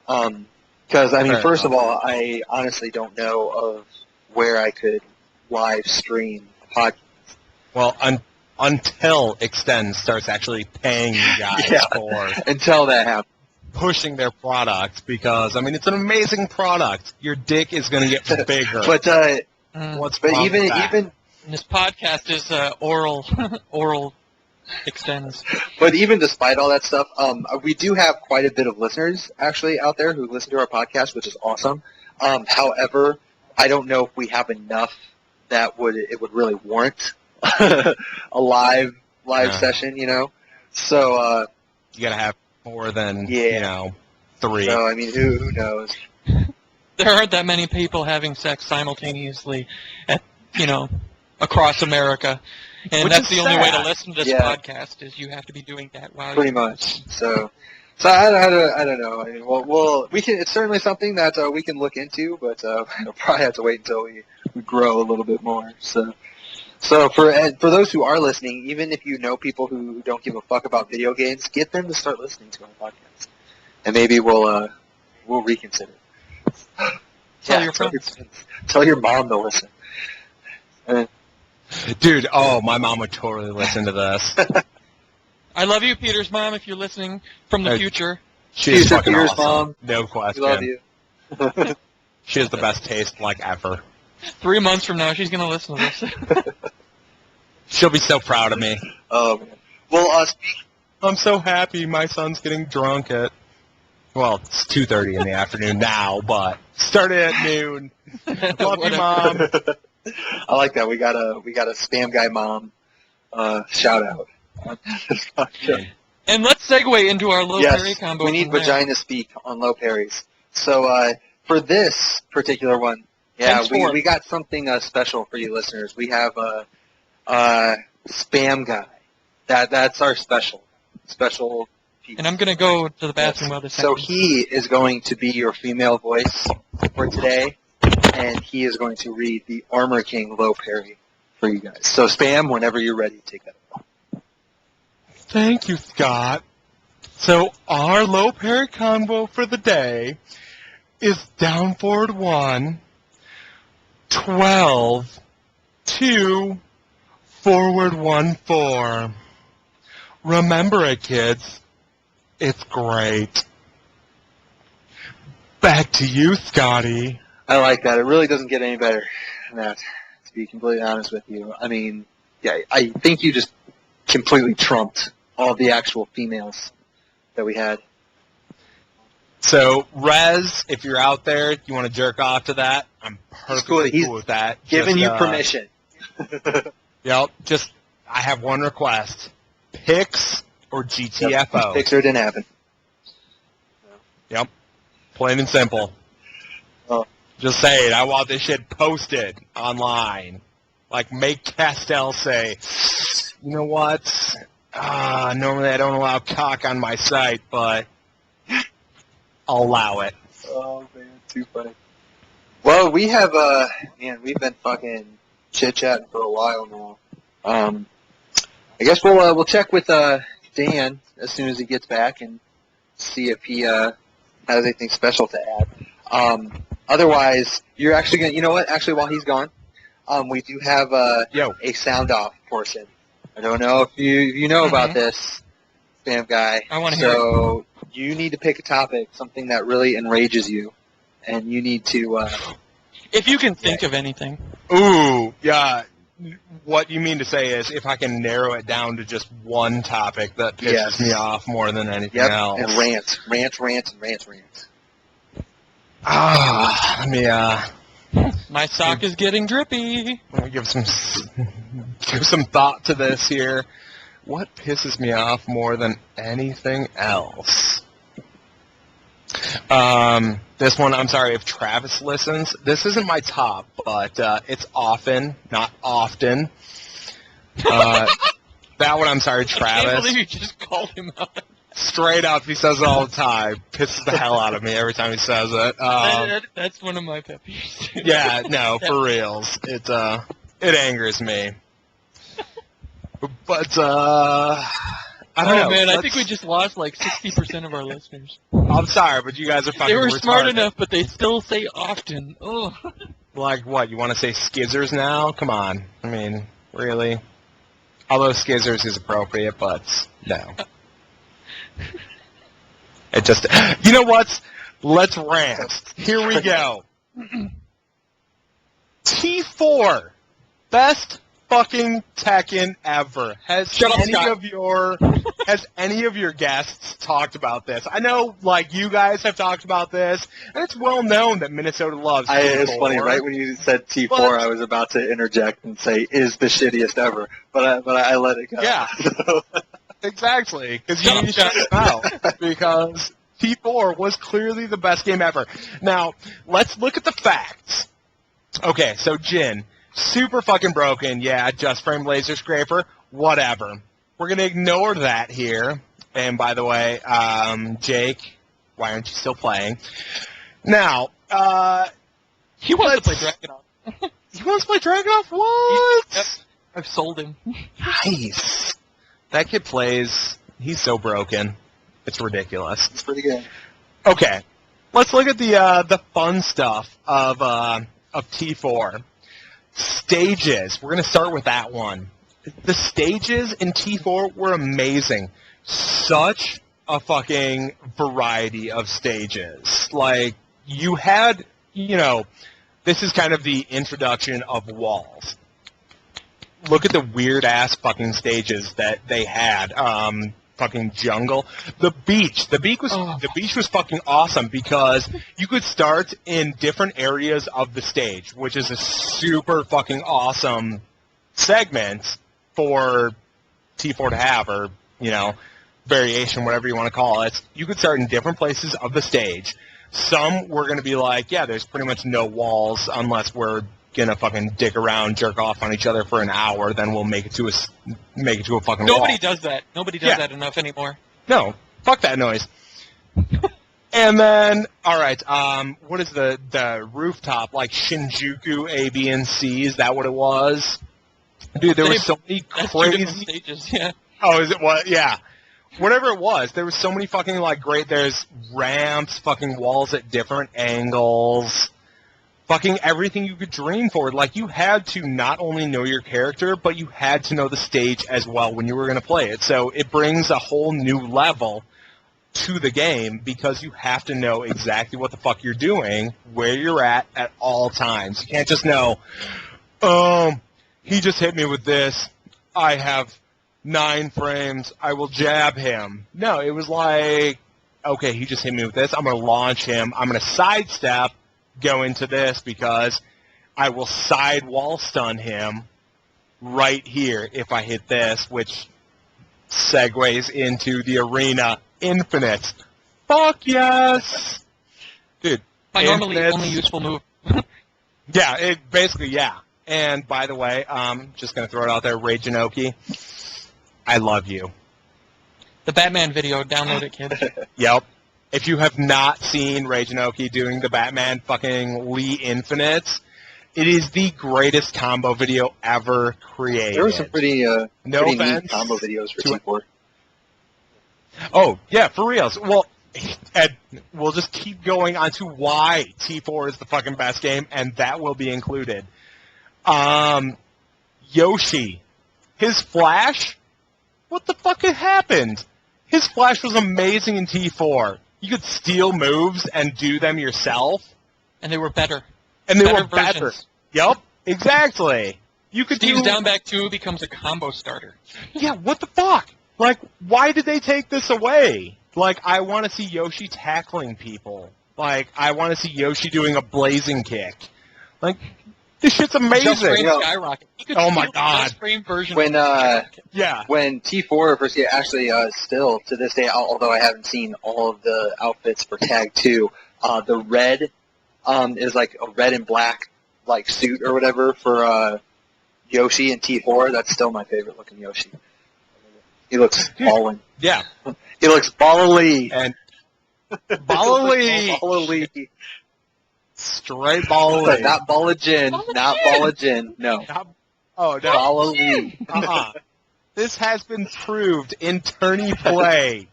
Because, I mean, first of all, I honestly don't know of where I could live stream a podcast. Well, until Extend starts actually paying you guys for until that happens. Pushing their product, because, I mean, it's an amazing product. Your dick is going to get bigger. But What's even this podcast is oral extends. But even despite all that stuff, we do have quite a bit of listeners actually out there who listen to our podcast, which is awesome. However, I don't know if we have enough that it would really warrant a live session, you know. So you gotta have more than 3. So I mean, who knows? There aren't that many people having sex simultaneously across America. And Which that's is the only way to sad. listen to this podcast is you have to be doing that while Pretty much. So I don't know. I mean, we can. It's certainly something that we can look into, but we'll probably have to wait until we grow a little bit more. So for those who are listening, even if you know people who don't give a fuck about video games, get them to start listening to our podcast, and maybe we'll reconsider. Tell your friends. Tell your mom to listen. Dude, my mom would totally listen to this. I love you, Peter's mom, if you're listening from the future. She's fucking Peter's awesome. mom. No question. We love you. She has the best taste, like, ever. 3 months from now, she's going to listen to this. She'll be so proud of me. Oh, man. Well, I'm so happy my son's getting drunk at, it's 2:30 in the afternoon now, but started at noon. Love you, Mom. I like that. We got a spam guy mom shout out. And let's segue into our low parry combo. We need vagina speak on low parries. So for this particular one, we got something special for you listeners. We have a spam guy. That's our special piece. And I'm going to go to the bathroom while this So happens. he is going to be your female voice for today, and he is going to read the Armor King low parry for you guys. So spam, whenever you're ready, take that. Thank you, Scott. So our low parry combo for the day is down forward 1, 12, 2, forward 1, 4. Remember it, kids. It's great. Back to you, Scotty. I like that. It really doesn't get any better than that, to be completely honest with you. I mean, I think you just completely trumped all the actual females that we had. So, Rez, if you're out there, you want to jerk off to that, I'm perfectly cool with that. Giving you permission. Yep. I have one request. Pix or GTFO. Pix or it didn't happen. Yep. Plain and simple. Oh. Just saying, I want this shit posted online. Like, make Castell say, you know what? Normally I don't allow cock on my site, but I'll allow it. Oh, man, too funny. Well, we have, we've been fucking chit-chatting for a while now. I guess we'll check with Dan as soon as he gets back and see if he has anything special to add. Otherwise, you're actually going to, you know what? Actually, while he's gone, we do have a sound-off portion. I don't know if you know about this, spam guy. I want to hear it. So you need to pick a topic, something that really enrages you, and you need to... if you can think of anything. Ooh, yeah. What you mean to say is if I can narrow it down to just one topic that pisses me off more than anything else. And rant. Let me, My sock is getting drippy. let me give some thought to this here. What pisses me off more than anything else? This one, I'm sorry if Travis listens. This isn't my top, but it's often, not often. That one, I'm sorry, Travis. I can't believe you just called him out. Straight up, he says it all the time. Pisses the hell out of me every time he says it. That's one of my pet peeves. Yeah, no, for reals. It angers me. But, I don't know. Man, I think we just lost like 60% of our listeners. I'm sorry, but you guys are fucking They were retarded. smart enough, but they still say often. Oh. Like what? You want to say skizzers now? Come on. I mean, really? Although skizzers is appropriate, but no. It just... You know what? Let's rant. Here we go. T4. Best fucking Tekken ever. Has any of your guests talked about this? I know, like, you guys have talked about this, and it's well known that Minnesota loves T4. It's funny, right when you said T4, I was about to interject and say, is the shittiest ever, but I let it go. Yeah, exactly, because you need to shut it out, because T4 was clearly the best game ever. Now, let's look at the facts. Okay, so Jin, super fucking broken, yeah, just frame laser scraper, whatever. We're going to ignore that here. And by the way, Jake, why aren't you still playing? Now, he wants to play Dragunov. He wants to play Dragunov? What? Yep. I've sold him. Nice. That kid plays, he's so broken. It's ridiculous. It's pretty good. Okay, let's look at the fun stuff of T4. Stages. We're going to start with that one. The stages in T4 were amazing. Such a fucking variety of stages. Like, you had, this is kind of the introduction of walls. Look at the weird-ass fucking stages that they had. Fucking jungle. The beach. The beach was fucking awesome because you could start in different areas of the stage, which is a super fucking awesome segment for T4 to have, or, variation, whatever you want to call it. You could start in different places of the stage. Some were going to be like, yeah, there's pretty much no walls unless we're going to fucking dick around, jerk off on each other for an hour, then we'll make it to a fucking wall. Nobody does that. Nobody does that enough anymore. No. Fuck that noise. And then, alright, what is the rooftop, like Shinjuku A, B, and C? Is that what it was? Dude, there were so many crazy stages, yeah. Oh, is it what? Yeah. Whatever it was, there was so many fucking, like, great, there's ramps, fucking walls at different angles, fucking everything you could dream for. Like, you had to not only know your character, but you had to know the stage as well when you were going to play it. So it brings a whole new level to the game because you have to know exactly what the fuck you're doing, where you're at all times. You can't just know, he just hit me with this. I have 9 frames. I will jab him. No, it was like, okay, he just hit me with this. I'm going to launch him. I'm going to sidestep, go into this because I will side wall stun him right here if I hit this, which segues into the arena infinite. Fuck yes! Dude. My normally only useful move. Yeah, basically, yeah. And, by the way, just going to throw it out there, Ray Janoki, I love you. The Batman video, download it, kids. Yep. If you have not seen Ray Janoki doing the Batman fucking Lee Infinite, it is the greatest combo video ever created. There were some pretty neat combo videos for T4. Oh, yeah, for reals. Well, Ed, we'll just keep going on to why T4 is the fucking best game, and that will be included. Yoshi, his flash, what the fuck had happened? His flash was amazing in T4. You could steal moves and do them yourself. And they were better. And they were better. Yep, exactly. You could Steve's down back 2 becomes a combo starter. Yeah, what the fuck? Like, why did they take this away? Like, I want to see Yoshi tackling people. Like, I want to see Yoshi doing a blazing kick. Like, this shit's amazing. Just frame skyrocket. Oh my god. Just frame version when when T4 first actually still to this day, although I haven't seen all of the outfits for Tag 2, the red is like a red and black like suit or whatever for Yoshi and T4. That's still my favorite looking Yoshi. He looks ballin'. Yeah. He looks ballin'. And ballin'. Straight ballin'. Not ball of gin. Not ball of gin. No. Oh, no. Ballin'. This has been proved in tourney play.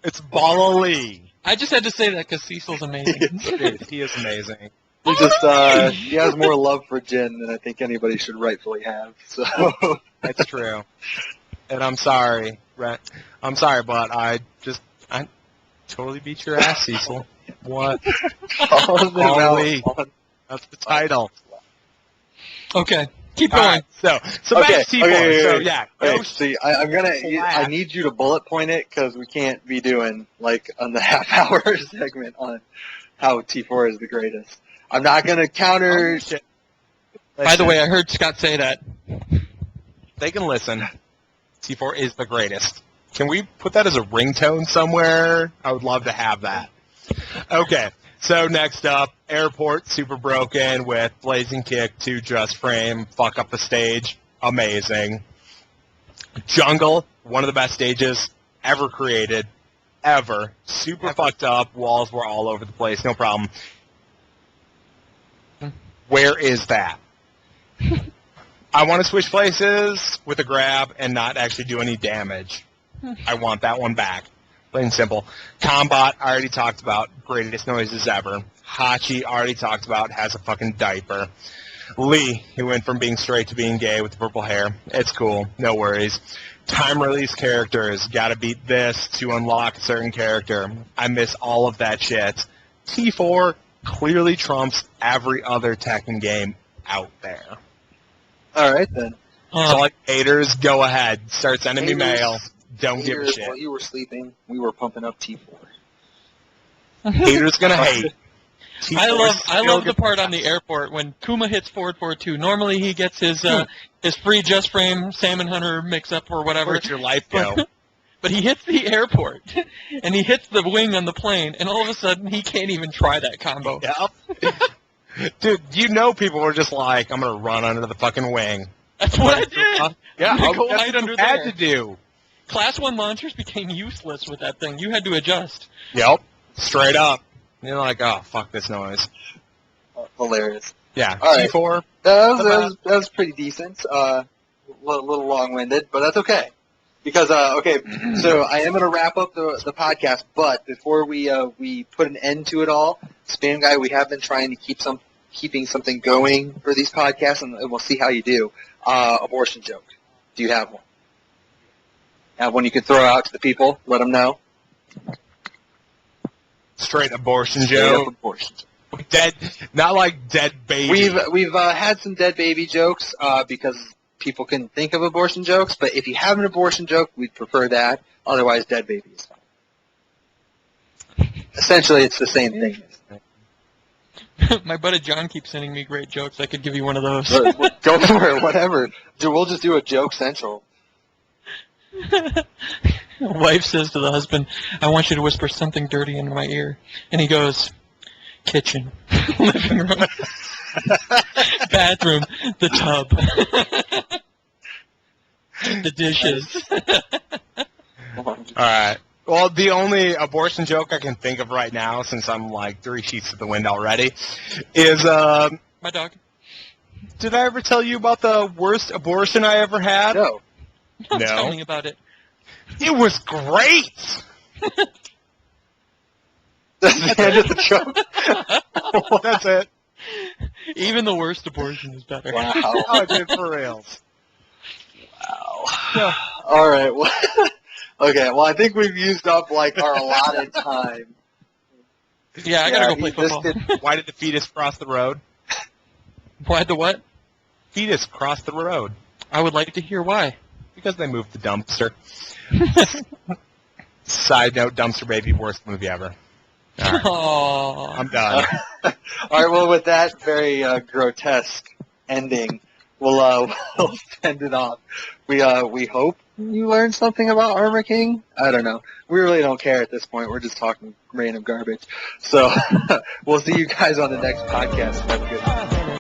It's Ballali. I just had to say that because Cecil's amazing. Dude, he is amazing. He just he has more love for gin than I think anybody should rightfully have. So that's true. And I'm sorry, Brett. I'm sorry, but I totally beat your ass, Cecil. What? Ballali. That's the title. Okay. Keep going. So back to T4. Okay, so yeah. Okay, see, I need you to bullet point it because we can't be doing like on the half-hour segment on how T4 is the greatest. I'm not gonna counter. By the way, I heard Scott say that. They can listen. T4 is the greatest. Can we put that as a ringtone somewhere? I would love to have that. Okay, so next up, Airport, super broken with Blazing Kick, 2 Just Frame, fuck up the stage, amazing. Jungle, one of the best stages ever created, ever. Super fucked up, walls were all over the place, no problem. Where is that? I want to switch places with a grab and not actually do any damage. I want that one back. Plain and simple. Combat, I already talked about. Greatest noises ever. Hachi, already talked about. Has a fucking diaper. Lee, he went from being straight to being gay with the purple hair. It's cool. No worries. Time release characters. Gotta beat this to unlock a certain character. I miss all of that shit. T4 clearly trumps every other Tekken game out there. All right, then. So, like, haters, go ahead. Start sending me Haters- mail. Don't give a shit. While you were sleeping, we were pumping up T4. Haters gonna hate. I T4 love the part on the airport when Kuma hits forward 4-2. Normally he gets his free Just Frame Salmon Hunter mix-up or whatever. Where'd your life go? But he hits the airport, and he hits the wing on the plane, and all of a sudden he can't even try that combo. Yep. Dude, you know people were just like, I'm gonna run under the fucking wing. That's what I did. Yeah, I'm gonna go that's hide what under you had there. to do. Class 1 launchers became useless with that thing. You had to adjust. Yep. Straight up. You're like, oh, fuck this noise. Hilarious. Yeah. All right. T4. That was pretty decent. A little long-winded, but that's okay. Because so I am going to wrap up the podcast, but before we put an end to it all, Spam Guy, we have been trying to keeping something going for these podcasts, and we'll see how you do. Abortion joke. Do you have one? Have one you could throw out to the people? Let them know. Straight abortion Straight up joke. abortion joke. Dead, not like dead baby. We've had some dead baby jokes because people can think of abortion jokes, but if you have an abortion joke, we'd prefer that. Otherwise, dead baby is fine. Essentially, it's the same thing. My buddy John keeps sending me great jokes. I could give you one of those. Go for it, whatever. We'll just do a joke central. Wife says to the husband, I want you to whisper something dirty into my ear. And he goes, kitchen, living room, bathroom, the tub, the dishes. All right. Well, the only abortion joke I can think of right now, since I'm like 3 sheets to the wind already, is, My dog. did I ever tell you about the worst abortion I ever had? No. No. No. Tell me about it. It was great! That's the end of the joke. That's it. Even the worst abortion is better. Wow. I did for reals. Wow. Yeah. All right. Well, okay. Well, I think we've used up like our allotted time. Yeah, I gotta go play this football. Why did the fetus cross the road? Why the what? Fetus crossed the road. I would like to hear why. Because they moved the dumpster. Side note, Dumpster Baby, worst movie ever. All right. Aww. I'm done. All right. Well, with that very grotesque ending, we'll send it off. We hope you learned something about Armor King. I don't know. We really don't care at this point. We're just talking random garbage. So we'll see you guys on the next podcast. Have a good one.